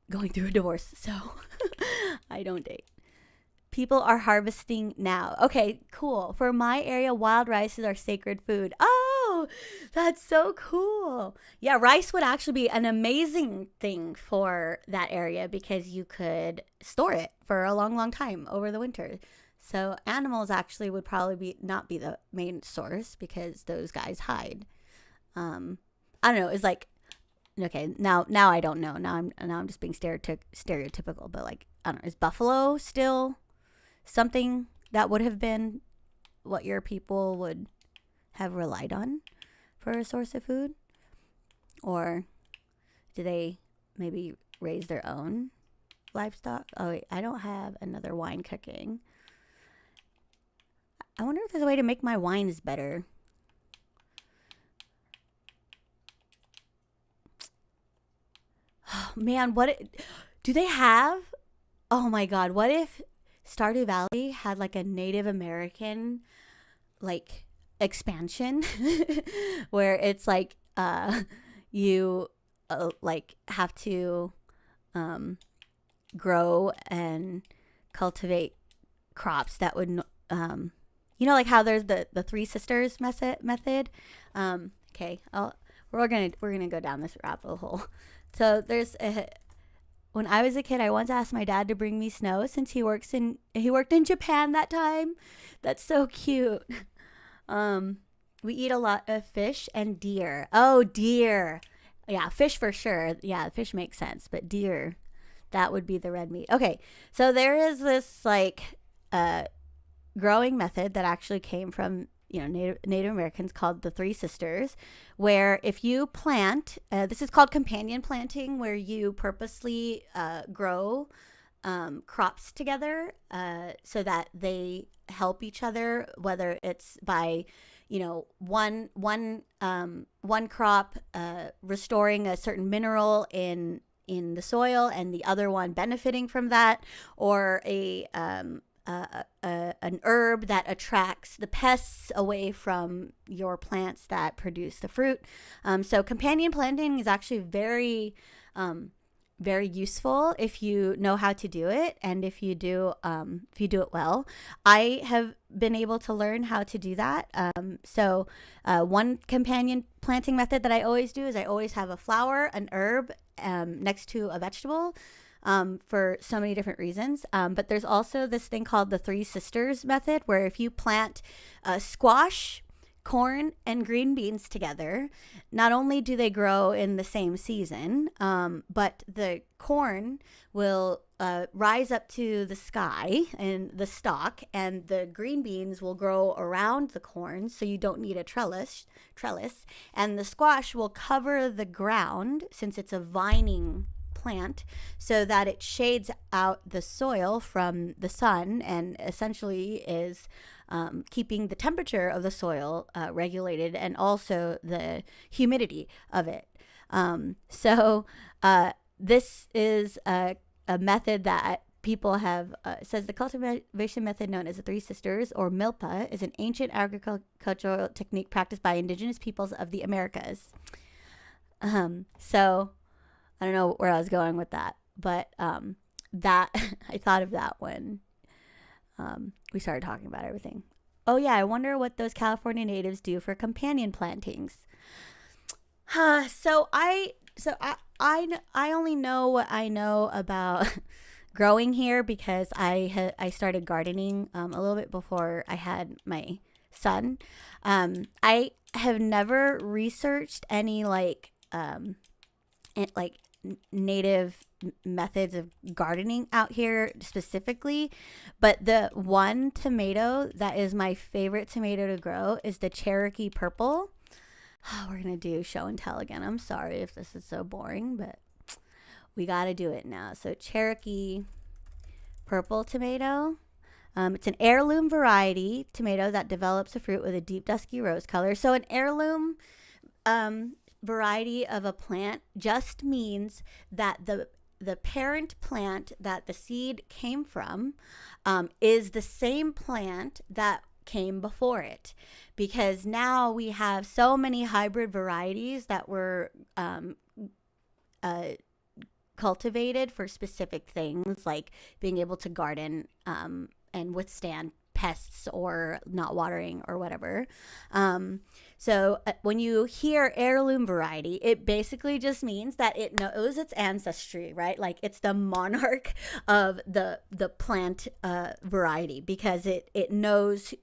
going through a divorce, so I don't date. People are harvesting now. Okay, cool. For my area, wild rice is our sacred food. Oh, that's so cool. Yeah, rice would actually be an amazing thing for that area because you could store it for a long, long time over the winter. So animals actually would probably not be the main source because those guys hide. I don't know. It's like, okay, now I don't know. Now I'm just being stereotypical, but like, I don't know. Is buffalo still something that would have been what your people would have relied on for a source of food? Or do they maybe raise their own livestock? Oh, wait, I don't have another wine cooking. I wonder if there's a way to make my wines better. Oh, man, do they have? Oh my God, what if Stardew Valley had like a Native American like expansion where it's like you like have to grow and cultivate crops that would like how there's the three sisters method. Okay, we're gonna go down this rabbit hole. So when I was a kid, I once asked my dad to bring me snow since he worked in Japan that time. That's so cute. We eat a lot of fish and deer. Oh, deer. Yeah, fish for sure. Yeah, fish makes sense, but deer, that would be the red meat. Okay, so there is this like growing method that actually came from Native Americans called the Three Sisters, where if you plant, this is called companion planting, where you purposely grow crops together so that they help each other, whether it's by one crop restoring a certain mineral in the soil and the other one benefiting from that, or an herb that attracts the pests away from your plants that produce the fruit. So companion planting is actually very, very useful if you know how to do it, and if you do it well. I have been able to learn how to do that. So one companion planting method that I always do is I always have a flower, an herb next to a vegetable. For so many different reasons. But there's also this thing called the Three Sisters method, where if you plant squash, corn and green beans together. Not only do they grow in the same season, but the corn will rise up to the sky in the stalk, and the green beans will grow around the corn, so you don't need a trellis, and the squash will cover the ground since it's a vining plant so that it shades out the soil from the sun and essentially is keeping the temperature of the soil regulated and also the humidity of it. This is a method that people have says the cultivation method known as the Three Sisters or milpa is an ancient agricultural technique practiced by indigenous peoples of the Americas. So I don't know where I was going with that, but that I thought of that when we started talking about everything. Oh yeah, I wonder what those California natives do for companion plantings. So I only know what I know about growing here because I started gardening a little bit before I had my son. I have never researched any native methods of gardening out here specifically, but the one tomato that is my favorite tomato to grow is the Cherokee Purple. We're gonna do show and tell again. I'm sorry if this is so boring, but we gotta do it now. So Cherokee Purple tomato. It's an heirloom variety tomato that develops a fruit with a deep dusky rose color. So an heirloom variety of a plant just means that the parent plant that the seed came from is the same plant that came before it, because now we have so many hybrid varieties that were cultivated for specific things like being able to garden and withstand pests or not watering or whatever. So when you hear heirloom variety, it basically just means that it knows its ancestry, right? Like it's the monarch of the plant variety because it knows,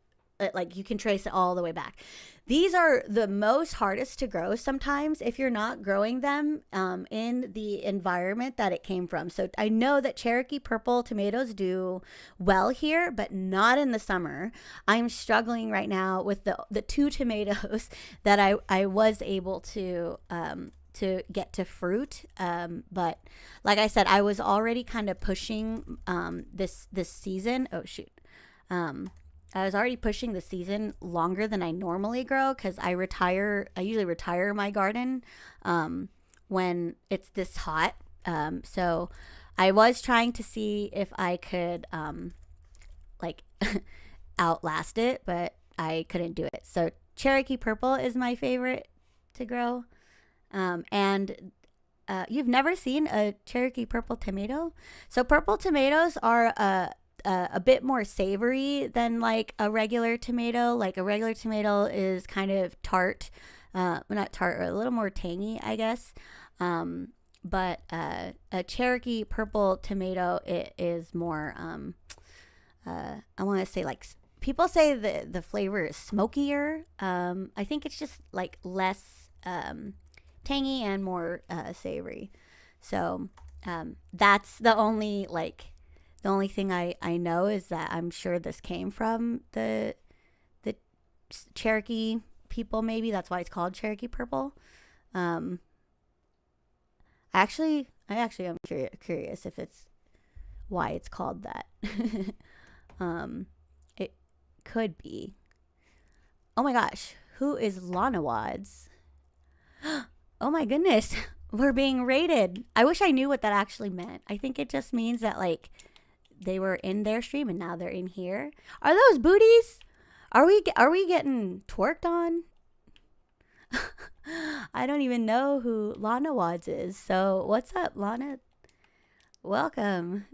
like you can trace it all the way back. These are the most hardest to grow sometimes if you're not growing them in the environment that it came from. So I know that Cherokee Purple tomatoes do well here, but not in the summer. I'm struggling right now with the two tomatoes that I was able to get to fruit. But like I said, I was already kind of pushing this season. Oh, shoot. I was already pushing the season longer than I normally grow because I usually retire my garden when it's this hot. So I was trying to see if I could outlast it, but I couldn't do it. So Cherokee Purple is my favorite to grow. And you've never seen a Cherokee Purple tomato? So purple tomatoes are a bit more savory than like a regular tomato. Like a regular tomato is kind of tart, not tart, or a little more tangy, I guess. But a Cherokee Purple tomato, it is more, I want to say like, people say the flavor is smokier. I think it's just like less tangy and more savory. So that's the only thing I know is that I'm sure this came from the Cherokee people. Maybe that's why it's called Cherokee Purple. I actually am curious if it's why it's called that. It could be. Oh my gosh, who is Lana Wads? Oh my goodness, we're being rated. I wish I knew what that actually meant. I think it just means that like they were in their stream and now they're in here. Are those booties? Are we getting twerked on? I don't even know who Lana Wads is. So what's up, Lana? Welcome.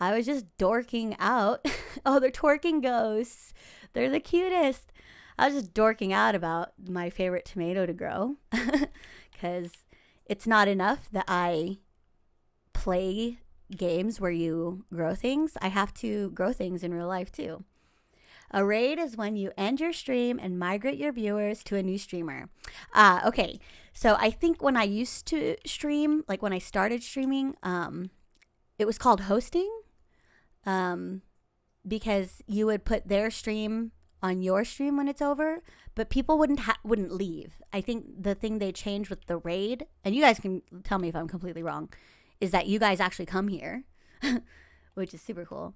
I was just dorking out. Oh, they're twerking ghosts. They're the cutest. I was just dorking out about my favorite tomato to grow because it's not enough that I play games where you grow things. I have to grow things in real life too. A raid is when you end your stream and migrate your viewers to a new streamer. Okay. So I think when I used to stream, like when I started streaming, it was called hosting. Because you would put their stream on your stream when it's over, but people wouldn't leave. I think the thing they changed with the raid, and you guys can tell me if I'm completely wrong, is that you guys actually come here, which is super cool.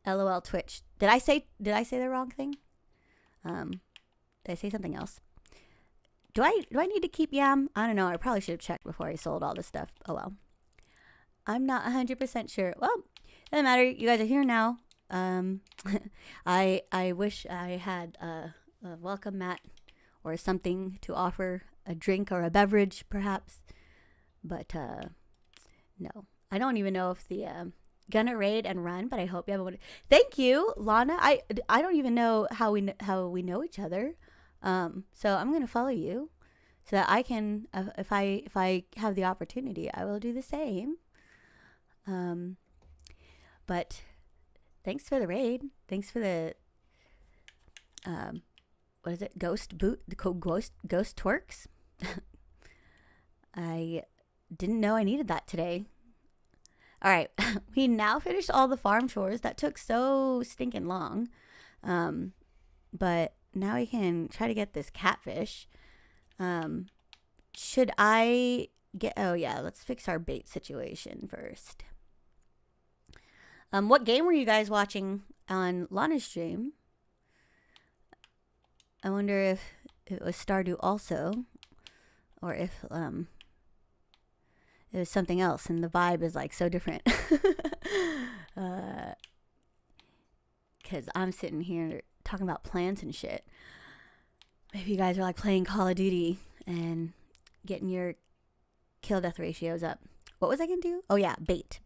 LOL Twitch. Did I say the wrong thing? Did I say something else? Do I need to keep Yam? I don't know. I probably should have checked before I sold all this stuff. Oh well. I'm not 100% sure. Well, doesn't matter. You guys are here now. I wish I had a welcome mat or something to offer, a drink or a beverage perhaps, but no. I don't even know if the gonna raid and run, but I hope you have one. Thank you, Lana. I don't even know how we know each other. So I'm gonna follow you so that I can, if I have the opportunity, I will do the same. But thanks for the raid. Thanks for the what is it? Ghost twerks. I didn't know I needed that today. All right, we now finished all the farm chores. That took so stinking long. But now we can try to get this catfish. Should I get... Oh, yeah, let's fix our bait situation first. What game were you guys watching on Lana's stream? I wonder if it was Stardew also. Or if... it was something else, and the vibe is like so different. Because I'm sitting here talking about plants and shit. Maybe you guys are like playing Call of Duty and getting your kill death ratios up. What was I gonna do? Oh yeah, bait.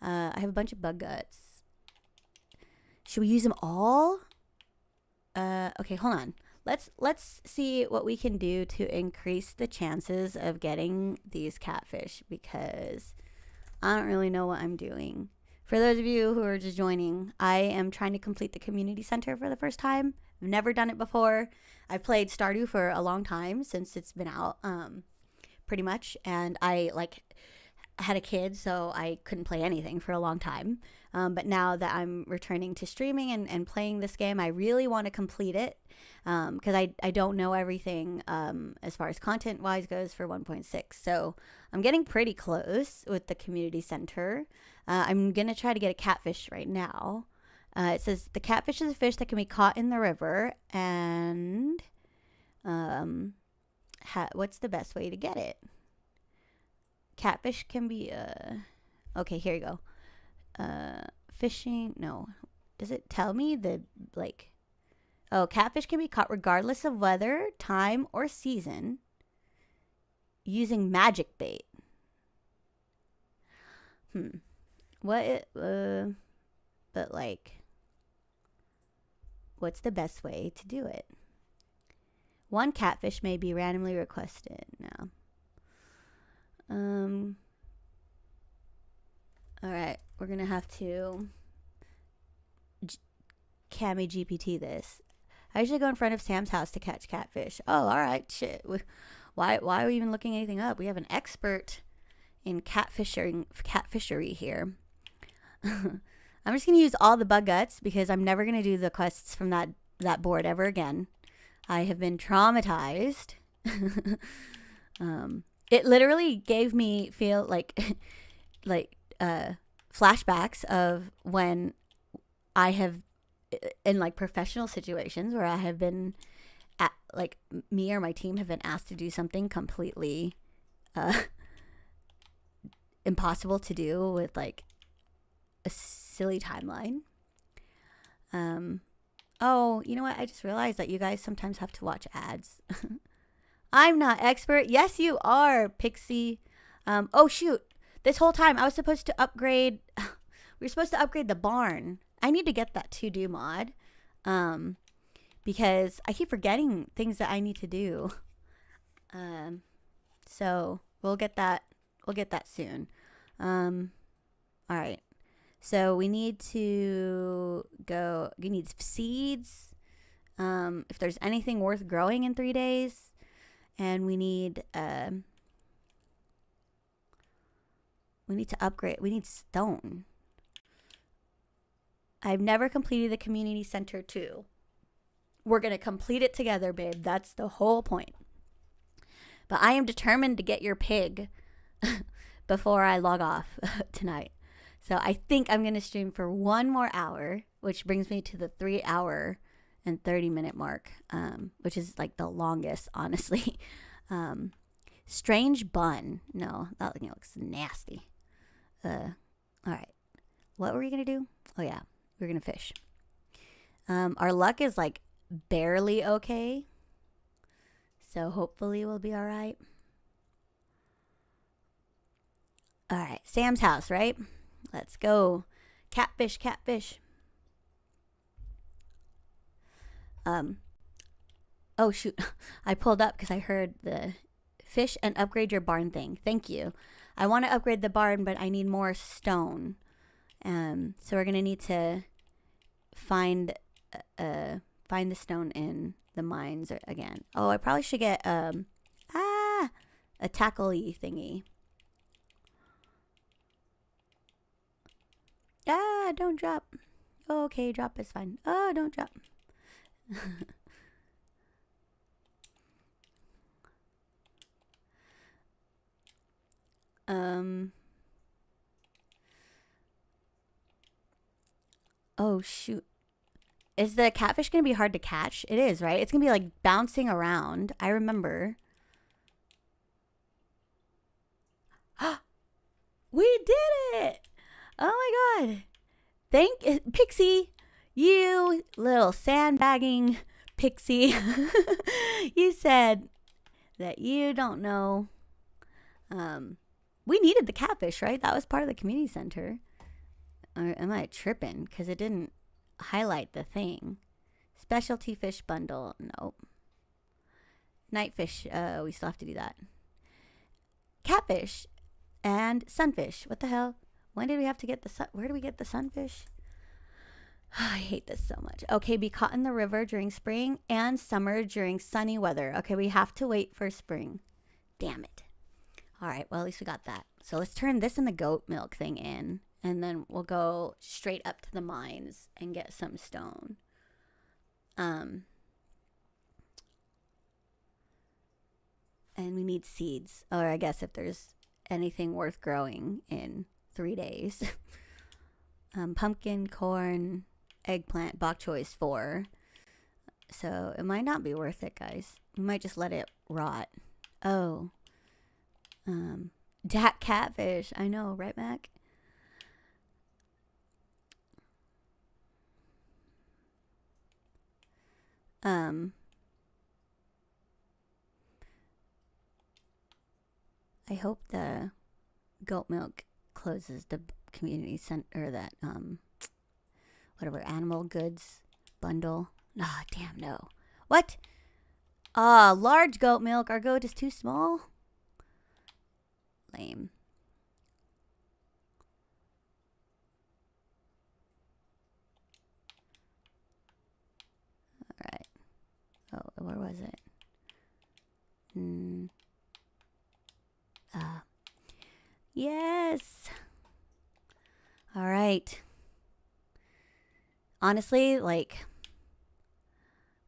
I have a bunch of bug guts. Should we use them all? Okay, hold on. Let's see what we can do to increase the chances of getting these catfish, because I don't really know what I'm doing. For those of you who are just joining, I am trying to complete the community center for the first time. I've never done it before. I've played Stardew for a long time, since it's been out, pretty much, and I had a kid, so I couldn't play anything for a long time. But now that I'm returning to streaming and playing this game, I really want to complete it, because I don't know everything as far as content-wise goes for 1.6. So I'm getting pretty close with the community center. I'm going to try to get a catfish right now. It says the catfish is a fish that can be caught in the river, and what's the best way to get it? Catfish can be okay, here you go. Fishing, no. Does it tell me catfish can be caught regardless of weather, time, or season using magic bait. What's the best way to do it? One catfish may be randomly requested. No. All right, we're gonna have to Cami GPT this. I usually go in front of Sam's house to catch catfish. Oh, all right, shit. Why are we even looking anything up? We have an expert in catfishery here. I'm just gonna use all the bug guts because I'm never gonna do the quests from that board ever again. I have been traumatized. It literally gave me flashbacks of when I have, in professional situations where I have been me or my team have been asked to do something completely impossible to do with a silly timeline. Oh, you know what? I just realized that you guys sometimes have to watch ads. I'm not expert. Yes, you are, Pixie. Oh, shoot. This whole time I was supposed to upgrade. We were supposed to upgrade the barn. I need to get that to-do mod. Because I keep forgetting things that I need to do. So we'll get that soon. All right. So we need to go. We need seeds. If there's anything worth growing in 3 days, and we need to upgrade. We need stone. I've never completed the community center too. We're gonna complete it together, babe. That's the whole point. But I am determined to get your pig before I log off tonight. So I think I'm going to stream for 1 more hour, which brings me to the 3-hour and 30-minute mark, which is like the longest, honestly. Strange bun. No, that looks nasty. All right. What were we going to do? Oh, yeah. We're going to fish. Our luck is like barely okay. So hopefully we'll be all right. All right, Sam's house, right? Let's go. Catfish, catfish. Oh shoot. I pulled up because I heard the fish and upgrade your barn thing. Thank you. I want to upgrade the barn, but I need more stone. So we're gonna need to find the stone in the mines again. Oh, I probably should get a tackle-y thingy. Don't drop. Oh, okay, drop is fine. Oh, don't drop. Oh shoot. Is the catfish gonna be hard to catch? It is, right? It's gonna be like bouncing around. I remember. We did it! Oh my god. Pixie, you little sandbagging pixie. You said that you don't know. We needed the catfish, right? That was part of the community center. Or am I tripping? Because it didn't highlight the thing. Specialty fish bundle. Nope. Nightfish. We still have to do that. Catfish and sunfish. What the hell? When did we have to get the sun? Where do we get the sunfish? I hate this so much. Okay, be caught in the river during spring and summer during sunny weather. Okay, we have to wait for spring. Damn it. All right, well, at least we got that. So let's turn this and the goat milk thing in, and then we'll go straight up to the mines and get some stone. And we need seeds, or I guess if there's anything worth growing in 3 days. Pumpkin, corn, eggplant, bok choy 4. So it might not be worth it, guys. We might just let it rot. Oh. Catfish. I know, right, Mac? I hope the goat milk closes the community center, that whatever animal goods bundle. Ah, damn, no. What? Large goat milk. Our goat is too small. Lame. All right. Oh, where was it? Yes. All right. Honestly, like,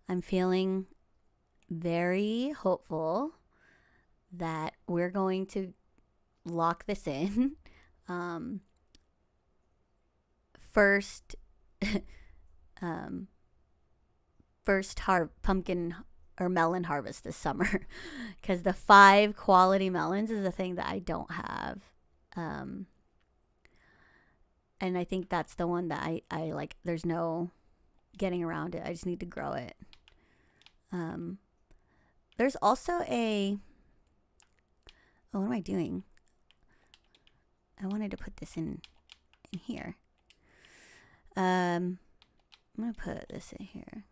I'm feeling very hopeful that we're going to lock this in. First pumpkin or melon harvest this summer, because the 5 quality melons is a thing that I don't have. And I think that's the one that I like. There's no getting around it. I just need to grow it. There's also a... Oh, what am I doing? I wanted to put this in here. I'm going to put this in here.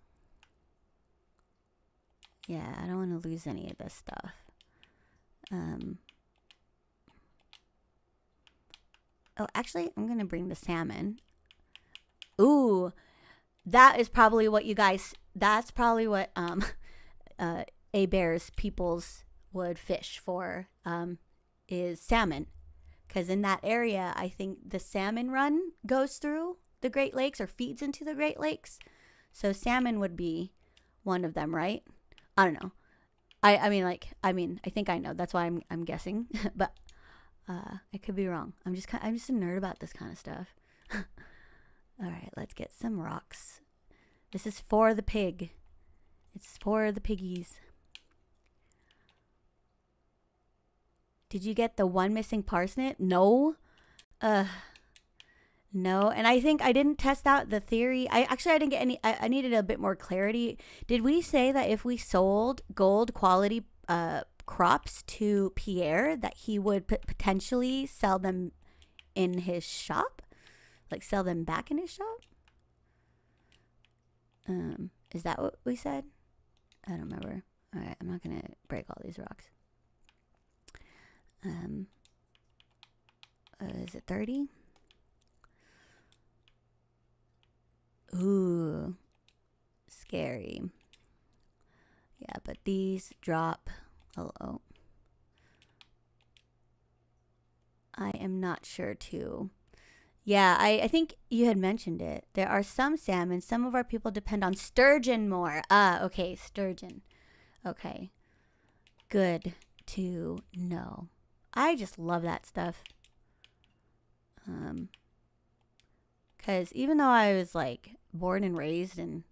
Yeah, I don't want to lose any of this stuff. Oh, actually, I'm going to bring the salmon. Ooh, that is probably what you guys, that's probably what A Bear's peoples would fish for, is salmon. Because in that area, I think the salmon run goes through the Great Lakes or feeds into the Great Lakes. So salmon would be one of them, right? I don't know. I think I know. That's why I'm guessing, but I could be wrong. I'm just a nerd about this kind of stuff. All right, let's get some rocks. This is for the pig. It's for the piggies. Did you get the one missing parsnip? No. No. And I think I didn't test out the theory. I didn't get any. I needed a bit more clarity. Did we say that if we sold gold quality crops to Pierre, that he would potentially sell them in his shop? Like sell them back in his shop? Is that what we said? I don't remember. All right, I'm not gonna break all these rocks. Is it 30? Ooh, scary. Yeah, but these drop. Oh, I am not sure too. Yeah, I think you had mentioned it. There are some salmon. Some of our people depend on sturgeon more. Ah, okay, sturgeon. Okay, good to know. I just love that stuff. Because even though I was like born and raised in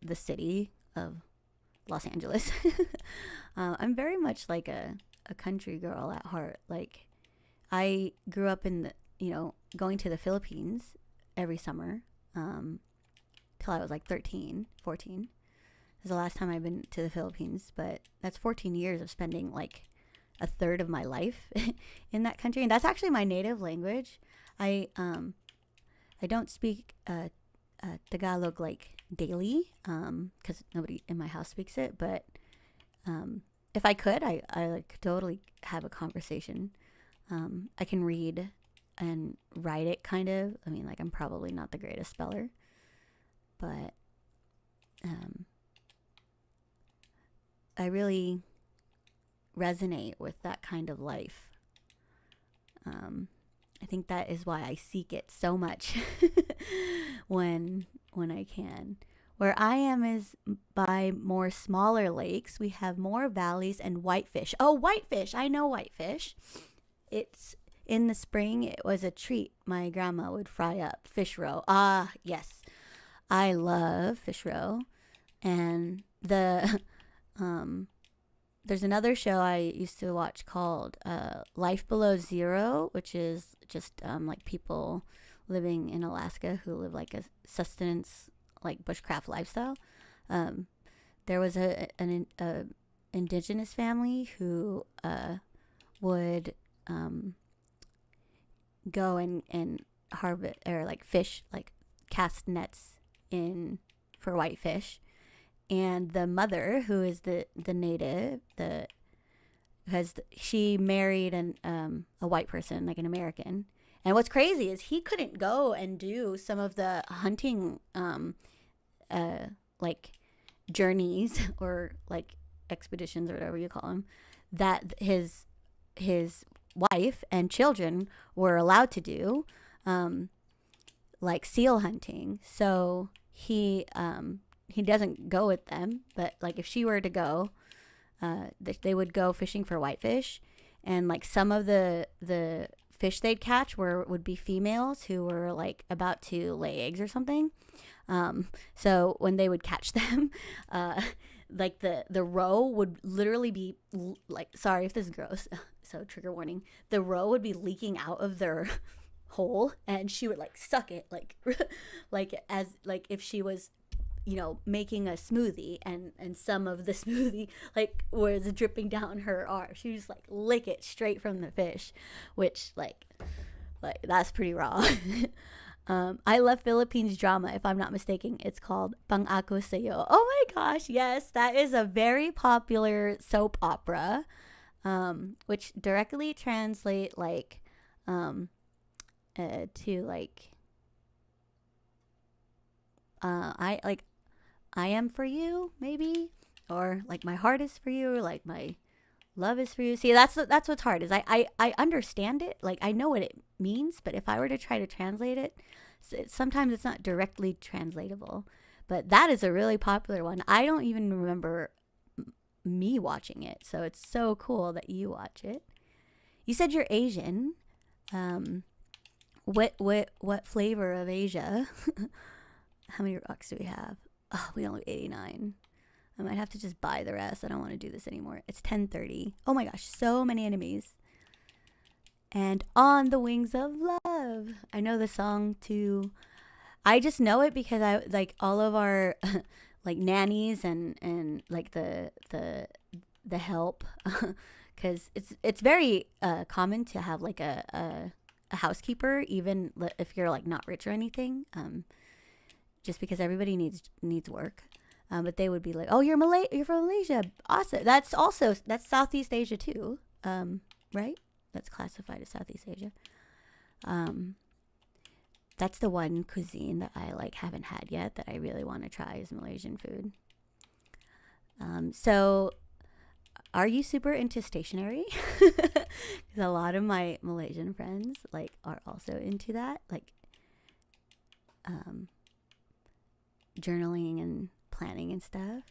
the city of Los Angeles, I'm very much like a country girl at heart. Like I grew up in going to the Philippines every summer till I was like 13, 14. That's the last time I've been to the Philippines, but that's 14 years of spending like a third of my life in that country, and that's actually my native language. I don't speak Tagalog like daily because nobody in my house speaks it, but if I could, I like totally have a conversation. I can read and write it kind of. I mean, like I'm probably not the greatest speller, but I really resonate with that kind of life. I think that is why I seek it so much when I can. Where I am is by more smaller lakes. We have more valleys and whitefish. Oh, whitefish! I know whitefish. It's in the spring. It was a treat. My grandma would fry up fish roe. Ah, yes, I love fish roe. And the there's another show I used to watch called Life Below Zero, which is just like people living in Alaska who live like a sustenance, like bushcraft lifestyle. There was an indigenous family who would go and harvest or like fish, like cast nets in for whitefish. And the mother, who is the native, she married a white person, like an American. And what's crazy is he couldn't go and do some of the hunting, like journeys or like expeditions or whatever you call them, that his wife and children were allowed to do, like seal hunting. So he doesn't go with them, but like if she were to go, they would go fishing for whitefish, and like some of the fish they'd catch would be females who were like about to lay eggs or something. So when they would catch them, like the roe would literally be like, sorry if this is gross, so trigger warning. The roe would be leaking out of their hole, and she would like suck it like like if she was making a smoothie, and some of the smoothie like was dripping down her arm. She was like lick it straight from the fish, which like that's pretty raw. I love Philippines drama, if I'm not mistaken. It's called Pang Ako Sayo. Oh my gosh, yes, that is a very popular soap opera, which directly translate like um to like I am for you, maybe, or like my heart is for you, or like my love is for you. See, that's what's hard is I understand it, like I know what it means, but if I were to try to translate it, sometimes it's not directly translatable. But that is a really popular one. I don't even remember me watching it, so it's so cool that you watch it. You said you're Asian. Um, what flavor of Asia? How many rocks do we have? Oh, we only have 89. I might have to just buy the rest. I don't want to do this anymore. It's 10:30. Oh my gosh, so many enemies. And On the Wings of Love. I know the song too. I just know it because I like all of our like nannies and like the help cuz it's very common to have like a housekeeper even if you're like not rich or anything. Just because everybody needs work. But they would be like, "Oh, you're from Malaysia. Awesome. That's Southeast Asia too. Right? That's classified as Southeast Asia. That's the one cuisine that I like haven't had yet that I really want to try is Malaysian food. So are you super into stationery? Because a lot of my Malaysian friends like are also into that, like journaling and planning and stuff.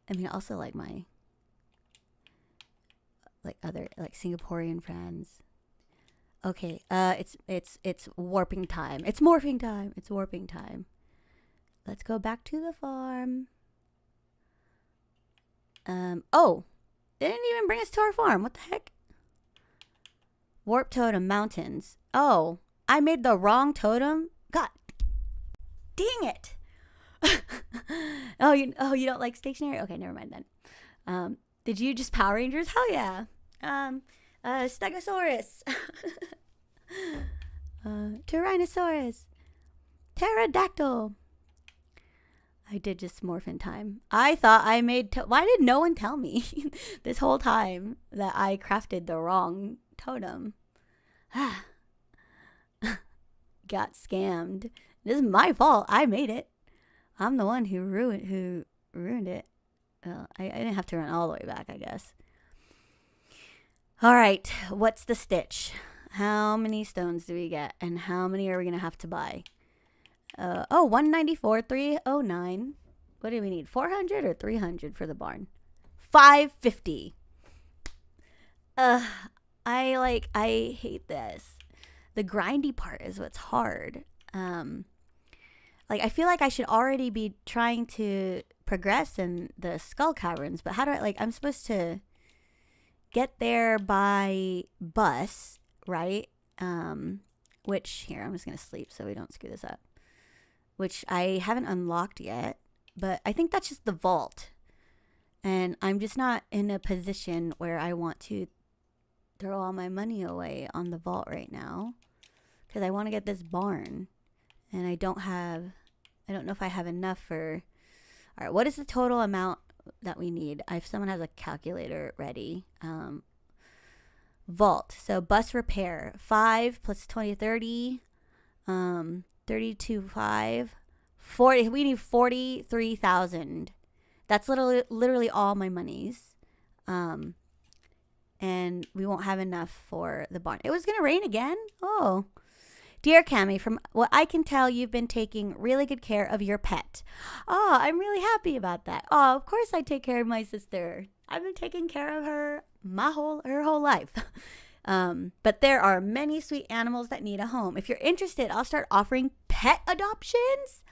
I mean, also like my like other like Singaporean friends. Okay, it's warping time. It's morphing time. It's warping time. Let's go back to the farm. Oh, they didn't even bring us to our farm. What the heck? Warp totem mountains. Oh, I made the wrong totem. God, dang it. you don't like stationery? Okay, never mind then. Did you just Power Rangers? Hell yeah. Stegosaurus. Tyrannosaurus. Pterodactyl. I did just morph in time. I thought I made... Why did no one tell me this whole time that I crafted the wrong totem? Got scammed. This is my fault. I made it. I'm the one who ruined it. I didn't have to run all the way back, I guess. All right. What's the stitch? How many stones do we get? And how many are we going to have to buy? 194, 309. What do we need? 400 or 300 for the barn? 550. I hate this. The grindy part is what's hard. I feel like I should already be trying to progress in the skull caverns, but how do I'm supposed to get there by bus, right? Which, here, I'm just going to sleep so we don't screw this up. Which I haven't unlocked yet, but I think that's just the vault. And I'm just not in a position where I want to throw all my money away on the vault right now. Because I want to get this barn. And I don't know if I have enough for... All right, what is the total amount that we need? If someone has a calculator ready. Vault. So bus repair. 5 plus 20, 30. 32, 5. 40. We need 43,000. That's literally all my monies. And we won't have enough for the barn. It was going to rain again? Oh. Dear Cami, from what I can tell, you've been taking really good care of your pet. Oh, I'm really happy about that. Oh, of course I take care of my sister. I've been taking care of her her whole life. But there are many sweet animals that need a home. If you're interested, I'll start offering pet adoptions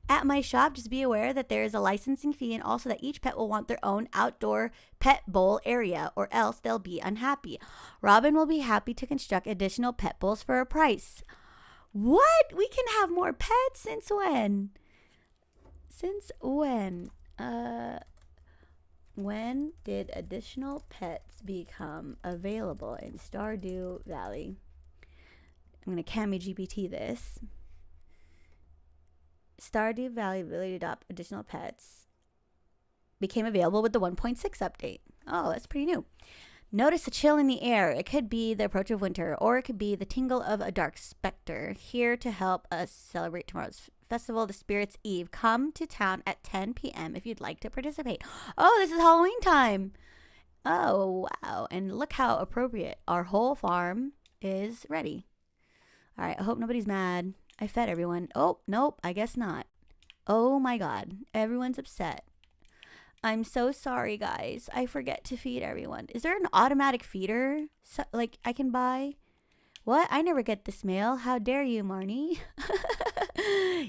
at my shop. Just be aware that there is a licensing fee and also that each pet will want their own outdoor pet bowl area or else they'll be unhappy. Robin will be happy to construct additional pet bowls for a price. What? We can have more pets? Since when? Since when? When did additional pets become available in Stardew Valley? I'm going to Cami GPT this. Stardew Valley ability to adopt additional pets became available with the 1.6 update. Oh, that's pretty new. Notice a chill in the air. It could be the approach of winter, or it could be the tingle of a dark specter. Here to help us celebrate tomorrow's festival, the Spirits Eve. Come to town at 10 p.m. if you'd like to participate. Oh, this is Halloween time. Oh, wow. And look how appropriate. Our whole farm is ready. All right, I hope nobody's mad. I fed everyone. Oh, nope, I guess not. Oh my God, everyone's upset. I'm so sorry, guys. I forget to feed everyone. Is there an automatic feeder like I can buy? What? I never get this mail. How dare you, Marnie?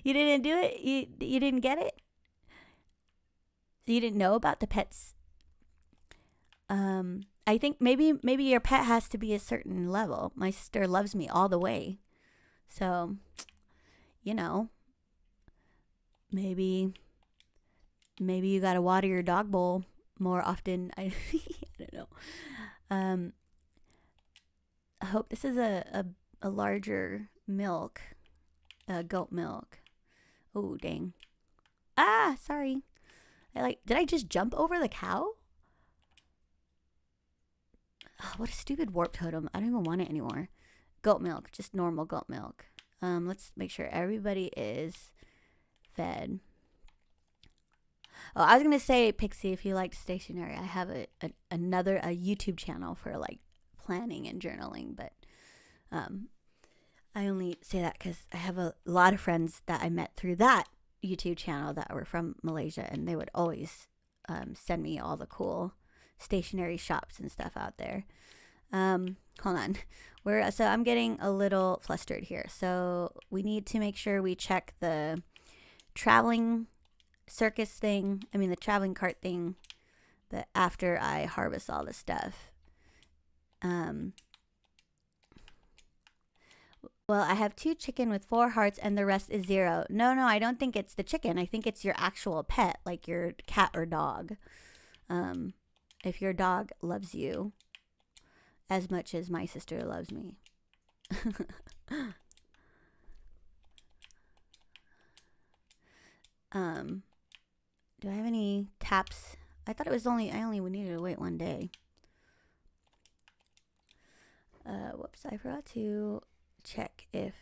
You didn't do it? You didn't get it? You didn't know about the pets? I think maybe your pet has to be a certain level. My sister loves me all the way. So, you know, maybe you got to water your dog bowl more often. I don't know. I hope this is a larger milk, goat milk. Oh, dang. Ah, sorry. Did I just jump over the cow? Oh, what a stupid warp totem. I don't even want it anymore. Goat milk, just normal goat milk. Let's make sure everybody is fed. Oh, I was gonna say, Pixie, if you liked stationery, I have another YouTube channel for like planning and journaling, but I only say that because I have a lot of friends that I met through that YouTube channel that were from Malaysia, and they would always send me all the cool stationery shops and stuff out there. Hold on. So I'm getting a little flustered here. So we need to make sure we check the traveling the traveling cart thing, but after I harvest all the stuff. Well, I have 2 chicken with 4 hearts and the rest is 0. No, I don't think it's the chicken. I think it's your actual pet, like your cat or dog. If your dog loves you as much as my sister loves me. Do I have any taps? I thought it was I only needed to wait 1 day. Whoops, I forgot to check if,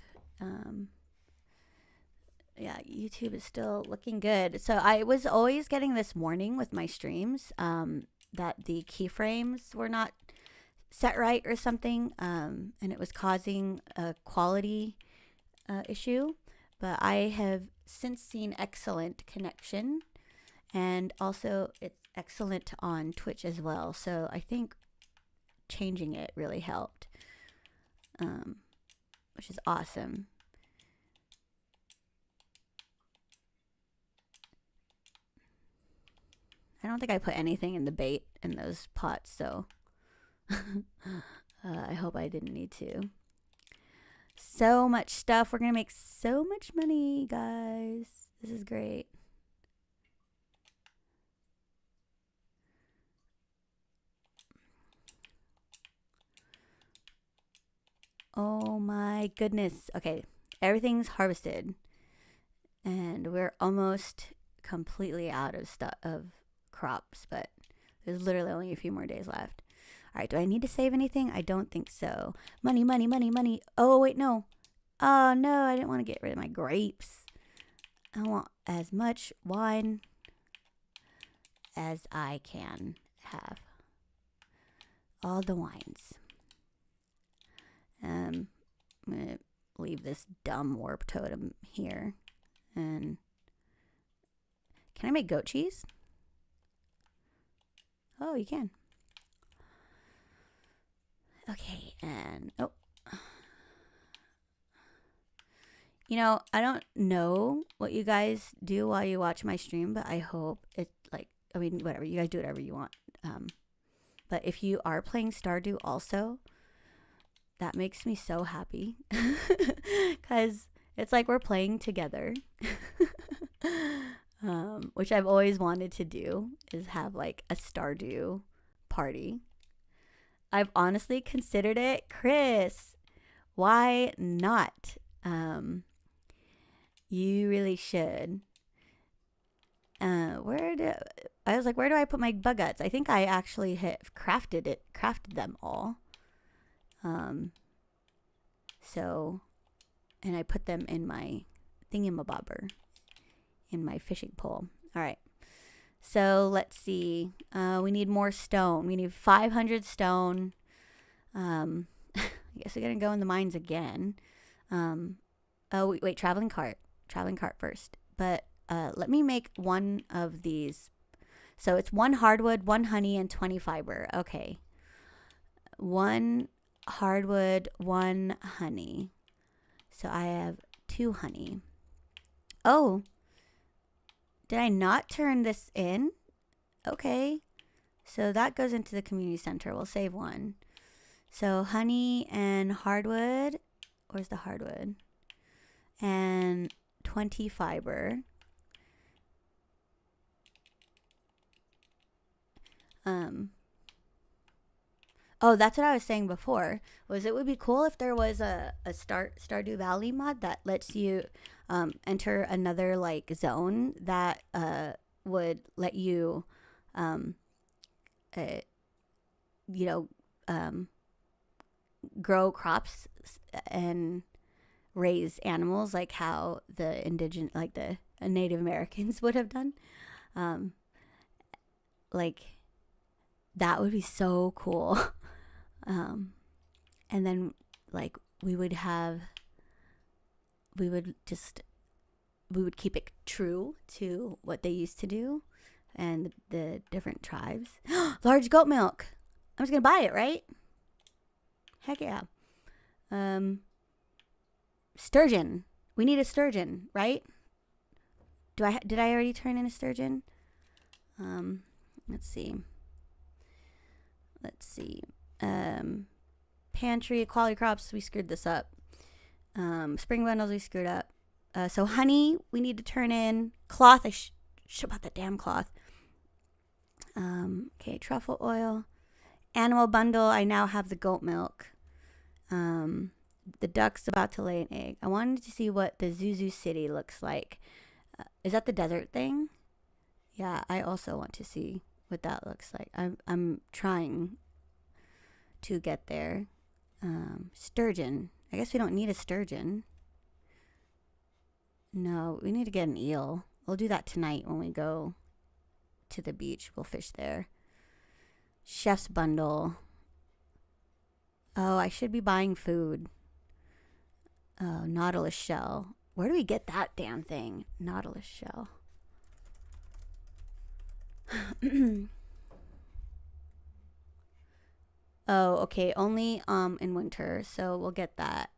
yeah, YouTube is still looking good. So I was always getting this warning with my streams, that the keyframes were not set right or something, and it was causing a quality issue. But I have since seen excellent connection, and also it's excellent on Twitch as well. So I think changing it really helped, which is awesome. I don't think I put anything in the bait in those pots, so I hope I didn't need to. So much stuff. We're going to make so much money, guys. This is great. Oh my goodness. Okay, everything's harvested. And we're almost completely out of crops, but there's literally only a few more days left. All right, do I need to save anything? I don't think so. Money, money, money, money. Oh, wait, no. Oh, no, I didn't want to get rid of my grapes. I want as much wine as I can have. All the wines. I'm going to leave this dumb warp totem here. And can I make goat cheese? Oh, you can. Okay, and oh. You know, I don't know what you guys do while you watch my stream, but I hope it whatever. You guys do whatever you want. But if you are playing Stardew also, that makes me so happy. Because it's like we're playing together. Which I've always wanted to do, is have like a Stardew party. I've honestly considered it. Chris, why not? You really should. Where do I was like, where do I put my bug guts? I think I actually crafted them all. So, and I put them in my thingamabobber, in my fishing pole. All right. So let's see. We need more stone. We need 500 stone. I guess we're gonna go in the mines again. Oh wait, traveling cart first. But let me make one of these. So it's 1 hardwood, 1 honey, and 20 fiber. Okay. 1 hardwood, 1 honey. So I have 2 honey. Oh, did I not turn this in? Okay. So that goes into the community center. We'll save 1. So honey and hardwood. Where's the hardwood? And 20 fiber. Oh, that's what I was saying before. Was it would be cool if there was a Stardew Valley mod that lets you enter another like zone that would let you uh, you know grow crops and raise animals like how the indigenous like the Native Americans would have done. Like that would be so cool. And then like we would keep it true to what they used to do and the different tribes. Large goat milk. I'm just gonna buy it, right? Heck yeah. Sturgeon. We need a sturgeon, right? Did I already turn in a sturgeon? Let's see. Pantry, quality crops, we screwed this up. Spring bundles, we screwed up. So honey, we need to turn in. Cloth, I should bought the damn cloth. Okay, truffle oil. Animal bundle, I now have the goat milk. The duck's about to lay an egg. I wanted to see what the Zuzu City looks like. Is that the desert thing? Yeah, I also want to see what that looks like. I'm trying to get there. Sturgeon. I guess we don't need a sturgeon. No, we need to get an eel. We'll do that tonight when we go to the beach. We'll fish there. Chef's bundle. Oh, I should be buying food. Oh, nautilus shell. Where do we get that damn thing? Nautilus shell. Oh, okay. Only in winter, so we'll get that.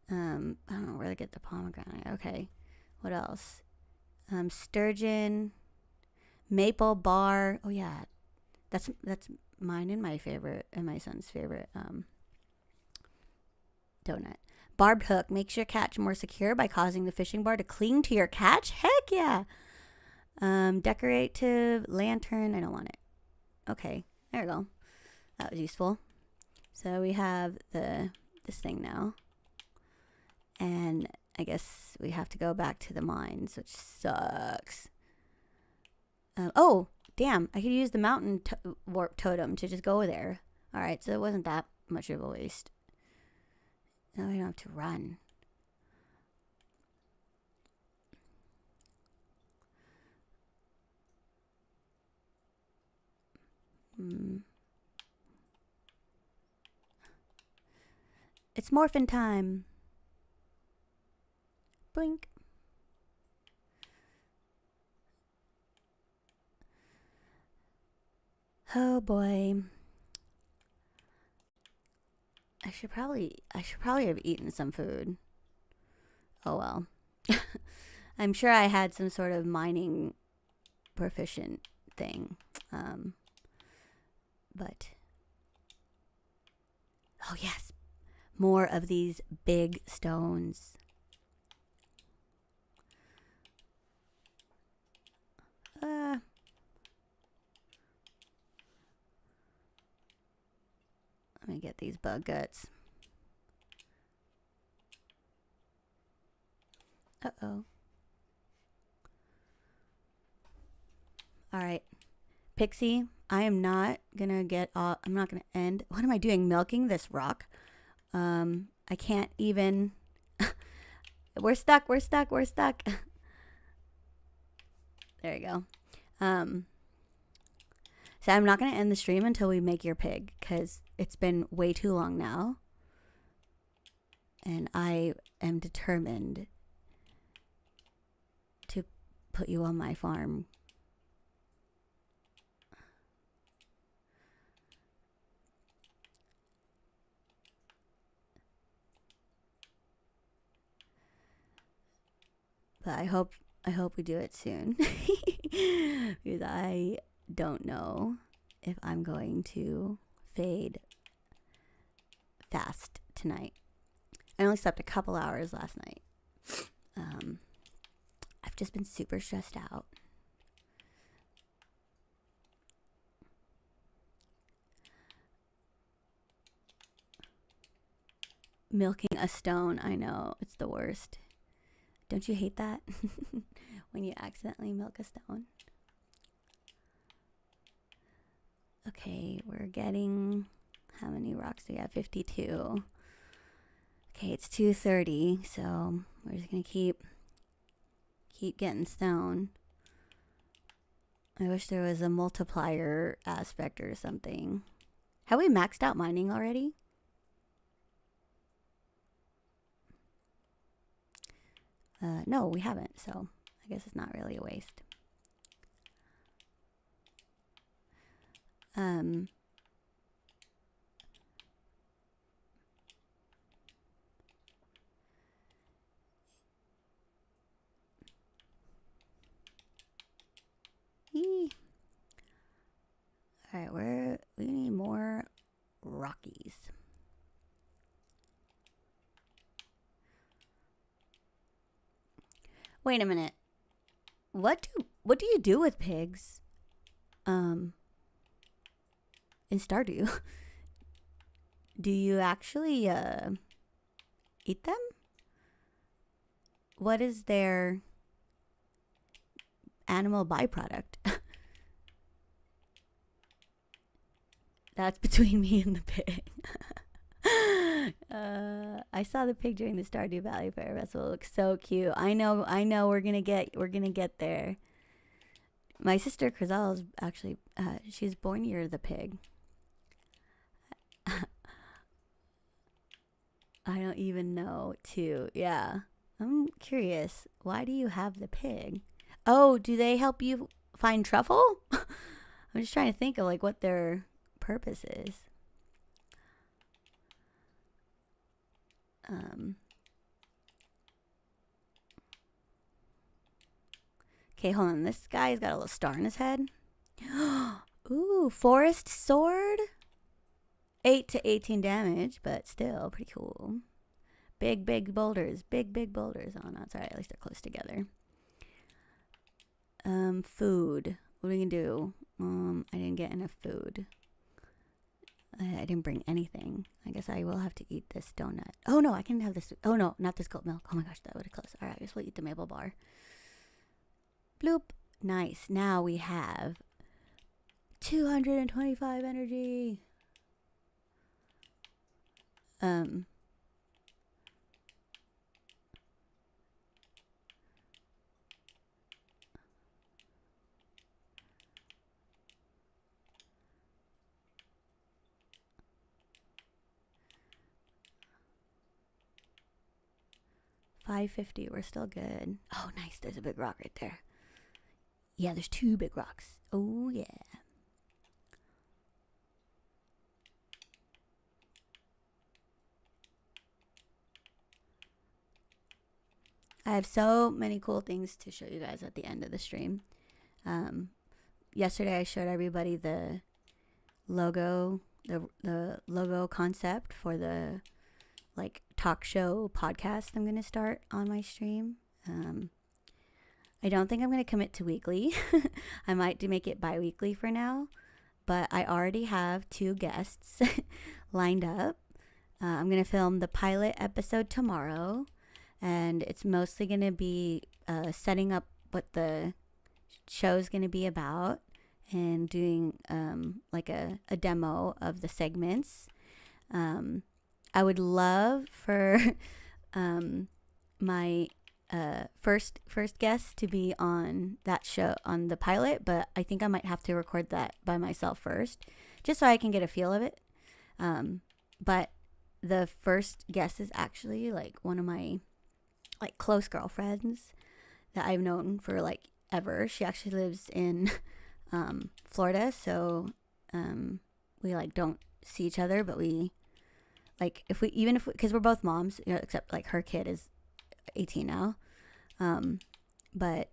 I don't know where to get the pomegranate. Okay. What else? Sturgeon, maple bar. Oh yeah. That's mine and my favorite and my son's favorite donut. Barbed hook makes your catch more secure by causing the fishing bar to cling to your catch. Heck yeah. Decorative lantern. I don't want it. Okay. There we go. That was useful. So we have this thing now. And I guess we have to go back to the mines, which sucks. Oh, damn. I could use the mountain warp totem to just go there. All right, so it wasn't that much of a waste. Now we don't have to run. It's morphin' time. Blink. Oh boy. I should probably have eaten some food. Oh well. I'm sure I had some sort of mining proficient thing. But oh yes, more of these big stones. Let me get these bug guts. Uh-oh. All right. Pixie, I am not gonna get I'm not gonna end. What am I doing? Milking this rock? I can't even. We're stuck. We're stuck. We're stuck. There you go. So I'm not gonna end the stream until we make your pig, because it's been way too long now, and I am determined to put you on my farm. But I hope we do it soon. Because I don't know if I'm going to fade fast tonight. I only slept a couple hours last night. I've just been super stressed out. Milking a stone, I know, it's the worst. Don't you hate that? When you accidentally milk a stone. Okay, we're getting, how many rocks do we have? 52. Okay, it's 2:30, so we're just gonna keep getting stone. I wish there was a multiplier aspect or something. Have we maxed out mining already? No, we haven't, so I guess it's not really a waste. Alright, we need more Rockies. Wait a minute. What do you do with pigs? In Stardew? Do you actually eat them? What is their animal byproduct? That's between me and the pig. I saw the pig during the Stardew Valley Fair Festival. It looks so cute. I know. We're gonna get there. My sister Crizel is actually she's born near the pig. I don't even know too. Yeah, I'm curious. Why do you have the pig? Oh, do they help you find truffle? I'm just trying to think of like what their purpose is. Okay, hold on. This guy's got a little star in his head. Ooh, forest sword. 8 to 18 damage, but still pretty cool. Big boulders. Big boulders. Oh no, it's alright. At least they're close together. Food. What are we gonna do? I didn't get enough food. I didn't bring anything. I guess I will have to eat this donut. Oh no, I can have this. Oh no, not this goat milk. Oh my gosh, that would have closed. Alright, I guess we'll eat the maple bar. Bloop. Nice. Now we have 225 energy. 550. We're still good. Oh, nice. There's a big rock right there. Yeah, there's 2 big rocks. Oh, yeah. I have so many cool things to show you guys at the end of the stream. Yesterday I showed everybody the logo, the logo concept for the like talk show podcast I'm gonna start on my stream. I don't think I'm gonna commit to weekly. I might make it bi-weekly for now, but I already have 2 guests lined up. I'm gonna film the pilot episode tomorrow, and it's mostly gonna be setting up what the show's going to be about, and doing like a demo of the segments. I would love for my first guest to be on that show, on the pilot, but I think I might have to record that by myself first, just so I can get a feel of it. But the first guest is actually like one of my like close girlfriends that I've known for like ever. She actually lives in Florida, so we like don't see each other, but we like if we because we're both moms, you know, except like her kid is 18 now. But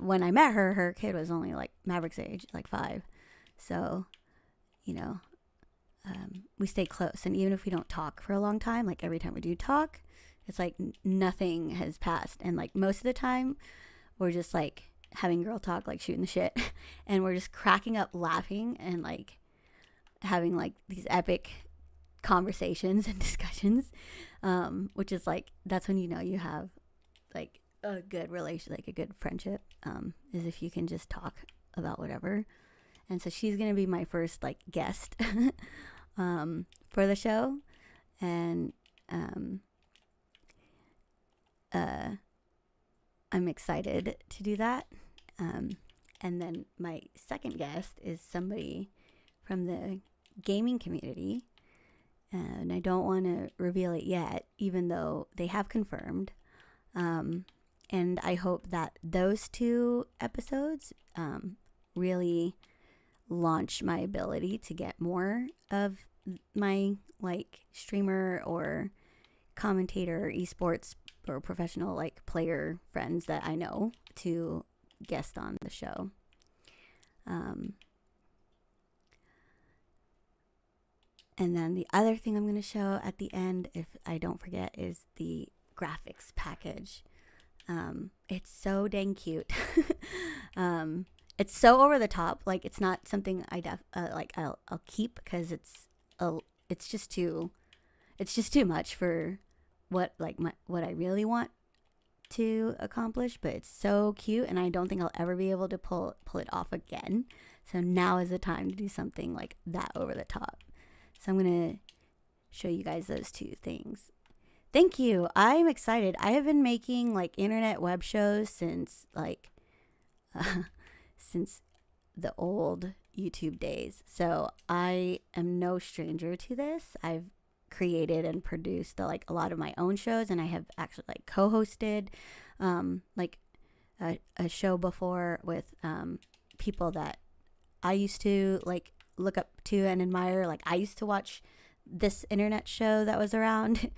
when I met her, her kid was only like Maverick's age, like 5. So, you know, we stay close. And even if we don't talk for a long time, like every time we do talk, it's like nothing has passed. And like most of the time, we're just like having girl talk, like shooting the shit. And we're just cracking up, laughing, and like having like these epic conversations and discussions, which is like, that's when you know you have like a good relation, like a good friendship, is if you can just talk about whatever. And so she's gonna be my first like guest for the show, and I'm excited to do that. And then my second guest is somebody from the gaming community, and I don't want to reveal it yet, even though they have confirmed. And I hope that those 2 episodes really launch my ability to get more of my like streamer or commentator, esports or professional like player friends that I know to guest on the show. And then the other thing I'm going to show at the end, if I don't forget, is the graphics package. It's so dang cute. It's so over the top. Like, it's not something I'll keep, because it's just too much for what I really want to accomplish. But it's so cute, and I don't think I'll ever be able to pull it off again. So now is the time to do something like that over the top. So I'm going to show you guys those 2 things. Thank you. I'm excited. I have been making like internet web shows since since the old YouTube days. So I am no stranger to this. I've created and produced a lot of my own shows, and I have actually like co-hosted like a show before with people that I used to like look up to and admire. Like, I used to watch this internet show that was around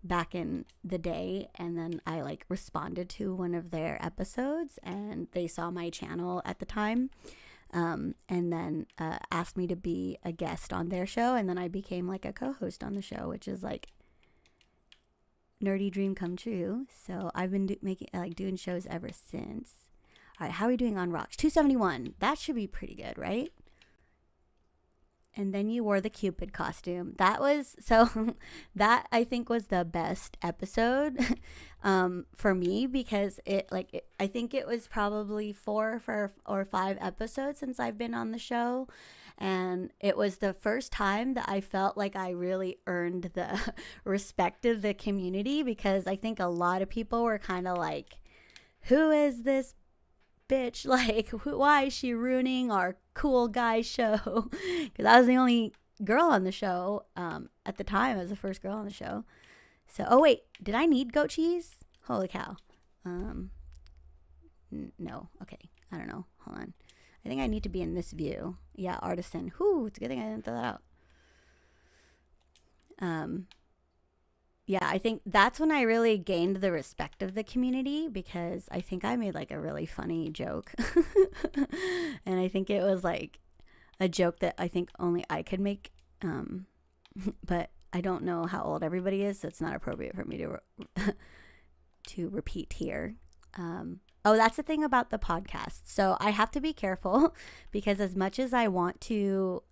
back in the day, and then I like responded to one of their episodes, and they saw my channel at the time, and then asked me to be a guest on their show, and then I became like a co-host on the show, which is like nerdy dream come true. So I've been doing shows ever since. All right, how are we doing on rocks? 271. That should be pretty good, right? And then you wore the Cupid costume. That was, so that I think was the best episode for me, because I think it was probably 4 or 5 episodes since I've been on the show. And it was the first time that I felt like I really earned the respect of the community, because I think a lot of people were kind of like, who is this bitch? Like, why is she ruining our cool guy show? Because I was the only girl on the show at the time. I was the first girl on the show. So, oh wait, did I need goat cheese? Holy cow. No. Okay, I don't know. Hold on. I think I need to be in this view. Yeah, artisan. Whew, it's a good thing I didn't throw that out. Yeah, I think that's when I really gained the respect of the community, because I think I made like a really funny joke. And I think it was like a joke that I think only I could make. But I don't know how old everybody is, so it's not appropriate for me to repeat here. Oh, that's the thing about the podcast. So I have to be careful, because as much as I want to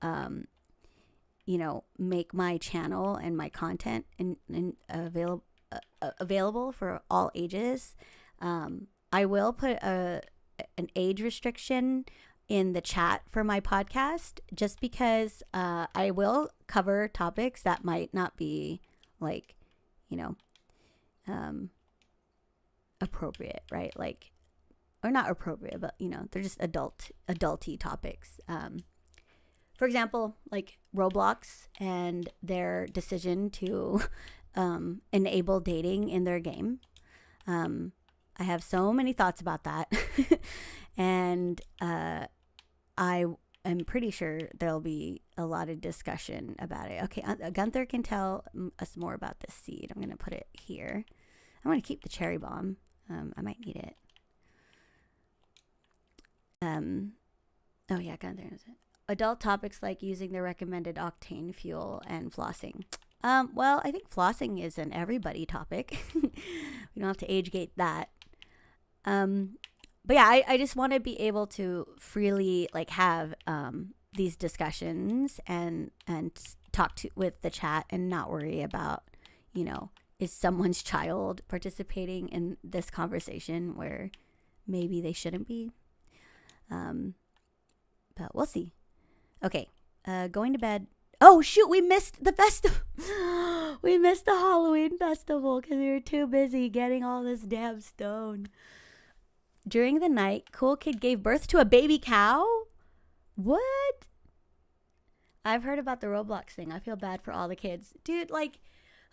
make my channel and my content available for all ages, I will put a an age restriction in the chat for my podcast, just because I will cover topics that might not be like, you know, appropriate, right? Like, or not appropriate, but they're just adulty topics. For example, like Roblox and their decision to enable dating in their game. I have so many thoughts about that. And I am pretty sure there'll be a lot of discussion about it. Okay, Gunther can tell us more about this seed. I'm going to put it here. I'm going to keep the cherry bomb. I might need it. Oh yeah, Gunther knows it. Adult topics like using the recommended octane fuel and flossing. Well, I think flossing is an everybody topic. We don't have to age gate that. But yeah, I just want to be able to freely like have these discussions and talk with the chat and not worry about, is someone's child participating in this conversation where maybe they shouldn't be. But we'll see. Okay, going to bed. Oh shoot, we missed the festival. We missed the Halloween festival because we were too busy getting all this damn stone. During the night, Cool Kid gave birth to a baby cow? What? I've heard about the Roblox thing. I feel bad for all the kids. Dude, like,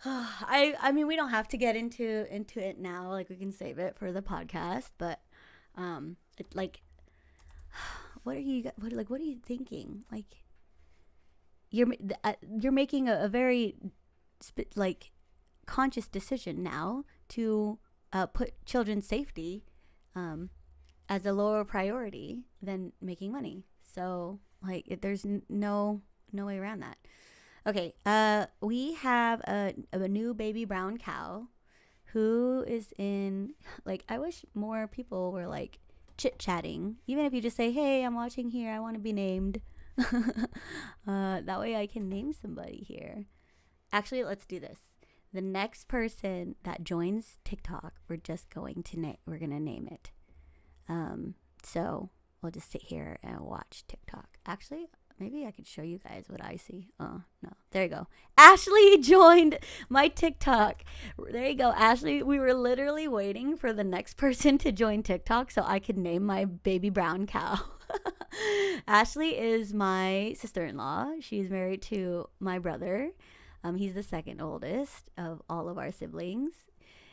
I mean, we don't have to get into it now. Like, we can save it for the podcast. But, like, what are you thinking? Like, you're making a very, conscious decision now to put children's safety as a lower priority than making money. So, like, there's no way around that. Okay, we have a new baby brown cow who is in, like, I wish more people were, like, chit-chatting. Even if you just say, hey, I'm watching here, I want to be named. That way I can name somebody here. Actually, let's do this. The next person that joins TikTok, we're going to name it. So we'll just sit here and watch TikTok. Actually, maybe I could show you guys what I see. Oh, no. There you go. Ashley joined my TikTok. There you go, Ashley. We were literally waiting for the next person to join TikTok so I could name my baby brown cow. Ashley is my sister-in-law. She's married to my brother. He's the second oldest of all of our siblings.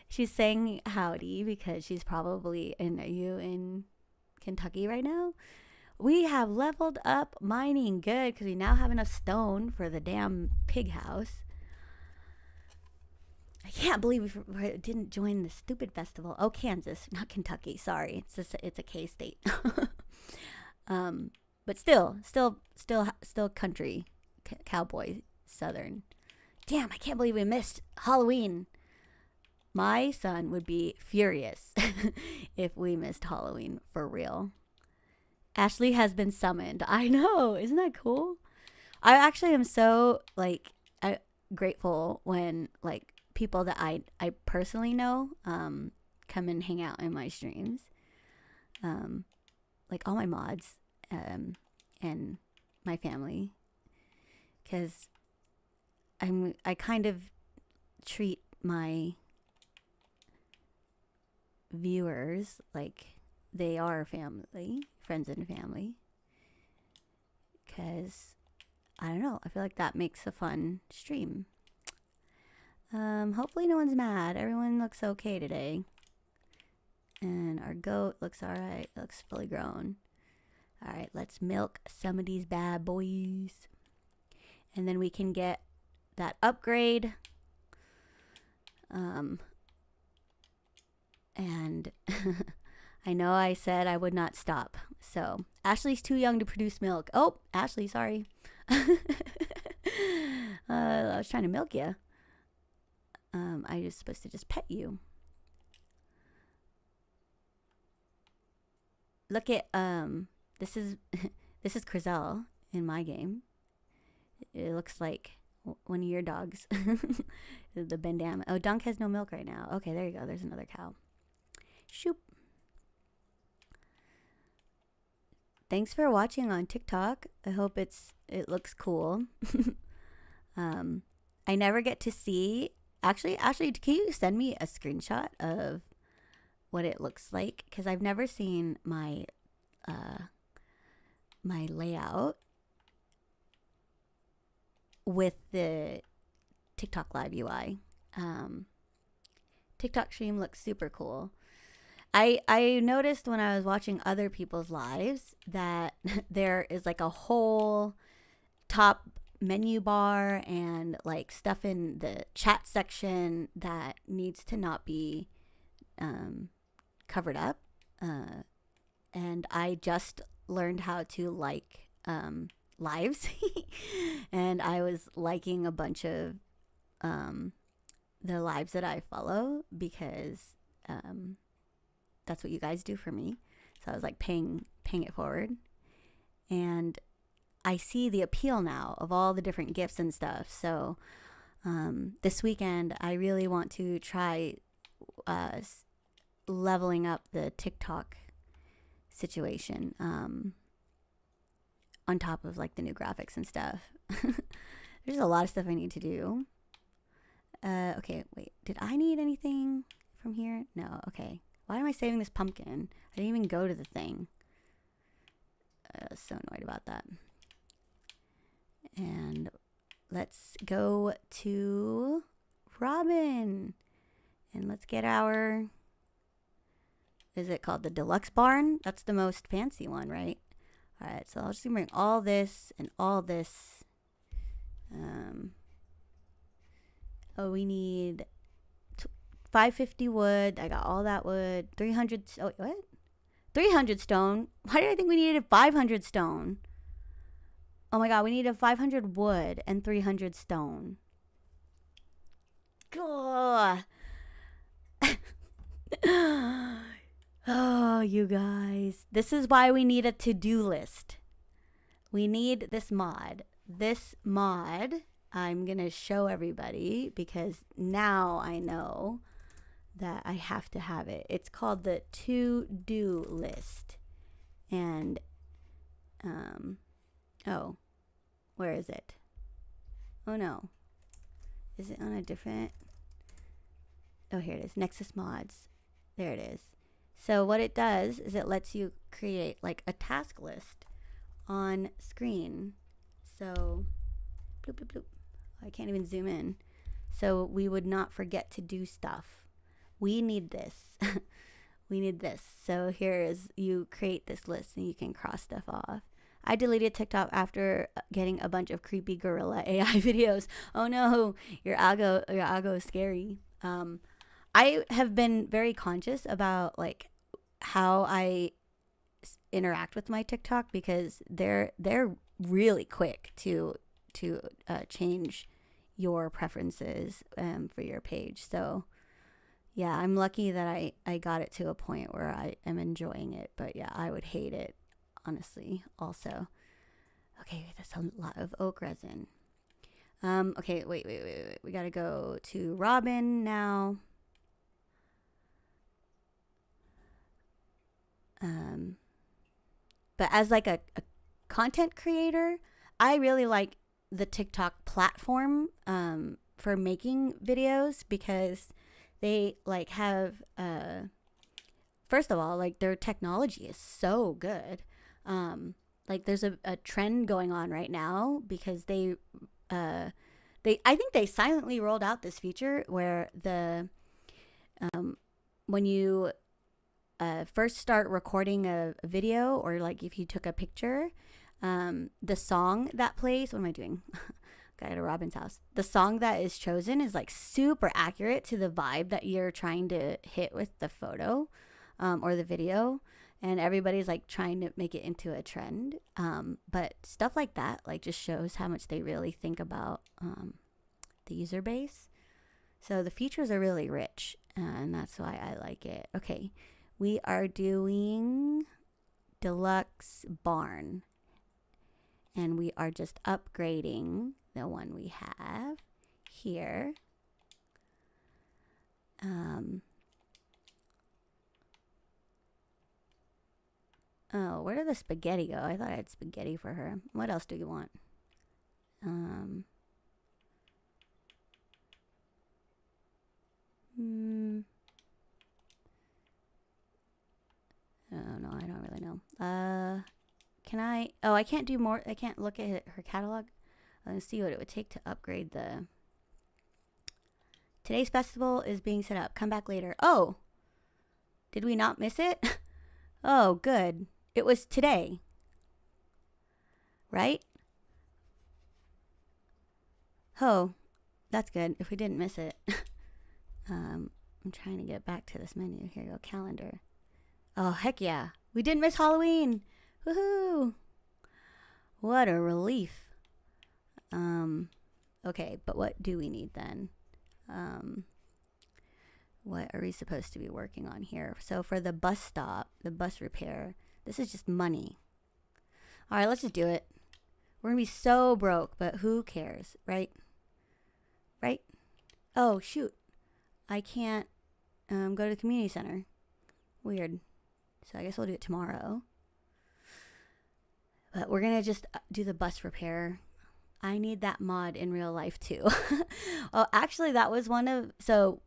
She's saying howdy because she's probably in Kentucky right now. We have leveled up mining good because we now have enough stone for the damn pig house. I can't believe we didn't join the stupid festival. Oh, Kansas, not Kentucky. Sorry, it's a K state. But still country, cowboy, southern. Damn, I can't believe we missed Halloween. My son would be furious if we missed Halloween for real. Ashley has been summoned. I know. Isn't that cool? I actually am so, like, grateful when, like, people that I personally know come and hang out in my streams. Like, all my mods and my family. Because I kind of treat my viewers like they are family, friends and family, because I don't know, I feel like that makes a fun stream. Hopefully no one's mad. Everyone looks okay today, and our goat looks all right. It looks fully grown. All right, let's milk some of these bad boys, and then we can get that upgrade. And I know I said I would not stop. So Ashley's too young to produce milk. Oh, Ashley, sorry. I was trying to milk you. I was supposed to just pet you. Look at this is Crizel in my game. It looks like one of your dogs. The bandana. Oh, Dunk has no milk right now. Okay, there you go. There's another cow. Shoop. thanks for watching on TikTok. I hope it looks cool. I never get to see. Actually, can you send me a screenshot of what it looks like? Because I've never seen my my layout with the TikTok Live UI. TikTok stream looks super cool. I noticed when I was watching other people's lives that there is like a whole top menu bar and like stuff in the chat section that needs to not be covered up. And I just learned how to like lives, and I was liking a bunch of the lives that I follow because that's what you guys do for me. So I was like paying it forward, and I see the appeal now of all the different gifts and stuff. So this weekend, I really want to try leveling up the TikTok situation on top of like the new graphics and stuff. There's a lot of stuff I need to do. Okay, wait. Did I need anything from here? No. Okay. Why am I saving this pumpkin? I didn't even go to the thing. So annoyed about that. And let's go to Robin. And let's get our... Is it called the deluxe barn? That's the most fancy one, right? All right, so I'll just bring all this and all this. Oh, we need 550 wood. I got all that wood. 300. Oh, what? 300 stone. Why did I think we needed 500 stone? Oh my god, we needed 500 wood and 300 stone. God. Oh, you guys. This is why we need a to-do list. We need this mod. This mod, I'm going to show everybody because now I know that I have to have it. It's called the to-do list. And, oh, where is it? Oh no. Is it on a different? Oh, here it is. Nexus mods. There it is. So what it does is it lets you create like a task list on screen. So, bloop, bloop, bloop. I can't even zoom in. So we would not forget to do stuff. We need this. We need this. So here is, you create this list and you can cross stuff off. I deleted TikTok after getting a bunch of creepy gorilla AI videos. Oh no, your algo is scary. I have been very conscious about like how I interact with my TikTok because they're really quick to change your preferences for your page. So yeah, I'm lucky that I got it to a point where I am enjoying it. But yeah, I would hate it, honestly, also. Okay, that's a lot of oak resin. Okay, wait. We gotta go to Robin now. But as like a content creator, I really like the TikTok platform for making videos because they like have first of all, like their technology is so good. Like there's a trend going on right now because I think they silently rolled out this feature where the when you first start recording a video, or like if you took a picture, the song that plays, what am I doing? Got to Robin's house. The song that is chosen is like super accurate to the vibe that you're trying to hit with the photo or the video. And everybody's like trying to make it into a trend. But stuff like that like just shows how much they really think about the user base. So the features are really rich, and that's why I like it. Okay, we are doing deluxe barn, and we are just upgrading the one we have here. Oh, where did the spaghetti go? I thought I had spaghetti for her. What else do you want? Um, hmm. Oh no, I don't really know. Can I? Oh, I can't do more. I can't look at her catalog. Let's see what it would take to upgrade the. Today's festival is being set up. Come back later. Oh, did we not miss it? Oh, good. It was today, right? Oh, that's good. If we didn't miss it. I'm trying to get back to this menu. Here you go, calendar. Oh, heck yeah. We didn't miss Halloween. Woohoo. What a relief. Okay, but what do we need then? What are we supposed to be working on here? So for the bus stop, the bus repair, this is just money. All right, let's just do it. We're gonna be so broke, but who cares, right? Right? Oh, shoot. I can't go to the community center. Weird. So I guess we'll do it tomorrow. But we're gonna just do the bus repair. I need that mod in real life too. Oh, actually, that was one of. So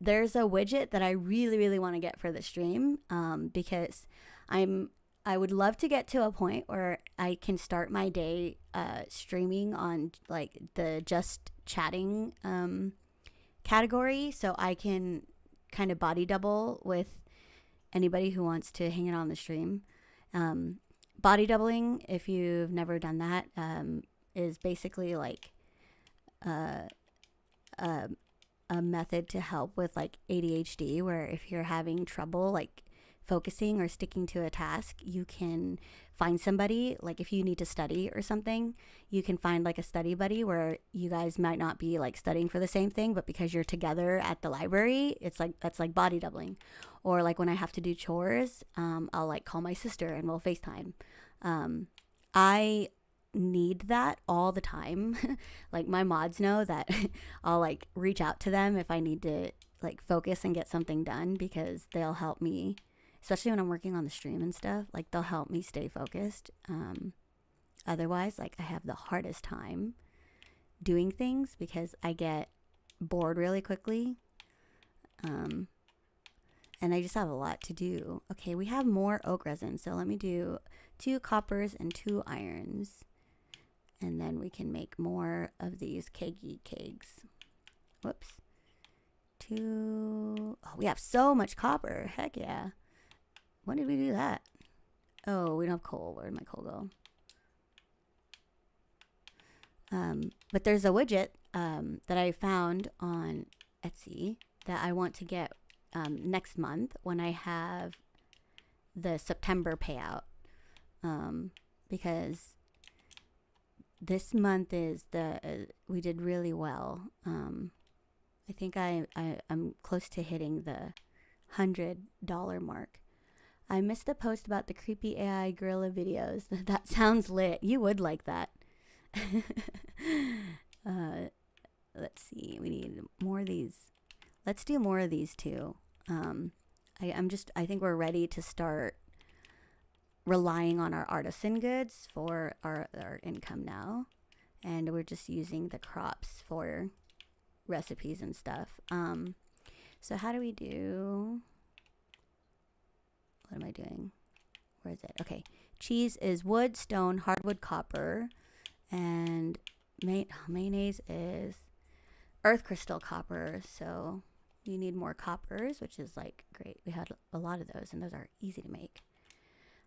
there's a widget that I really, really want to get for the stream because I would love to get to a point where I can start my day streaming on like the just chatting category, so I can kind of body double with anybody who wants to hang it on the stream. Body doubling, if you've never done that, is basically like a method to help with like ADHD, where if you're having trouble like focusing or sticking to a task, you can find somebody, like if you need to study or something, you can find like a study buddy where you guys might not be like studying for the same thing, but because you're together at the library, it's like that's like body doubling. Or like when I have to do chores, I'll like call my sister and we'll FaceTime. I need that all the time. Like my mods know that I'll like reach out to them if I need to like focus and get something done, because they'll help me, especially when I'm working on the stream and stuff. Like they'll help me stay focused. Otherwise, like I have the hardest time doing things because I get bored really quickly. And I just have a lot to do. Okay, we have more oak resin, so let me do 2 coppers and 2 irons. And then we can make more of these keggy kegs. Whoops. 2. Oh, we have so much copper. Heck yeah. When did we do that? Oh, we don't have coal. Where did my coal go? But there's a widget that I found on Etsy that I want to get next month when I have the September payout. Because this month is we did really well. I think I'm close to hitting the $100 mark. I missed the post about the creepy AI gorilla videos. That sounds lit. You would like that. Let's see. We need more of these. Let's do more of these too. I think we're ready to start relying on our artisan goods for our income now. And we're just using the crops for recipes and stuff. So how do we do... What am I doing? Where is it? Okay. Cheese is wood, stone, hardwood, copper. And mayonnaise is earth crystal copper. So you need more coppers, which is like great. We had a lot of those, and those are easy to make.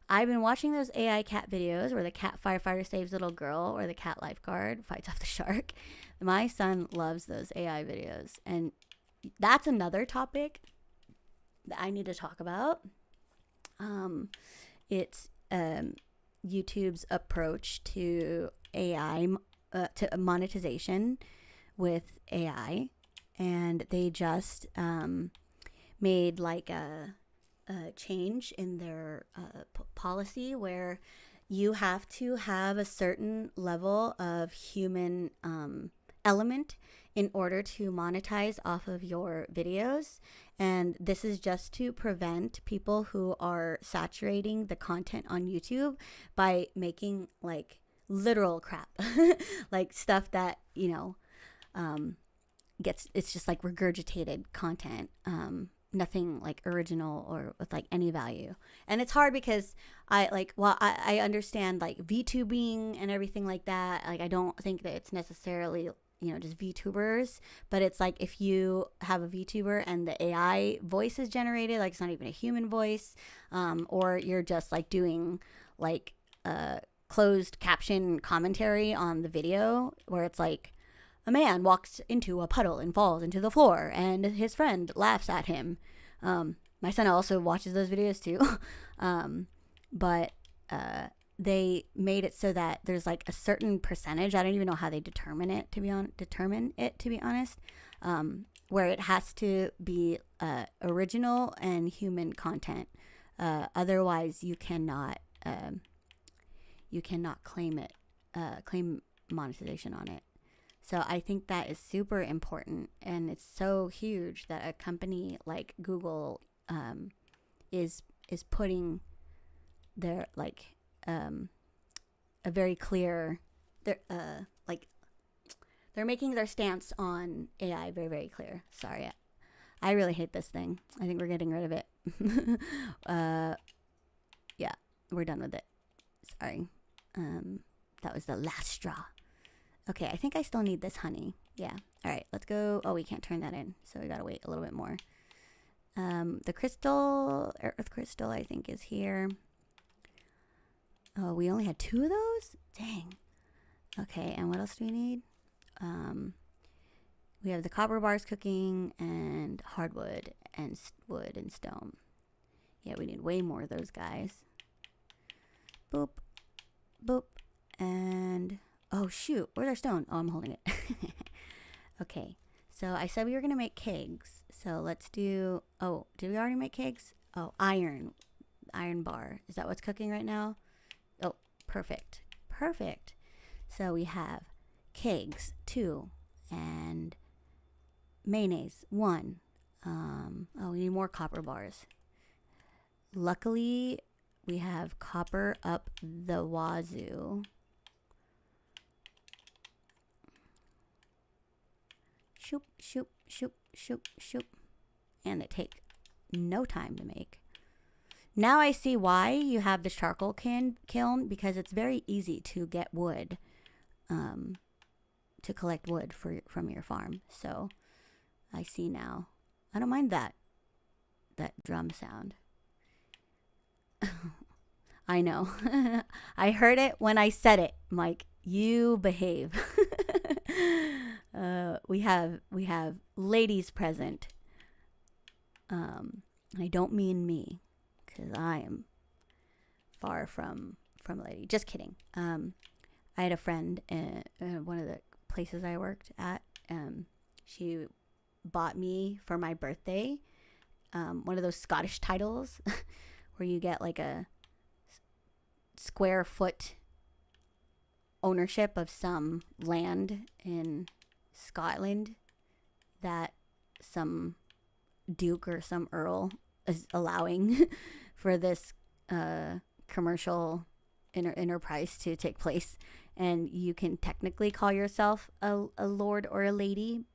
I've been watching those AI cat videos where the cat firefighter saves little girl or the cat lifeguard fights off the shark. My son loves those AI videos. And that's another topic that I need to talk about. It's YouTube's approach to AI, to monetization with AI. And they just made like a change in their policy where you have to have a certain level of human element in order to monetize off of your videos. And this is just to prevent people who are saturating the content on YouTube by making like literal crap, like stuff that, it's just like regurgitated content. Nothing like original or with like any value. And it's hard because I understand like VTubing and everything like that. Like I don't think that it's necessarily just VTubers, but it's like if you have a VTuber and the AI voice is generated, like it's not even a human voice, or you're just like doing like closed caption commentary on the video where it's like a man walks into a puddle and falls into the floor and his friend laughs at him. My son also watches those videos too. But they made it so that there's like a certain percentage. I don't even know how they determine it to be honest. Where it has to be original and human content. Otherwise, you cannot claim monetization on it. So I think that is super important, and it's so huge that a company like Google is putting their like a very clear they're making their stance on AI very, very clear. Sorry, I really hate this thing. I think we're getting rid of it. Yeah, we're done with it. Sorry. That was the last straw. Okay, I think I still need this honey. Yeah. All right, let's go. Oh, we can't turn that in, so we gotta wait a little bit more. The crystal, earth crystal, I think is here. Oh, we only had 2 of those? Dang. Okay, and what else do we need? We have the copper bars cooking and hardwood and wood and stone. Yeah, we need way more of those guys. Boop, boop, and oh shoot, where's our stone? Oh, I'm holding it. Okay, so I said we were gonna make kegs. So let's do. Oh, did we already make kegs? Oh, iron bar. Is that what's cooking right now? Oh, perfect. So we have kegs 2 and mayonnaise 1. Oh, we need more copper bars. Luckily, we have copper up the wazoo. Shoop, shoop, shoop, shoop, shoop. And they take no time to make. Now I see why you have the charcoal kiln, because it's very easy to get wood, to collect wood from your farm. So I see now. I don't mind that drum sound. I know. I heard it when I said it, Mike. You behave. We have ladies present. I don't mean me, because I am far from a lady. Just kidding. I had a friend in one of the places I worked at. She bought me for my birthday one of those Scottish titles where you get like a square foot ownership of some land in Scotland that some duke or some earl is allowing for this commercial enterprise to take place, and you can technically call yourself a lord or a lady,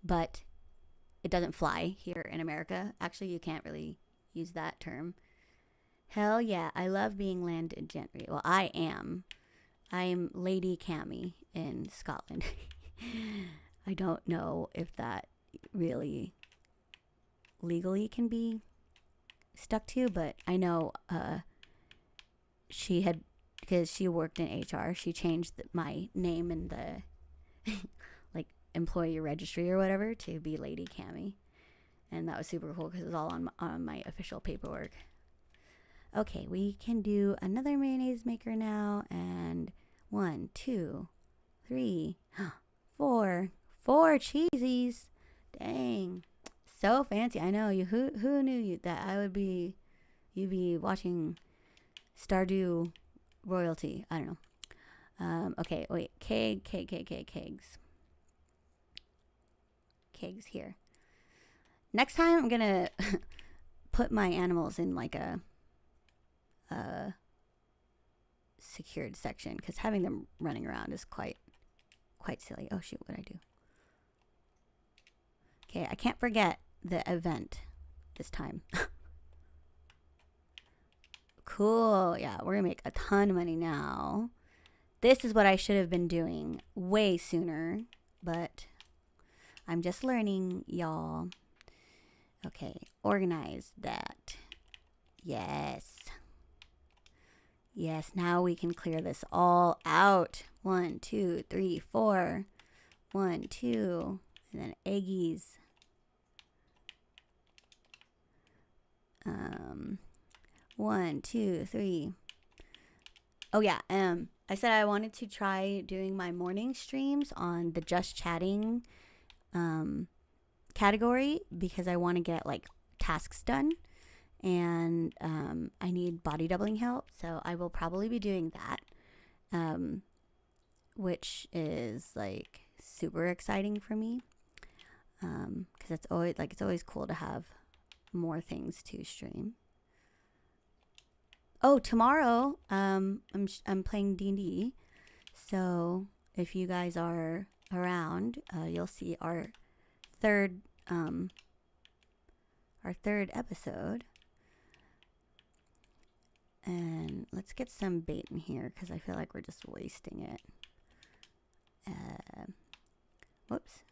but it doesn't fly here in America. Actually, you can't really use that term. Hell yeah, I love being landed gentry. Well, I am Lady Cammy in Scotland. I don't know if that really legally can be stuck to, but I know she had, because she worked in HR, she changed my name in the like employee registry or whatever to be Lady Cammy, and that was super cool because it was all on my official paperwork. Okay, we can do another mayonnaise maker now, and 1, 2, 3, 4 cheesies. Dang, so fancy. I know you. Who knew that you'd be watching Stardew royalty? I don't know. Okay, wait. Kegs here. Next time I'm gonna put my animals in like a secured section because having them running around is quite silly. Oh shoot, what'd I do? Okay, I can't forget the event this time. Cool. Yeah, we're gonna make a ton of money now. This is what I should have been doing way sooner, but I'm just learning, y'all. Okay, organize that. Yes. Yes, now we can clear this all out. 1, 2, 3, 4. 1, 2, and then eggies. 1, 2, 3. Oh yeah, I said I wanted to try doing my morning streams on the just chatting category because I want to get like tasks done, and I need body doubling help, so I will probably be doing that, which is like super exciting for me, because it's always cool to have more things to stream. Oh, tomorrow, I'm playing D&D, so if you guys are around, you'll see our third episode. And let's get some bait in here because I feel like we're just wasting it. Whoops.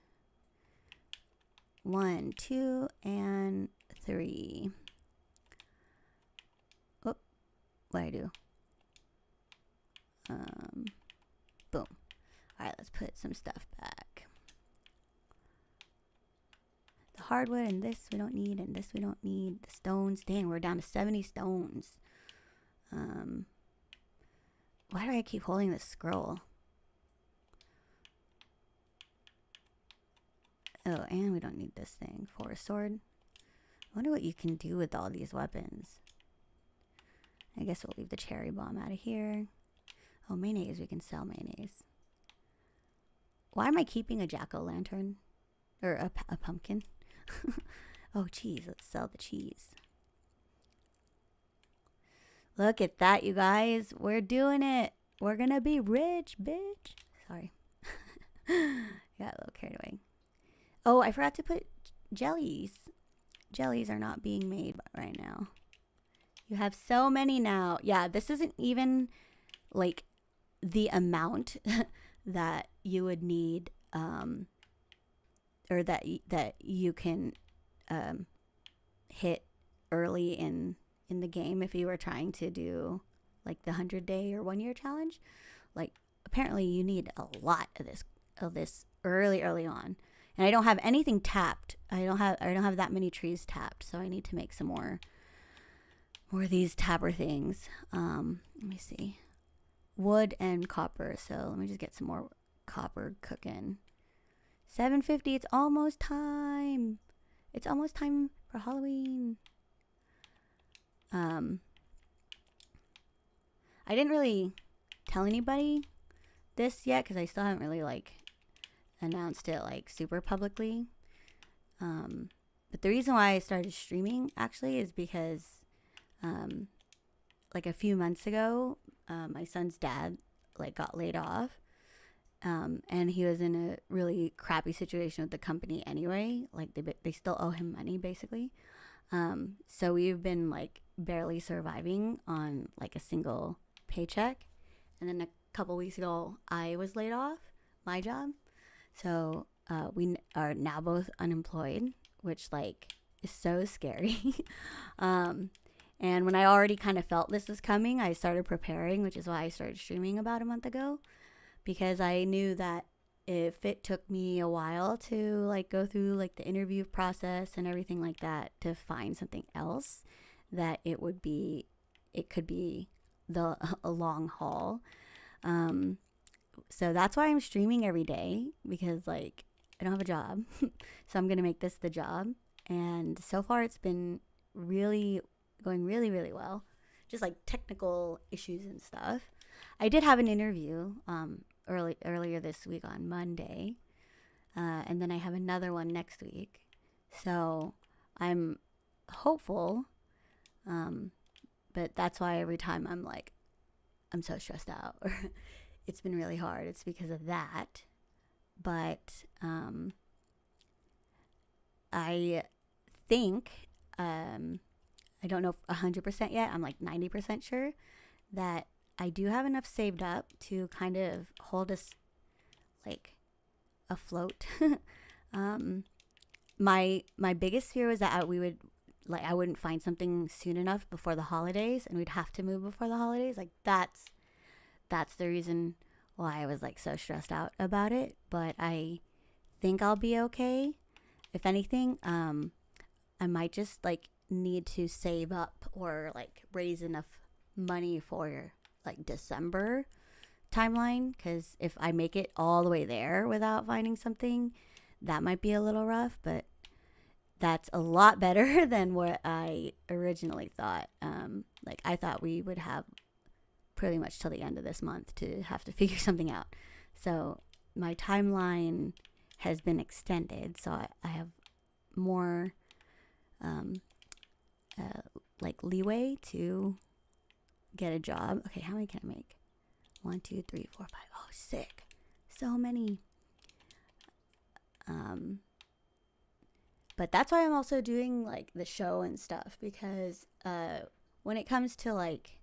1, 2, and 3. What I do? Boom. Alright, let's put some stuff back. The hardwood and this we don't need, and this we don't need. The stones. Dang, we're down to 70 stones. Why do I keep holding this scroll? Oh, and we don't need this thing for a sword. I wonder what you can do with all these weapons. I guess we'll leave the cherry bomb out of here. Oh, mayonnaise. We can sell mayonnaise. Why am I keeping a jack-o'-lantern? Or a pumpkin? Oh, cheese. Let's sell the cheese. Look at that, you guys. We're doing it. We're gonna be rich, bitch. Sorry. Got a little carried away. Oh, I forgot to put jellies. Jellies are not being made right now. You have so many now. Yeah, this isn't even like the amount that you would need, or that you can hit early in the game if you were trying to do like the 100-day or 1-year challenge. Like apparently you need a lot of this early on. And I don't have anything tapped. I don't have that many trees tapped, so I need to make some more of these tapper things. Let me see. Wood and copper. So let me just get some more copper cooking. 7:50. It's almost time. It's almost time for Halloween. I didn't really tell anybody this yet because I still haven't really like announced it like super publicly. But the reason why I started streaming actually is because like a few months ago, my son's dad like got laid off, and he was in a really crappy situation with the company anyway. Like they still owe him money basically. So we've been like barely surviving on like a single paycheck, and then a couple weeks ago I was laid off my job, so we are now both unemployed, which like is so scary. And when I already kind of felt this was coming, I started preparing, which is why I started streaming about a month ago, because I knew that if it took me a while to like go through like the interview process and everything like that to find something else, that it could be a long haul. So that's why I'm streaming every day, because like I don't have a job. So I'm going to make this the job. And so far it's been going really, really well. Just like technical issues and stuff. I did have an interview earlier this week on Monday. And then I have another one next week. So I'm hopeful. But that's why every time I'm so stressed out or it's been really hard. It's because of that. But I think, I don't know 100% yet. I'm like 90% sure that I do have enough saved up to kind of hold us like afloat. My biggest fear was that I wouldn't find something soon enough before the holidays, and we'd have to move before the holidays. Like that's the reason why I was like so stressed out about it. But I think I'll be okay. If anything, I might just like need to save up or like raise enough money for like December timeline, because if I make it all the way there without finding something, that might be a little rough. But that's a lot better than what I originally thought. Like I thought we would have pretty much till the end of this month to have to figure something out. So my timeline has been extended, so I have more like leeway to get a job. Okay, how many can I make? 1, 2, 3, 4, 5. Oh, sick. So many. But that's why I'm also doing like the show and stuff, because when it comes to like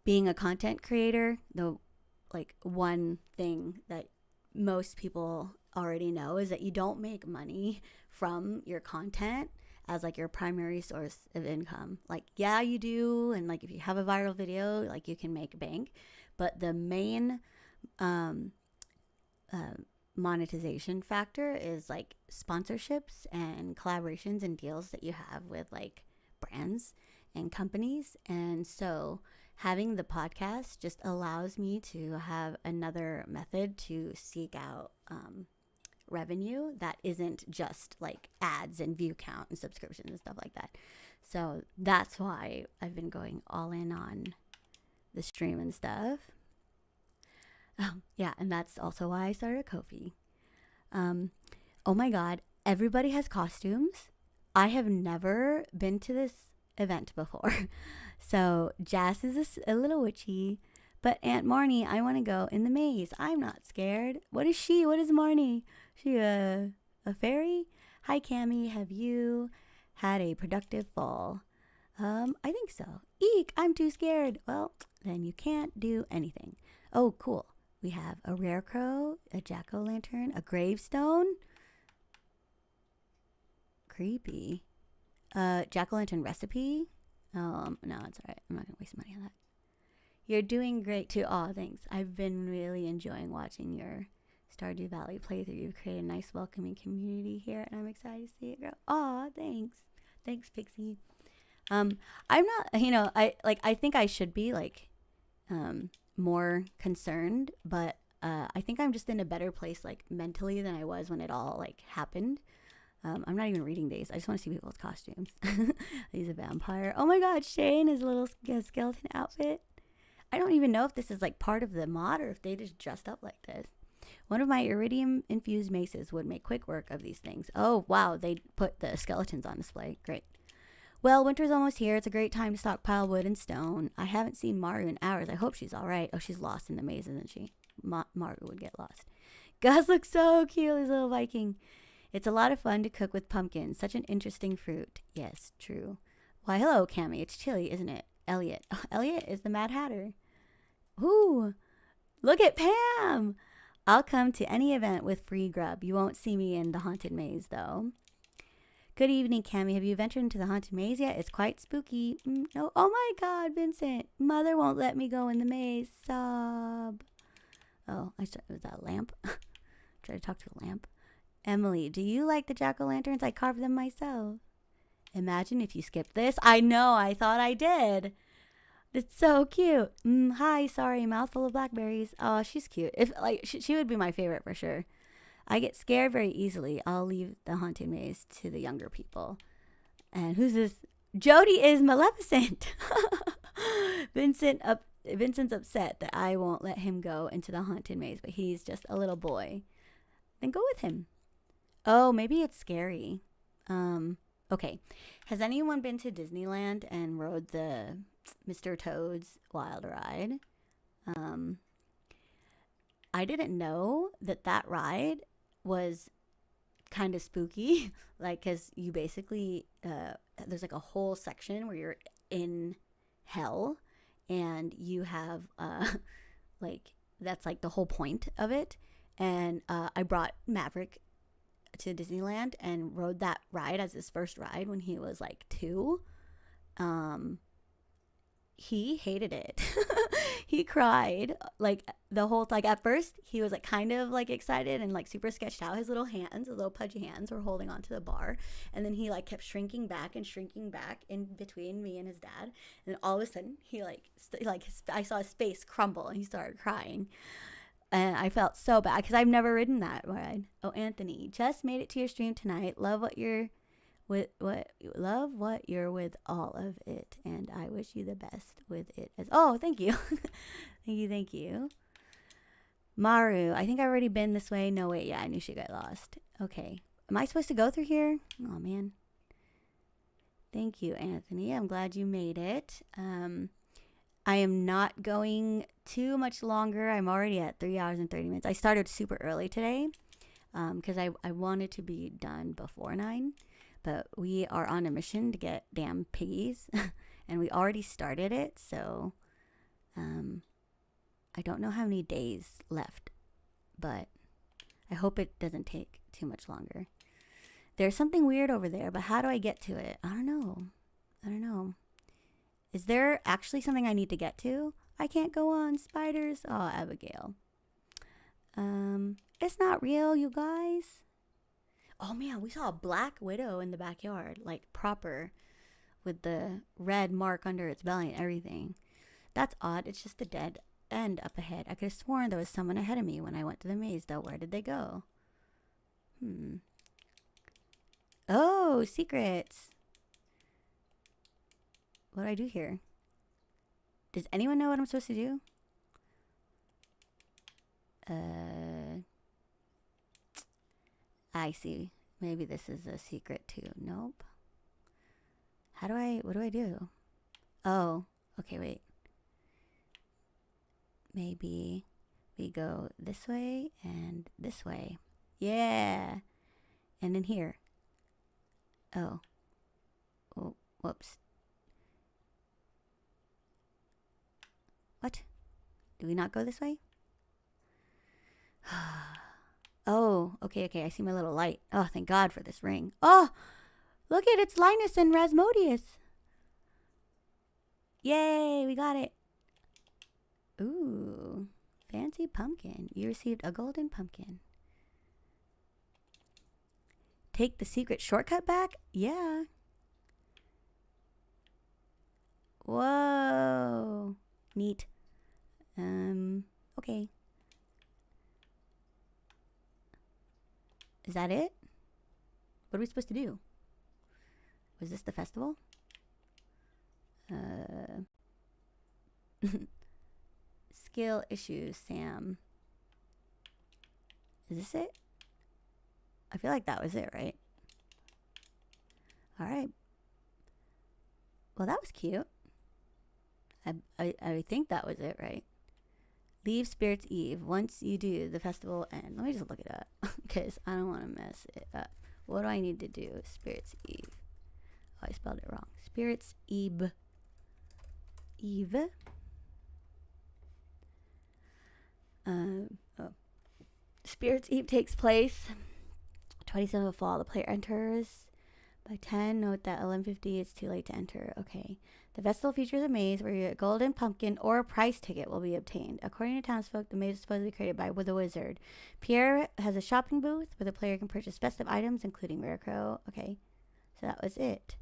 being a content creator, the like one thing that most people already know is that you don't make money from your content as like your primary source of income. Like, yeah, you do, and like if you have a viral video, like you can make bank, but the main monetization factor is like sponsorships and collaborations and deals that you have with like brands and companies. And so having the podcast just allows me to have another method to seek out revenue that isn't just like ads and view count and subscriptions and stuff like that. So that's why I've been going all in on the stream and stuff. Yeah, and that's also why I started Ko-fi. Oh my God, everybody has costumes. I have never been to this event before. So Jazz is a little witchy, but Aunt Marnie, I want to go in the maze. I'm not scared. What is she? What is Marnie? She a fairy? Hi Cammy, have you had a productive fall? I think so. Eek, I'm too scared. Well, then you can't do anything. Oh, cool. We have a rare crow, a jack-o'-lantern, a gravestone. Creepy. Jack-o'-lantern recipe. No, it's alright. I'm not gonna waste money on that. You're doing great too. Aw, thanks. I've been really enjoying watching your Stardew Valley playthrough. You've created a nice, welcoming community here, and I'm excited to see it grow. Aw, thanks. Thanks, Pixie. I'm not, I think I should be like, more concerned, but I think I'm just in a better place like mentally than I was when it all like happened. I'm not even reading these. I just want to see people's costumes. He's a vampire. Oh my God, Shane, his little skeleton outfit. I don't even know if this is like part of the mod or if they just dressed up like this. One of my iridium infused maces would make quick work of these things. Oh wow, they put the skeletons on display. Great. Well, winter's almost here. It's a great time to stockpile wood and stone. I haven't seen Maru in hours. I hope she's all right. Oh, she's lost in the maze, isn't she? Maru would get lost. Gus looks so cute, his little Viking. It's a lot of fun to cook with pumpkins. Such an interesting fruit. Yes, true. Why, hello, Cammy. It's chilly, isn't it? Elliot. Oh, Elliot is the Mad Hatter. Ooh, look at Pam. I'll come to any event with free grub. You won't see me in the haunted maze, though. Good evening, Cammy. Have you ventured into the haunted maze yet? It's quite spooky. No. Oh my God, Vincent. Mother won't let me go in the maze. Sob. Oh, was that a lamp? Try to talk to a lamp. Emily, do you like the jack-o'-lanterns? I carved them myself. Imagine if you skipped this. I know, I thought I did. It's so cute. Hi, sorry, mouthful of blackberries. Oh, she's cute. If like she would be my favorite for sure. I get scared very easily. I'll leave the haunted maze to the younger people. And who's this? Jody is Maleficent. Vincent's upset that I won't let him go into the haunted maze, but he's just a little boy. Then go with him. Oh, maybe it's scary. Okay. Has anyone been to Disneyland and rode the Mr. Toad's Wild Ride? Um, I didn't know that that ride was kind of spooky. Like, because you basically, there's like a whole section where you're in hell and you have, like, that's like the whole point of it. And I brought Maverick to Disneyland and rode that ride as his first ride when he was like 2. Um, he hated it. He cried like the whole, like, at first he was like kind of like excited and like super sketched out. His little hands, his little pudgy hands were holding onto the bar, and then he like kept shrinking back in between me and his dad. And then all of a sudden he I saw his face crumble and he started crying. And I felt so bad because I've never ridden that ride. Oh, Anthony, just made it to your stream tonight. Love what you're with all of it, and I wish you the best with it as. Oh, thank you. Thank you. Maru, I think I've already been this way. No, wait, yeah, I knew she got lost. Okay. Am I supposed to go through here? Oh, man. Thank you, Anthony. I'm glad you made it. I am not going too much longer. I'm already at 3 hours and 30 minutes. I started super early today because I wanted to be done before 9. But we are on a mission to get damn piggies. And we already started it. So I don't know how many days left. But I hope it doesn't take too much longer. There's something weird over there. But how do I get to it? I don't know. Is there actually something I need to get to? I can't go on. Spiders. Oh, Abigail. It's not real, you guys. Oh, man, we saw a black widow in the backyard. Like, proper. With the red mark under its belly and everything. That's odd. It's just a dead end up ahead. I could have sworn there was someone ahead of me when I went to the maze, though. Where did they go? Oh, secrets. What do I do here? Does anyone know what I'm supposed to do? I see. Maybe this is a secret too. Nope. What do I do? Oh, okay, wait. Maybe we go this way and this way. Yeah. And in here. Oh, whoops. What? Do we not go this way? Oh, okay. I see my little light. Oh, thank God for this ring. Oh, look at it's Linus and Rasmodius. Yay, we got it. Ooh, fancy pumpkin. You received a golden pumpkin. Take the secret shortcut back? Yeah. Whoa. Neat. Okay. Is that it? What are we supposed to do? Was this the festival? Skill issues, Sam. Is this it? I feel like that was it, right? All right. Well, that was cute. I think that was it, right? Leave Spirit's Eve. Once you do, the festival end. Let me just look it up because I don't want to mess it up. What do I need to do? Spirit's Eve. Oh, I spelled it wrong. Spirit's Eve. Eve. Oh. Spirit's Eve takes place 27th of fall. The player enters by 10. Note that 11:50 it's too late to enter. Okay. The festival features a maze where a golden pumpkin or a prize ticket will be obtained. According to townsfolk, the maze is supposedly created by the wizard. Pierre has a shopping booth where the player can purchase festive items, including rare crow. Okay. So that was it.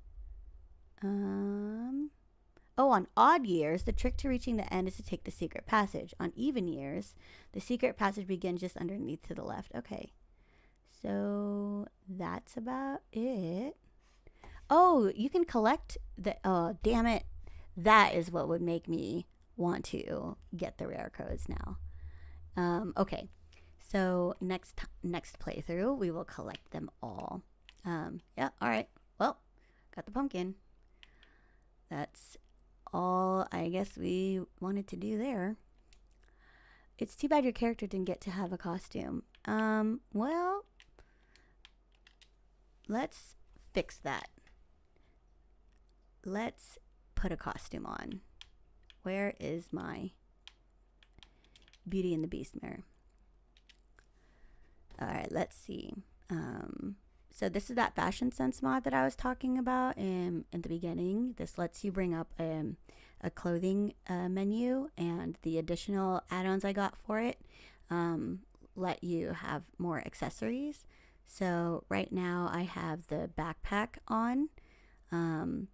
Oh, on odd years, the trick to reaching the end is to take the secret passage. On even years, the secret passage begins just underneath to the left. Okay. So that's about it. Oh, you can collect the. Oh, damn it. That is what would make me want to get the rare codes now. Okay. So next playthrough, we will collect them all. Yeah, all right. Well, got the pumpkin. That's all I guess we wanted to do there. It's too bad your character didn't get to have a costume. Well, let's fix that. Let's put a costume on. Where is my Beauty and the Beast mirror? All right, let's see. So this is that fashion sense mod that I was talking about in the beginning. This lets you bring up a clothing menu, and the additional add-ons I got for it let you have more accessories. So right now I have the backpack on, and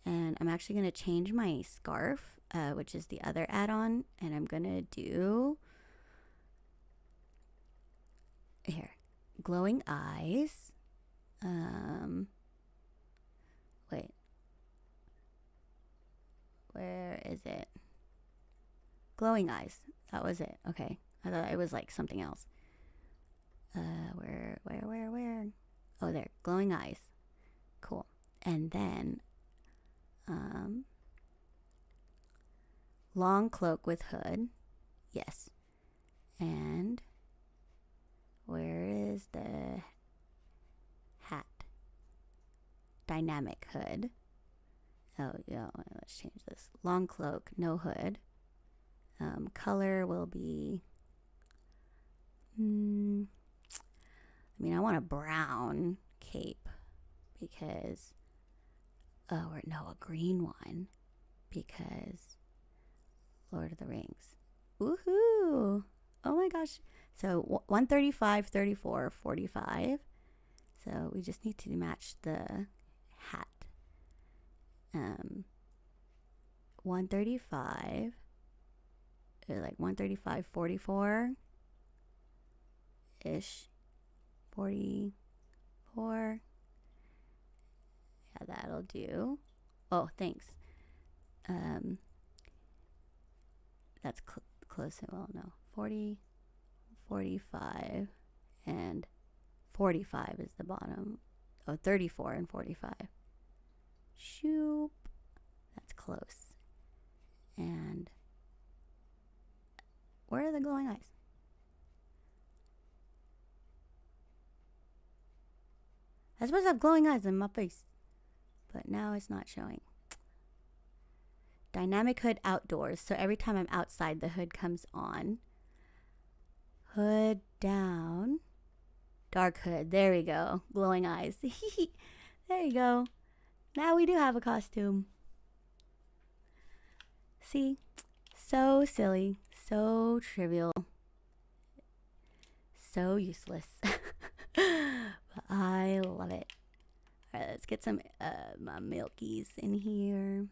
I'm actually going to change my scarf, which is the other add-on, and I'm going to do here, glowing eyes. Wait, where is it? Glowing eyes. That was it. Okay, I thought it was like something else. Where? Oh, there. Glowing eyes. Cool. And then, long cloak with hood. Yes. And where is the hat? Dynamic hood. Oh, yeah. Let's change this. Long cloak, no hood. Color will be. I want a brown cape because. Oh, or no, a green one because Lord of the Rings. Woohoo! Oh my gosh. So 135, 34, 45. So we just need to match the hat. 135. Like 135, 44 ish. 44. Yeah, that'll do. Oh, thanks. That's close. Well, no. 40, 45, and 45 is the bottom. Oh, 34 and 45. Shoop. That's close. And where are the glowing eyes? I supposed to have glowing eyes in my face, but now it's not showing. Dynamic hood outdoors. So every time I'm outside, the hood comes on. Hood down. Dark hood. There we go. Glowing eyes. There you go. Now we do have a costume. See? So silly. So trivial. So useless. But I love it. Alright, let's get some my milkies in here.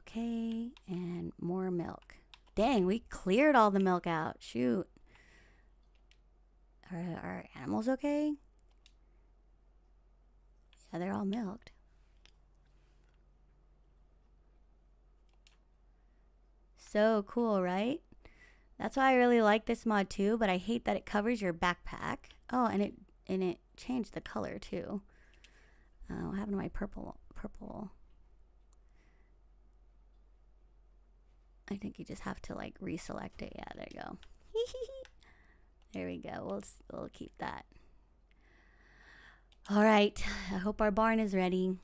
Okay, and more milk. Dang, we cleared all the milk out. Shoot. Are animals okay? Yeah, they're all milked. So cool, right? That's why I really like this mod too, but I hate that it covers your backpack. Oh, and it changed the color too. What happened to my purple? I think you just have to like reselect it. Yeah, there you go. There we go. We'll keep that. All right. I hope our barn is ready.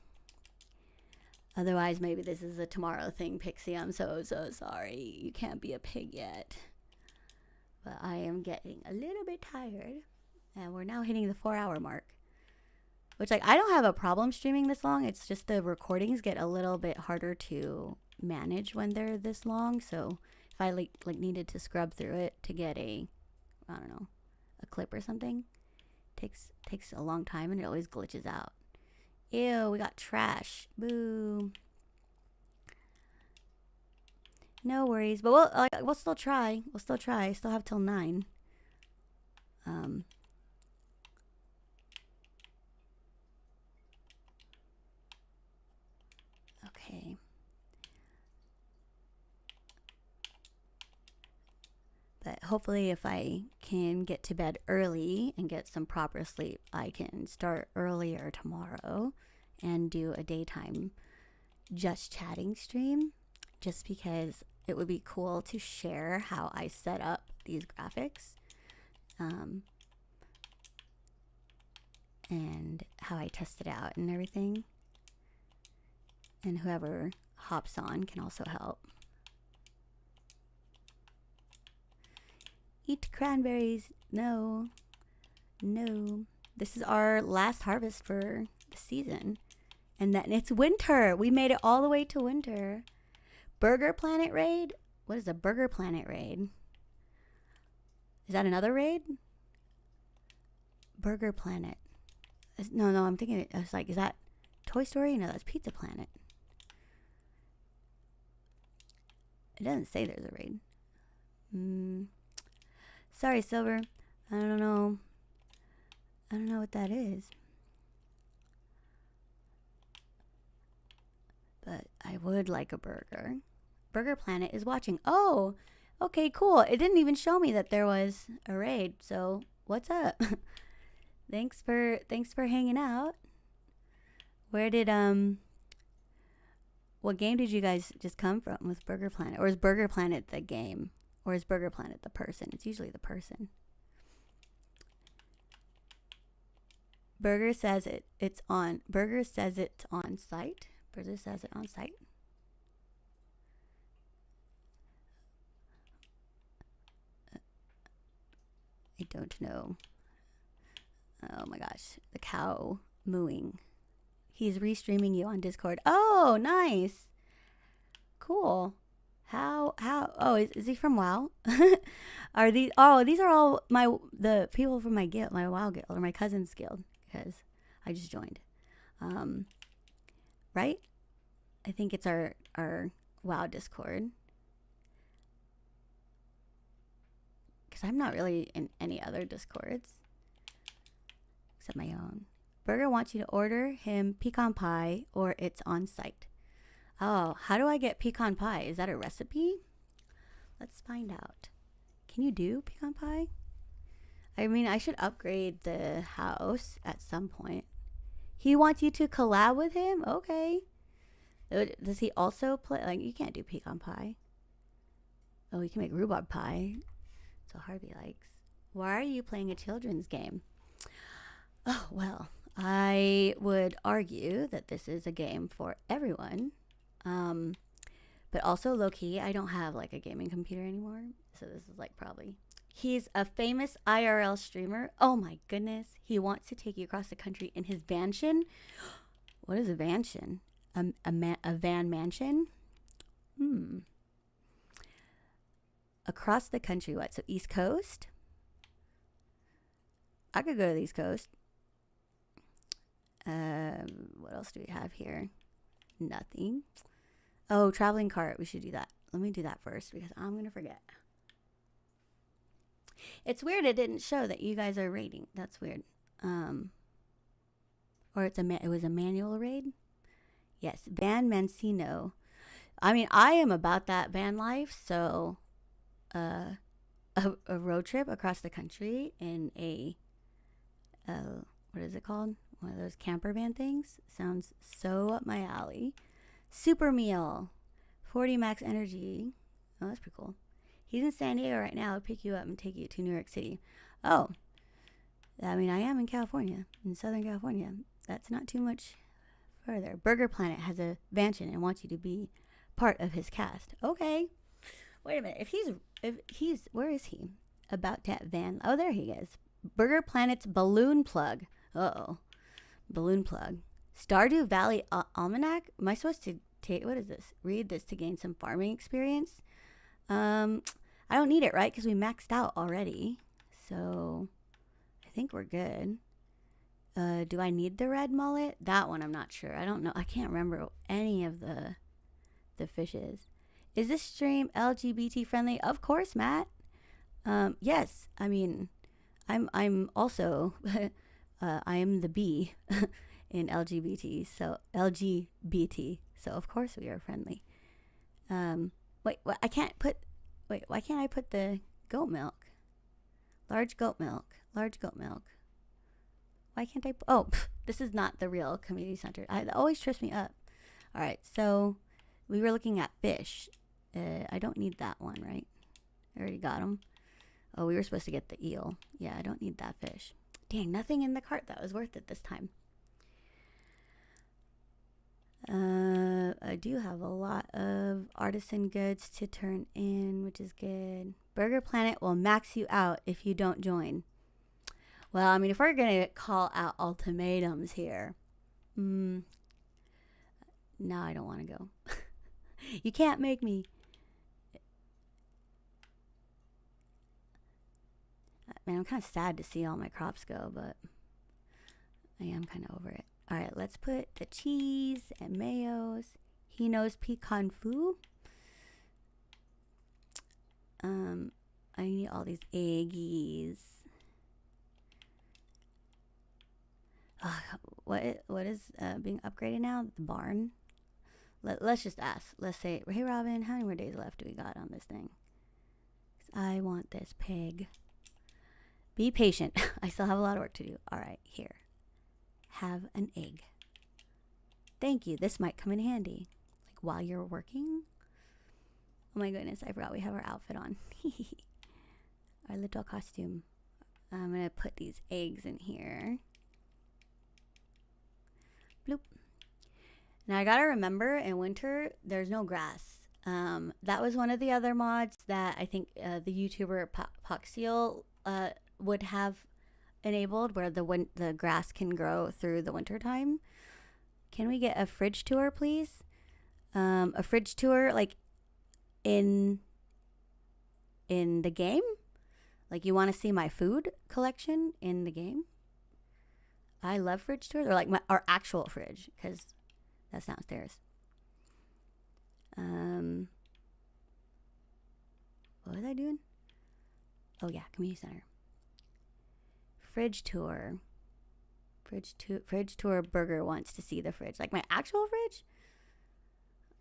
Otherwise, maybe this is a tomorrow thing, Pixie. I'm so sorry. You can't be a pig yet. But I am getting a little bit tired. And we're now hitting the 4-hour mark. Which, like, I don't have a problem streaming this long. It's just the recordings get a little bit harder to manage when they're this long. So if I like needed to scrub through it to get a clip or something, takes a long time and it always glitches out. Ew, we got trash. Boo. No worries, but we'll still try. I still have till 9. Okay. But hopefully, if I can get to bed early and get some proper sleep, I can start earlier tomorrow and do a daytime just chatting stream, just because it would be cool to share how I set up these graphics, and how I test it out and everything. And whoever hops on can also help. Eat cranberries. No. No. This is our last harvest for the season. And then it's winter. We made it all the way to winter. Burger Planet raid? What is a Burger Planet raid? Is that another raid? Burger Planet. No, I'm thinking, I was like, is that Toy Story? No, that's Pizza Planet. It doesn't say there's a raid. Sorry, Silver. I don't know what that is. But I would like a burger. Burger Planet is watching. Oh, okay, cool. It didn't even show me that there was a raid. So what's up? Thanks for hanging out. Where did what game did you guys just come from with Burger Planet? Or is Burger Planet the game? Or is Burger Planet the person? It's usually the person. Burger says it's on. Burger says it's on site. Burger says it on site. I don't know. Oh my gosh. The cow mooing. He's restreaming you on Discord. Oh, nice. Cool. How oh, is he from WoW? Are these these are all the people from my guild, my WoW guild, or my cousin's guild, because I just joined. Right? I think it's our WoW Discord. Because I'm not really in any other Discords except my own. Burger wants you to order him pecan pie or it's on site. Oh, how do I get pecan pie? Is that a recipe? Let's find out. Can you do pecan pie? I mean, I should upgrade the house at some point. He wants you to collab with him? Okay. Does he also play? Like, you can't do pecan pie. Oh, you can make rhubarb pie. So Harvey likes. Why are you playing a children's game? Oh, well, I would argue that this is a game for everyone. But also low-key, I don't have like a gaming computer anymore. So this is like probably. He's a famous IRL streamer. Oh my goodness. He wants to take you across the country in his vantion. What is a vantion? A van mansion? Across the country, what? So East Coast? I could go to the East Coast. What else do we have here? Nothing. Oh, traveling cart. We should do that. Let me do that first because I'm going to forget. It's weird it didn't show that you guys are raiding. That's weird. Or it was a manual raid? Yes, Van Mancino. I mean, I am about that van life, so a road trip across the country in a what is it called? One of those camper van things. Sounds so up my alley. Super meal. 40 max energy. Oh, that's pretty cool. He's in San Diego right now. I'll pick you up and take you to New York City. Oh. I mean, I am in California. In Southern California. That's not too much further. Burger Planet has a mansion and wants you to be part of his cast. Okay. Wait a minute. If he's where is he? About that van. Oh, there he is. Burger Planet's balloon plug. Uh-oh. Balloon plug. Stardew Valley Almanac? Am I supposed to take, what is this? Read this to gain some farming experience? I don't need it, right? Because we maxed out already. So, I think we're good. Do I need the red mullet? That one I'm not sure. I don't know. I can't remember any of the fishes. Is this stream LGBT friendly? Of course, Matt. Yes. I mean, I'm also, I am the B in LGBT. So LGBT. So of course we are friendly. Wait, I can't put. Wait, why can't I put the Goat milk. Large goat milk. Large goat milk. Why can't I? Oh, this is not the real community center. It always trips me up. All right, so we were looking at fish. I don't need that one, right? I already got them. Oh, we were supposed to get the eel. Yeah, I don't need that fish. Dang, nothing in the cart that was worth it this time. I do have a lot of artisan goods to turn in, which is good. Burger Planet will max you out if you don't join. Well, I mean, if we're going to call out ultimatums here, no, I don't want to go. You can't make me. Man, I'm kind of sad to see all my crops go, but I am kind of over it. All right, let's put the cheese and mayos. He knows pecan foo. I need all these eggies. What is being upgraded now? The barn. Let's just ask. Let's say, hey Robin, how many more days left do we got on this thing? 'Cause I want this pig. Be patient. I still have a lot of work to do. All right, here. Have an egg. Thank you. This might come in handy. Like while you're working. Oh my goodness, I forgot we have our outfit on. Our little costume. I'm going to put these eggs in here. Bloop. Now I got to remember in winter, there's no grass. That was one of the other mods that I think the YouTuber Poxiel would have enabled, where the grass can grow through the winter time. Can we get a fridge tour, please? A fridge tour, like in the game. Like, you want to see my food collection in the game? I love fridge tours, or like our actual fridge, because that's downstairs. What was I doing? Oh yeah, community center. Fridge tour. Fridge tour burger wants to see the fridge. Like my actual fridge?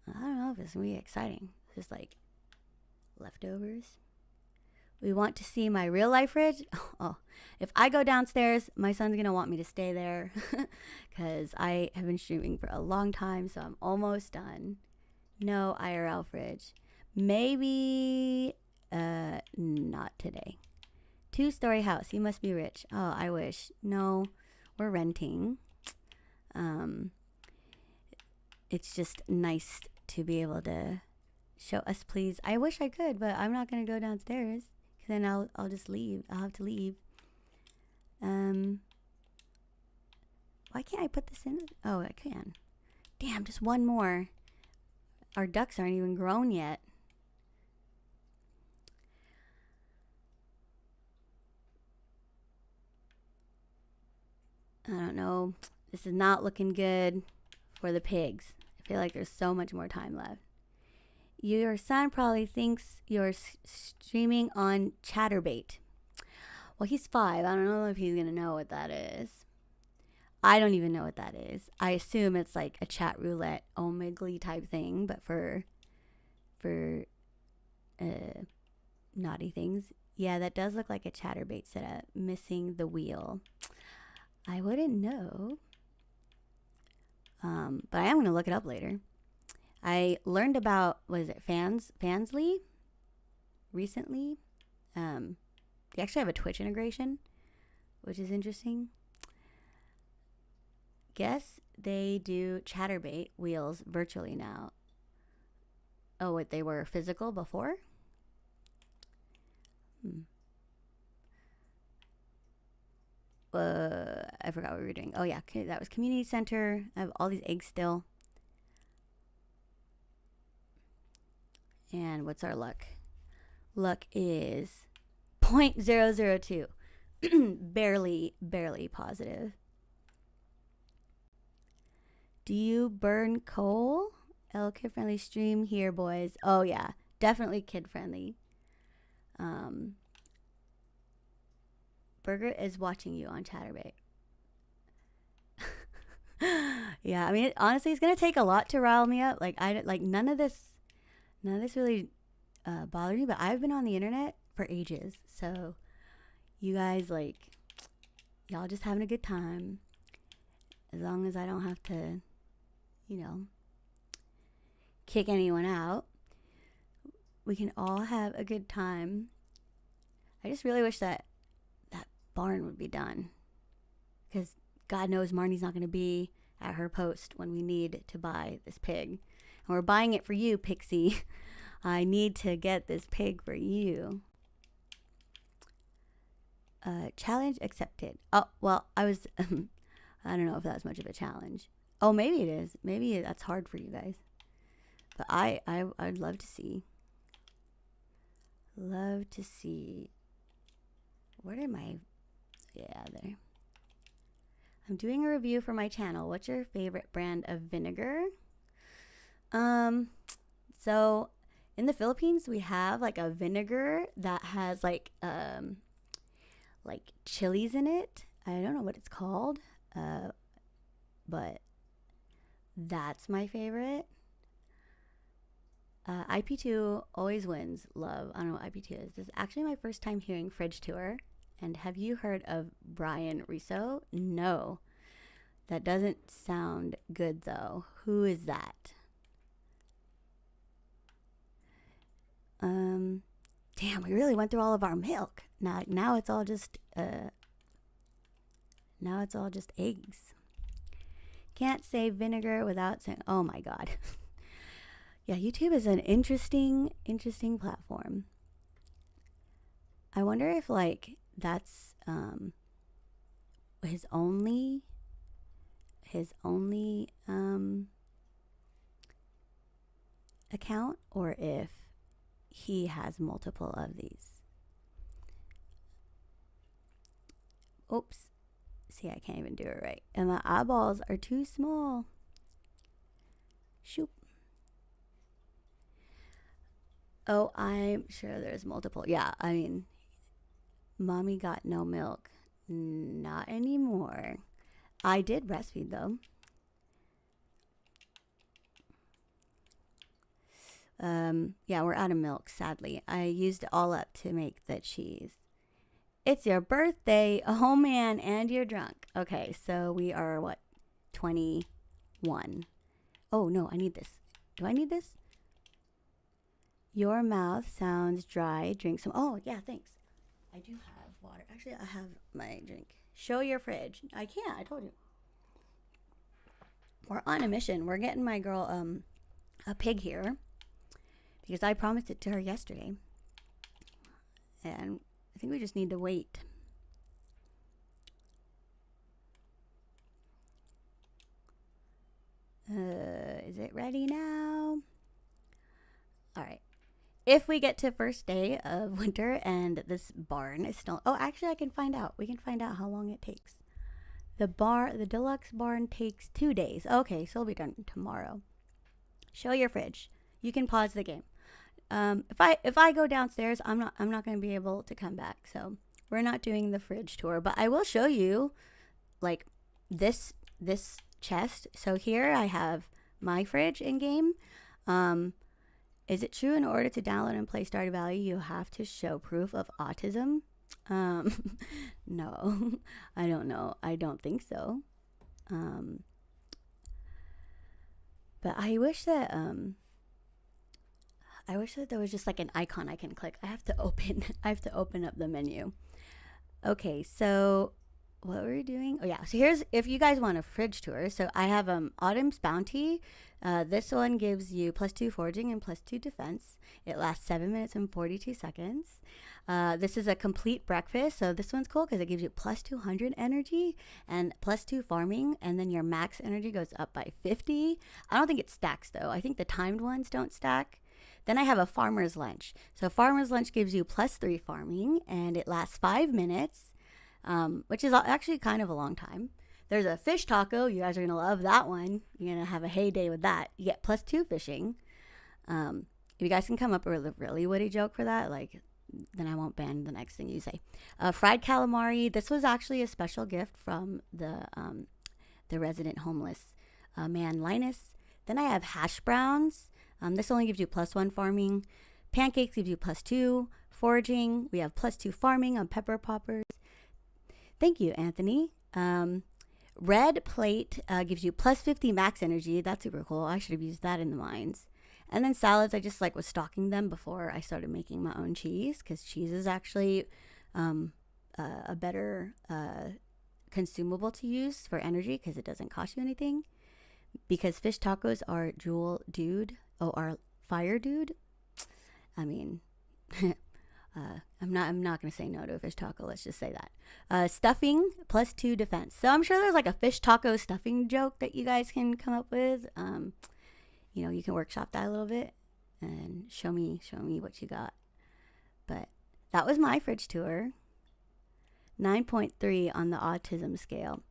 I don't know if it's gonna be exciting. Just like leftovers. We want to see my real life fridge. Oh, if I go downstairs, my son's gonna want me to stay there because I have been streaming for a long time, so I'm almost done. No IRL fridge. Maybe not today. 2-story house. You must be rich. Oh, I wish. No, we're renting. It's just nice to be able to show us, please. I wish I could, but I'm not gonna go downstairs because then I'll just leave. I'll have to leave. Why can't I put this in? Oh, I can. Damn, just one more. Our ducks aren't even grown yet. I don't know. This is not looking good for the pigs. I feel like there's so much more time left. Your son probably thinks you're streaming on Chatterbait. Well, he's 5. I don't know if he's going to know what that is. I don't even know what that is. I assume it's like a chat roulette omegle type thing, but for naughty things. Yeah, that does look like a Chatterbait setup. Missing the wheel. I wouldn't know. But I am going to look it up later. I learned about, was it Fansly recently? They actually have a Twitch integration, which is interesting. Guess they do Chatterbait wheels virtually now. Oh, wait, they were physical before? I forgot what we were doing. Oh yeah, okay, that was community center. I have all these eggs still. And what's our luck? Luck is 0.002. barely positive. Do you burn coal? Kid friendly stream here, boys. Oh yeah, definitely kid friendly. Burger is watching you on Chatterbait. Yeah, I mean, honestly, it's gonna take a lot to rile me up. Like none of this really bothered me. But I've been on the internet for ages. So you guys, like, y'all just having a good time. As long as I don't have to, you know, kick anyone out, we can all have a good time. I just really wish that that barn would be done, because God knows Marnie's not going to be at her post when we need to buy this pig. And we're buying it for you, Pixie. I need to get this pig for you. Challenge accepted. Oh, well, I don't know if that's much of a challenge. Oh, maybe it is. Maybe that's hard for you guys. But I'd love to see. Love to see. Where did my... Yeah, there. I'm doing a review for my channel. What's your favorite brand of vinegar? So in the Philippines, we have like a vinegar that has like chilies in it. I don't know what it's called, but that's my favorite. IP2 always wins. Love. I don't know what IP2 is. This is actually my first time hearing Fridge Tour. And have you heard of Brian Riso? No. That doesn't sound good, though. Who is that? Damn, we really went through all of our milk. Now it's all just eggs. Can't say vinegar without saying, oh my God. Yeah, YouTube is an interesting platform. I wonder if like that's his only account, or if he has multiple of these. Oops. See, I can't even do it right. And my eyeballs are too small. Shoop. Oh, I'm sure there's multiple. Yeah, I mean, mommy got no milk. Not anymore. I did breastfeed, though. Yeah, we're out of milk, sadly. I used it all up to make the cheese. It's your birthday. Oh, man, and you're drunk. Okay, so we are, what, 21. Oh, no, I need this. Do I need this? Your mouth sounds dry. Drink some. Oh, yeah, thanks. I do have water. Actually, I have my drink. Show your fridge. I can't. I told you. We're on a mission. We're getting my girl a pig here because I promised it to her yesterday. And I think we just need to wait. Is it ready now? All right. If we get to first day of winter and this barn is still... Oh, actually, I can find out. We can find out how long it takes. The deluxe barn takes 2 days. Okay, so it'll be done tomorrow. Show your fridge. You can pause the game. If I go downstairs, I'm not going to be able to come back. So we're not doing the fridge tour, but I will show you like this chest. So here I have my fridge in game. Is it true in order to download and play Stardew Valley, you have to show proof of autism? No, I don't know. I don't think so. But I wish that there was just like an icon I can click. I have to open up the menu. Okay, so what were we doing? Oh yeah, so here's, if you guys want a fridge tour, so I have Autumn's Bounty. This one gives you +2 foraging and +2 defense. It lasts 7 minutes and 42 seconds. This is a complete breakfast, so this one's cool because it gives you +200 energy and +2 farming, and then your max energy goes up by 50. I don't think it stacks though. I think the timed ones don't stack. Then I have a farmer's lunch. So farmer's lunch gives you +3 farming, and it lasts 5 minutes. Which is actually kind of a long time. There's a fish taco. You guys are going to love that one. You're going to have a heyday with that. You get +2 fishing. If you guys can come up with a really witty joke for that, like, then I won't ban the next thing you say. Fried calamari. This was actually a special gift from the resident homeless man, Linus. Then I have hash browns. This only gives you +1 farming. Pancakes gives you +2. foraging. We have +2 farming on pepper poppers. Thank you, Anthony. Red plate gives you +50 max energy. That's super cool. I should have used that in the mines. And then salads, I just like was stocking them before I started making my own cheese, because cheese is actually a better consumable to use for energy because it doesn't cost you anything. Because fish tacos are are fire dude. I mean, I'm not gonna say no to a fish taco. Let's just say that. Stuffing +2 defense. So I'm sure there's like a fish taco stuffing joke that you guys can come up with. You can workshop that a little bit and show me what you got. But that was my fridge tour. 9.3 on the autism scale.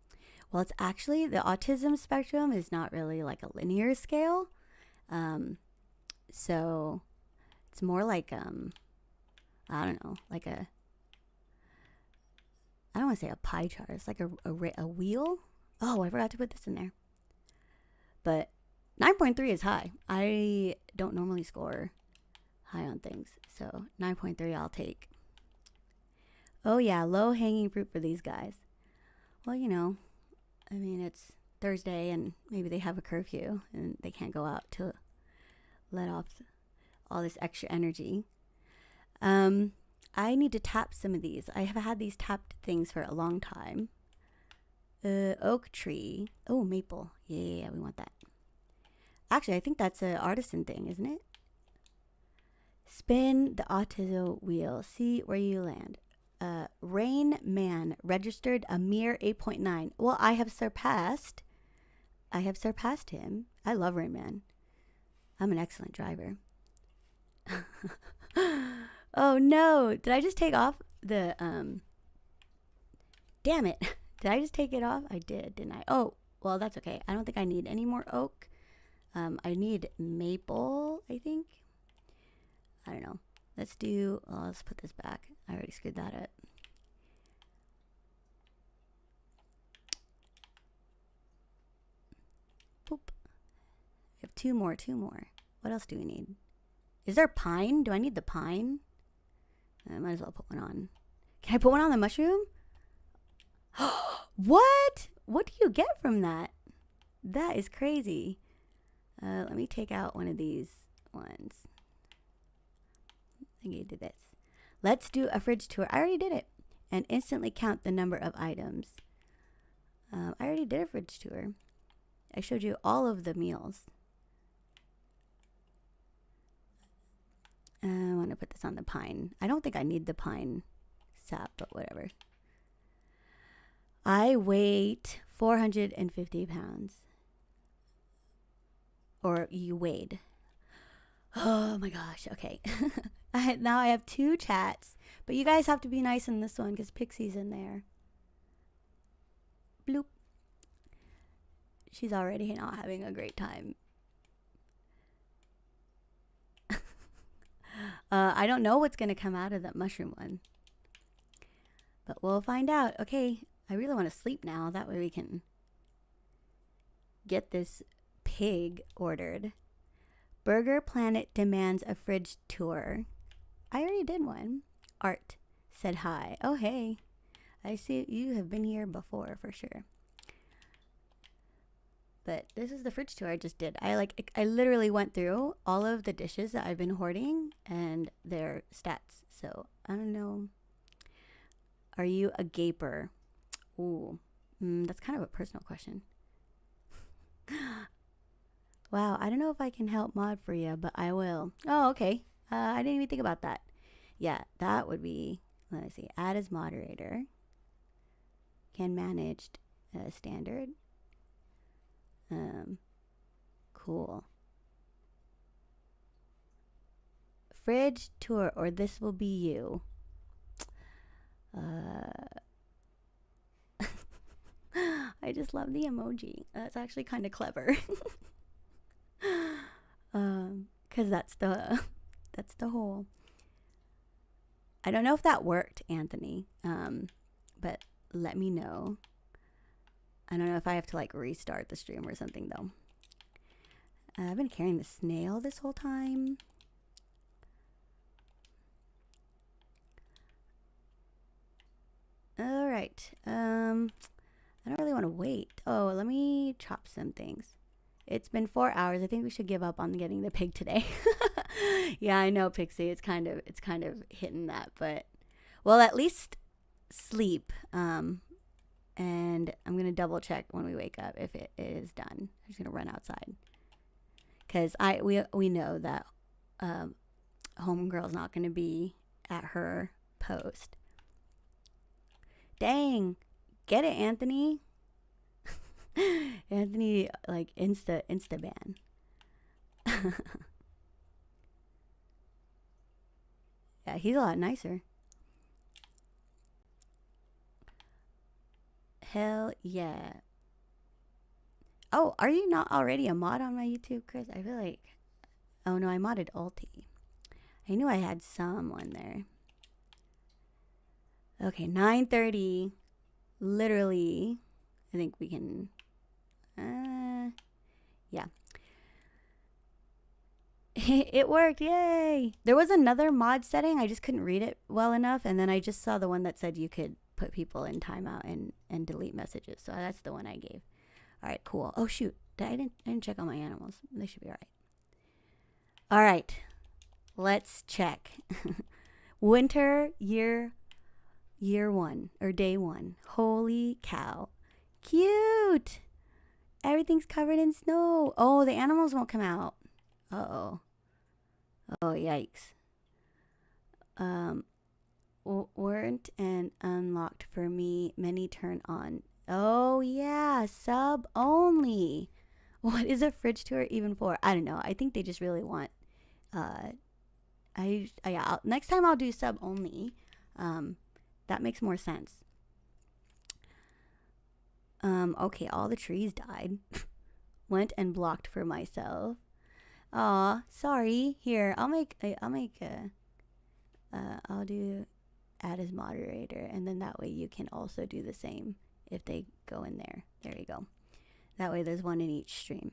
Well, it's actually, the autism spectrum is not really like a linear scale. So it's more like, I don't know, like I don't want to say a pie chart. It's like a wheel. Oh, I forgot to put this in there. But 9.3 is high. I don't normally score high on things. So 9.3 I'll take. Oh yeah, low hanging fruit for these guys. Well, I mean, it's Thursday and maybe they have a curfew and they can't go out to let off all this extra energy. I need to tap some of these. I have had these tapped things for a long time. Oak tree. Oh, maple. Yeah, we want that. Actually, I think that's an artisan thing, isn't it? Spin the autism wheel. See where you land. Rain Man registered a mere 8.9. Well, I have surpassed him. I love Rain Man. I'm an excellent driver. Oh no, did I just take off the damn it. Did I just take it off? I did, didn't I? Oh, well, that's okay. I don't think I need any more oak. I need maple, I think. I don't know. Let's put this back. I already screwed that up. Boop. We have two more. What else do we need? Is there pine? Do I need the pine? I might as well put one on. Can I put one on the mushroom? What? What do you get from that? That is crazy. Let me take out one of these ones. I think I did this. Let's do a fridge tour. I already did it. And instantly count the number of items. I already did a fridge tour. I showed you all of the meals. I want to put this on the pine. I don't think I need the pine sap, but whatever. I weigh 450 pounds. Or you weighed. Oh my gosh. Okay. Now I have 2 chats. But you guys have to be nice in this one because Pixie's in there. Bloop. She's already not having a great time. I don't know what's going to come out of that mushroom one. But we'll find out. Okay. I really want to sleep now. That way we can get this pig ordered. Burger Planet demands a fridge tour. I already did one. Art said hi. Oh, hey. I see you have been here before for sure. But this is the fridge tour I just did. I literally went through all of the dishes that I've been hoarding and their stats. So, I don't know. Are you a gaper? Ooh. That's kind of a personal question. Wow, I don't know if I can help mod for you, but I will. Oh, okay. I didn't even think about that. Yeah, that would be, let me see, add as moderator. Can managed standard. Cool. Fridge tour, or this will be you. I just love the emoji. That's actually kind of clever. Cause that's the whole. I don't know if that worked, Anthony. But let me know. I don't know if I have to like restart the stream or something though. I've been carrying the snail this whole time. right. I don't really want to wait. Oh, let me chop some things. It's been 4 hours. I think we should give up on getting the pig today. Yeah, I know, Pixie. It's kind of hitting that, but well, at least sleep. And I'm gonna double check when we wake up if it is done. I'm just gonna run outside because we know that homegirl's not gonna be at her post. Dang, get it, Anthony. Anthony, like insta ban. Yeah, he's a lot nicer. Hell yeah. Oh, are you not already a mod on my YouTube, Chris? I feel like, oh no, I modded Ulti. I knew I had someone there. Okay, 9:30. Literally, I think we can, yeah. It worked, yay! There was another mod setting, I just couldn't read it well enough, and then I just saw the one that said you could put people in timeout and delete messages, so that's the one I gave. All right, cool. Oh shoot, I didn't check on my animals. They should be all right. All right, let's check. Winter year 1 or day 1. Holy cow, cute! Everything's covered in snow. Oh, the animals won't come out. Uh-oh. Oh, yikes. Weren't and unlocked for me. Many turn on. Oh, yeah. Sub only. What is a fridge tour even for? I don't know. I think they just really want, yeah, next time I'll do sub only. That makes more sense. Okay, all the trees died. Went and blocked for myself. Aw, sorry. Here, I'll do add as moderator, and then that way you can also do the same if they go in there. There you go. That way there's one in each stream.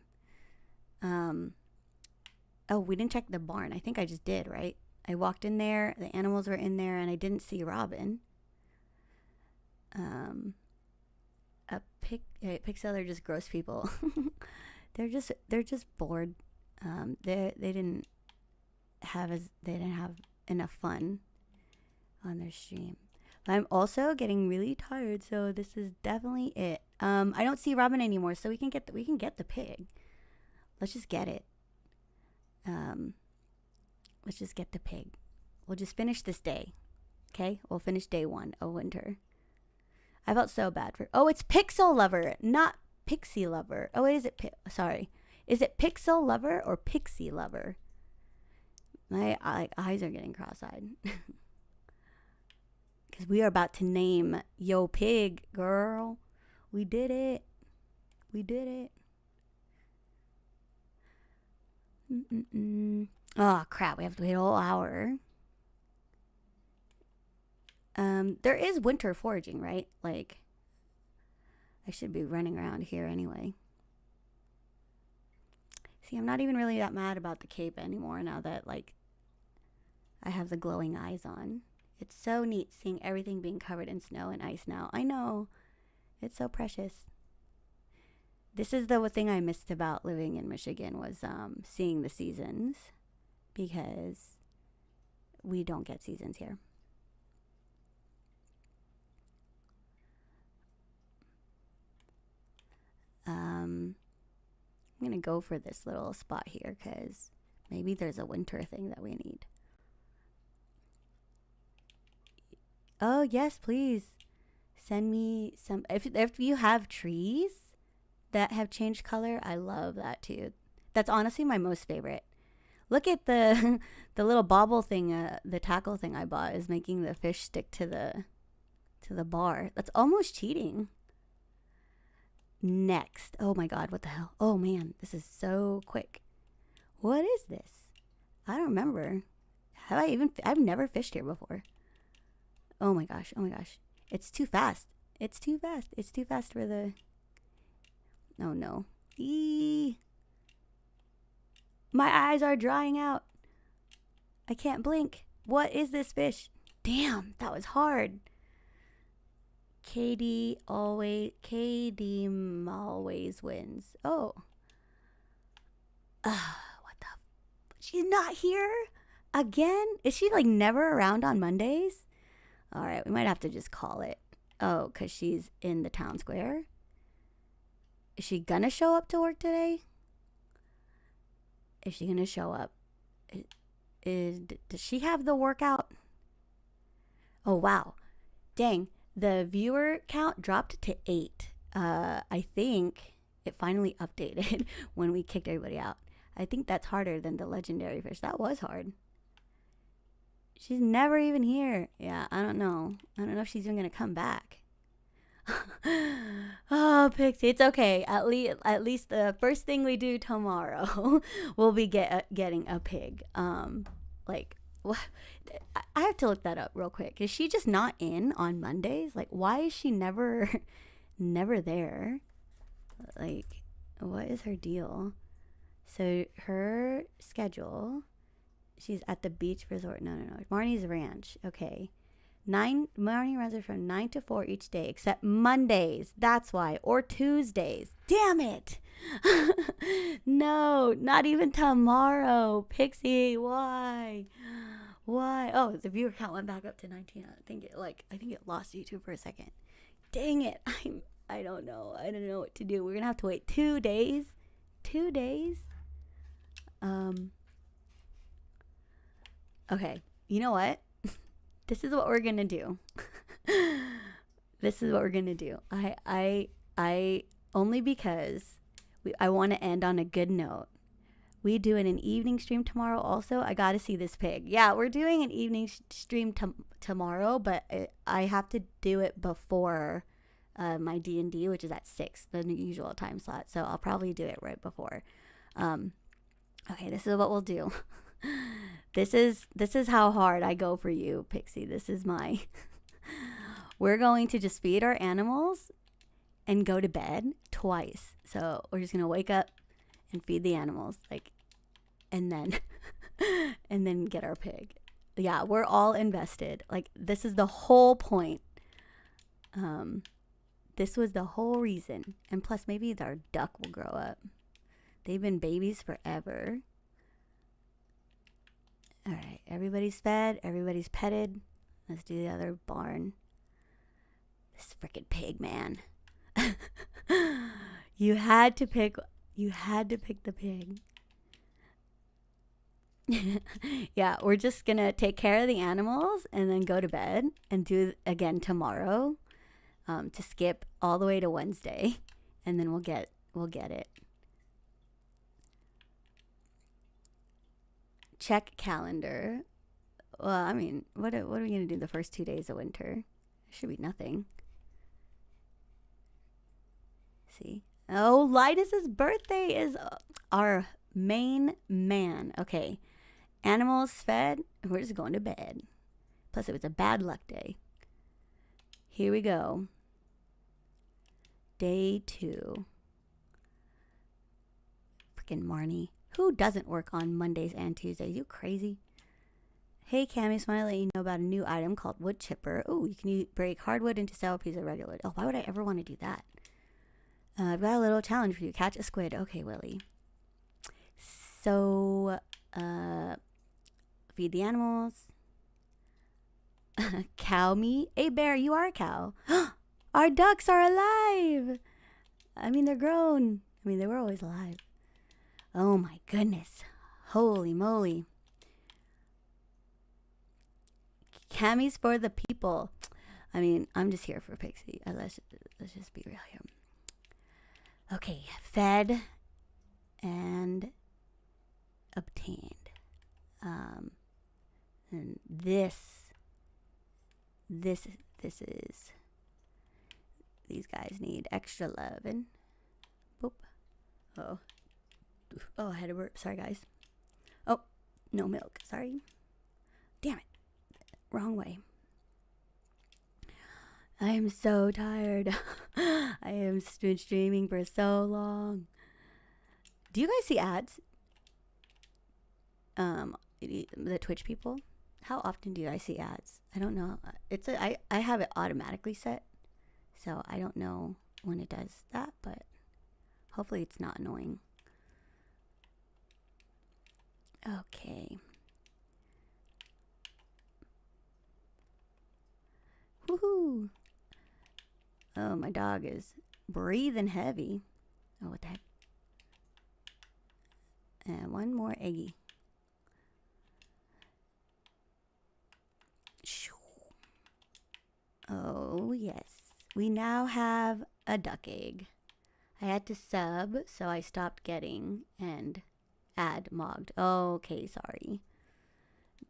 Oh, we didn't check the barn. I think I just did, right? I walked in there, the animals were in there, and I didn't see Robin. Pixel are just gross people. they're just bored. They didn't have enough fun on their stream. But I'm also getting really tired, so this is definitely it. I don't see Robin anymore, so we can get the pig. Let's just get it. Let's just get the pig. We'll just finish this day. Okay? We'll finish day 1 of winter. I felt so bad for... Oh, it's Pixel Lover, not Pixie Lover. Oh, is it... Sorry. Is it Pixel Lover or Pixie Lover? My eyes are getting cross-eyed. Because we are about to name Yo Pig, girl. We did it. We did it. Oh, crap. We have to wait a whole hour. There is winter foraging, right? Like, I should be running around here anyway. See, I'm not even really that mad about the cape anymore now that, like, I have the glowing eyes on. It's so neat seeing everything being covered in snow and ice now. I know. It's so precious. This is the thing I missed about living in Michigan was seeing the seasons, because we don't get seasons here. I'm gonna go for this little spot here because maybe there's a winter thing that we need. Oh yes, please send me some. If you have trees that have changed color, I love that too. That's honestly my most favorite. Look at the the little bobble thing, the tackle thing I bought is making the fish stick to the bar. That's almost cheating. Next. Oh my god, what the hell? Oh man, this is so quick. What is this? I don't remember. I've never fished here before. Oh my gosh, oh my gosh. It's too fast. It's too fast. It's too fast for the... Oh no. Eee. My eyes are drying out. I can't blink. What is this fish? Damn, that was hard. KD always wins. Oh. What the? She's not here again? Is she like never around on Mondays? All right, we might have to just call it. Oh, because she's in the town square. Is she gonna show up to work today? Is she gonna show up? Does she have the workout? Oh, wow. Dang, the viewer count dropped to 8. I think it finally updated when we kicked everybody out. I think that's harder than the legendary fish. That was hard. She's never even here. Yeah, I don't know. I don't know if she's even gonna come back. Oh, Pixie, it's okay. At least the first thing we do tomorrow will be getting a pig. Like what? I have to look that up real quick. Is she just not in on Mondays? Like, why is she never there? Like, what is her deal? So her schedule. She's at the beach resort. No. Marnie's Ranch. Okay. Morning runs are from 9 to 4 each day, except Mondays. That's why. Or Tuesdays. Damn it. No, not even tomorrow. Pixie, why? Why? Oh, the viewer count went back up to 19. I think it lost YouTube for a second. Dang it. I don't know. I don't know what to do. We're gonna have to wait 2 days. 2 days. Okay. You know what? This is what we're gonna do. This is what we're gonna do. I only because I want to end on a good note. We doing an evening stream tomorrow. Also, I gotta see this pig. Yeah, we're doing an evening stream tomorrow, but I have to do it before my D&D, which is at 6, the usual time slot. So I'll probably do it right before. Okay, this is what we'll do. This is how hard I go for you, Pixie. This is my. We're going to just feed our animals and go to bed twice. So we're just gonna wake up and feed the animals, like, and then get our pig. Yeah, we're all invested. Like, this is the whole point. This was the whole reason, and plus maybe our duck will grow up. They've been babies forever. All right, everybody's fed, everybody's petted. Let's do the other barn. This freaking pig, man. You had to pick the pig. Yeah, we're just gonna take care of the animals and then go to bed and do it again tomorrow, to skip all the way to Wednesday, and then we'll get it. Check calendar. Well, I mean, what are we gonna do the first 2 days of winter? There should be nothing. See? Oh, Linus's birthday is our main man. Okay, animals fed. We're just going to bed. Plus, it was a bad luck day. Here we go. Day 2. Freaking Marnie. Who doesn't work on Mondays and Tuesdays? You crazy? Hey, Cammy, just want to let you know about a new item called Wood Chipper. Oh, you can break hardwood into several pieces of regular. Oh, why would I ever want to do that? I've got a little challenge for you. Catch a squid. Okay, Willie. So, feed the animals. Cow meat. Hey, Bear, you are a cow. Our ducks are alive. I mean, they're grown. I mean, they were always alive. Oh my goodness. Holy moly. Cammy's for the people. I mean, I'm just here for Pixie. Let's just be real here. Okay, fed and obtained. And this is, these guys need extra love. And boop. Oh, I had a burp. Sorry, guys. Oh, no milk. Sorry. Damn it. Wrong way. I am so tired. I have been streaming for so long. Do you guys see ads? The Twitch people? How often do you guys see ads? I don't know. I have it automatically set. So I don't know when it does that, but hopefully it's not annoying. Okay. Woohoo! Oh, my dog is breathing heavy. Oh, what the heck? And one more eggy. Oh, yes. We now have a duck egg. I had to sub, so I stopped getting and add mogged. Okay, sorry.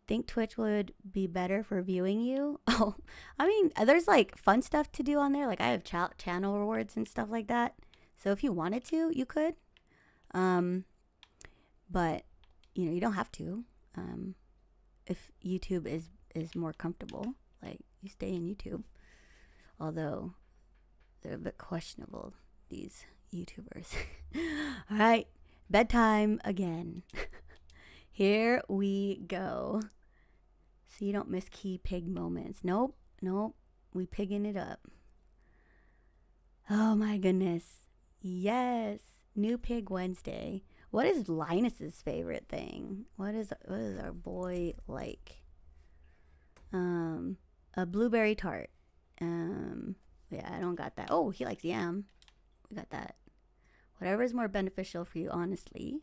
Think Twitch would be better for viewing you? Oh, I mean, there's like fun stuff to do on there. Like I have channel rewards and stuff like that. So if you wanted to, you could. But you don't have to. If YouTube is more comfortable, like you stay in YouTube. Although they're a bit questionable, these YouTubers. All right, bedtime again. Here we go. So you don't miss key pig moments. Nope. We pigging it up. Oh my goodness. Yes. New Pig Wednesday. What is Linus's favorite thing? What is our boy like? A blueberry tart. Yeah, I don't got that. Oh, he likes yam. We got that. Whatever is more beneficial for you, honestly.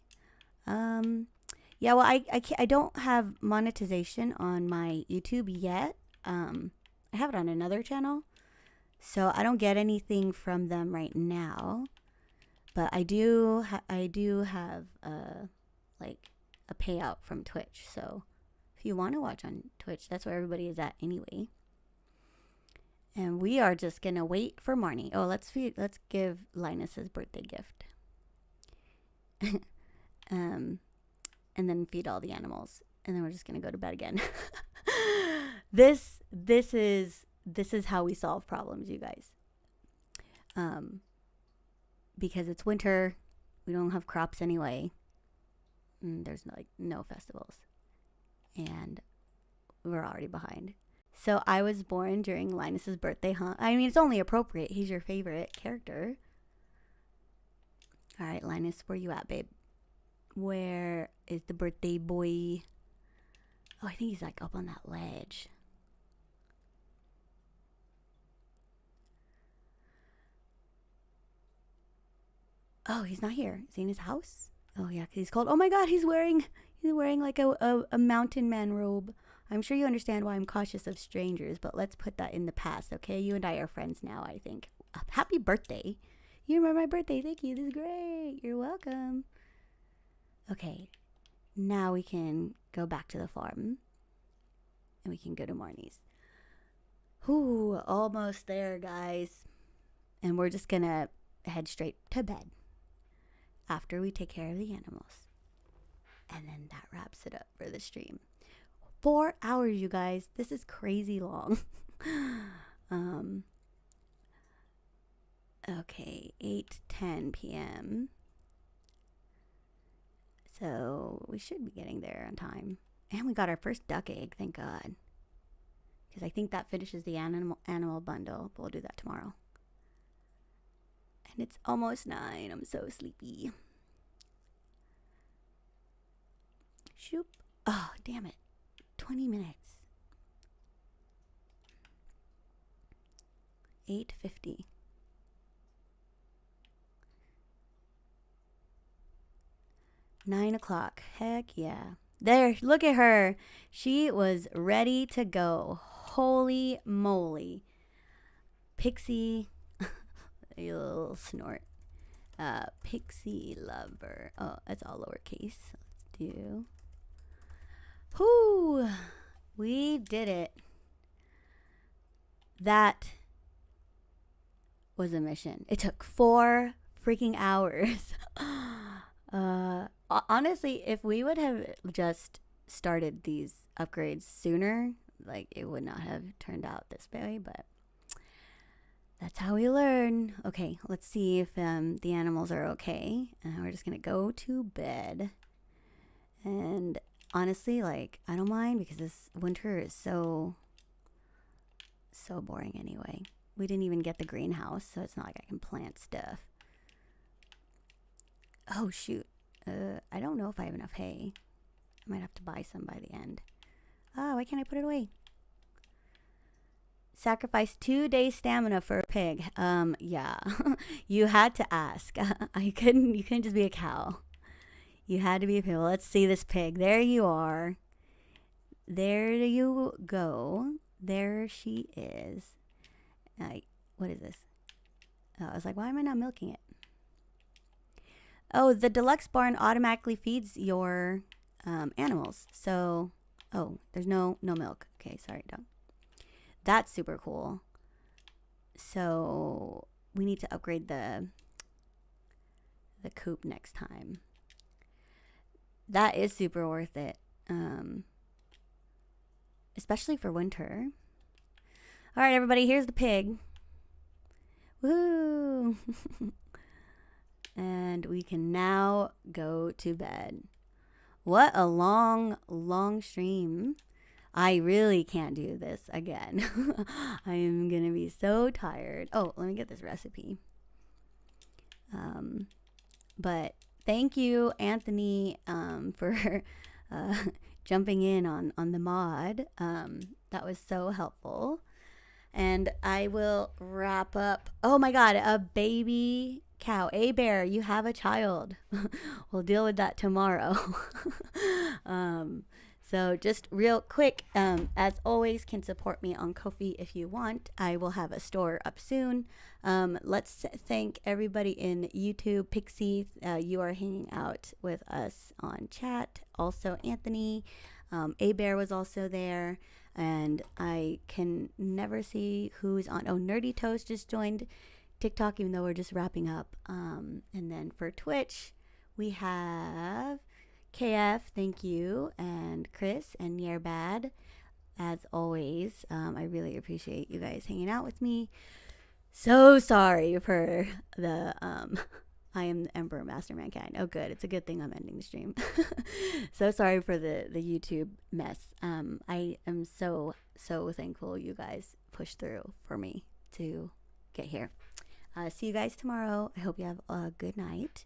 Yeah, well, I don't have monetization on my YouTube yet. I have it on another channel, so I don't get anything from them right now. But I do have like a payout from Twitch. So if you want to watch on Twitch, that's where everybody is at anyway. And we are just gonna wait for Marnie. Oh, let's give Linus his birthday gift. And then feed all the animals, and then we're just gonna go to bed again. This is how we solve problems, you guys. Because it's winter, we don't have crops anyway. There's no festivals, and we're already behind. So I was born during Linus's birthday, huh? I mean, it's only appropriate. He's your favorite character. All right, Linus, where you at, babe? Where is the birthday boy? Oh, I think he's like up on that ledge. Oh, he's not here. Is he in his house? Oh yeah, 'cause he's cold. Oh my God, he's wearing like a mountain man robe. I'm sure you understand why I'm cautious of strangers, but let's put that in the past, okay? You and I are friends now, I think. Happy birthday. You remember my birthday. Thank you. This is great. You're welcome. Okay, now we can go back to the farm. And we can go to Marnie's. Whew, almost there, guys. And we're just gonna head straight to bed after we take care of the animals. And then that wraps it up for the stream. 4 hours, you guys. This is crazy long. Okay, 8:10 p.m. So we should be getting there on time. And we got our first duck egg, thank God. Because I think that finishes the animal bundle. But we'll do that tomorrow. And it's almost 9. I'm so sleepy. Shoop. Oh, damn it. 20 minutes. 8:50. Nine o'clock. Heck yeah. There, look at her. She was ready to go. Holy moly. Pixie. A little snort. Pixie lover. Oh, that's all lowercase. Let's do. Whoo! We did it. That was a mission. It took 4 freaking hours. Honestly, if we would have just started these upgrades sooner, like it would not have turned out this way, but that's how we learn. Okay, let's see if the animals are okay. And we're just gonna go to bed. And honestly, like, I don't mind because this winter is so boring anyway. We didn't even get the greenhouse, so it's not like I can plant stuff. Oh, shoot. I don't know if I have enough hay. I might have to buy some by the end. Oh, why can't I put it away? Sacrifice 2 days stamina for a pig. Yeah. You had to ask. You couldn't just be a cow. You had to be a pig. Well, let's see this pig. There you are. There you go. There she is. What is this? Oh, I was like, why am I not milking it? Oh, the deluxe barn automatically feeds your animals. So, oh, there's no milk. Okay, sorry, dog. That's super cool. So we need to upgrade the coop next time. That is super worth it. Especially for winter. All right, everybody, here's the pig. Woo! And we can now go to bed. What a long stream. I really can't do this again. I am going to be so tired. Oh, let me get this recipe. But thank you, Anthony, for jumping in on the mod. That was so helpful. And I will wrap up. Oh my God, a baby cow. A bear, you have a child. We'll deal with that tomorrow. So just real quick, as always, can support me on Ko-fi if you want. I will have a store up soon. Let's thank everybody in YouTube. Pixie, you are hanging out with us on chat. Also, Anthony. A-Bear was also there. And I can never see who's on. Oh, Nerdy Toast just joined TikTok, even though we're just wrapping up. And then for Twitch, we have KF, thank you, and Chris and Yerbad. As always, I really appreciate you guys hanging out with me. So sorry for the I am the Emperor Master Mankind. Oh, good. It's a good thing I'm ending the stream. So sorry for the YouTube mess. I am so thankful you guys pushed through for me to get here. See you guys tomorrow. I hope you have a good night.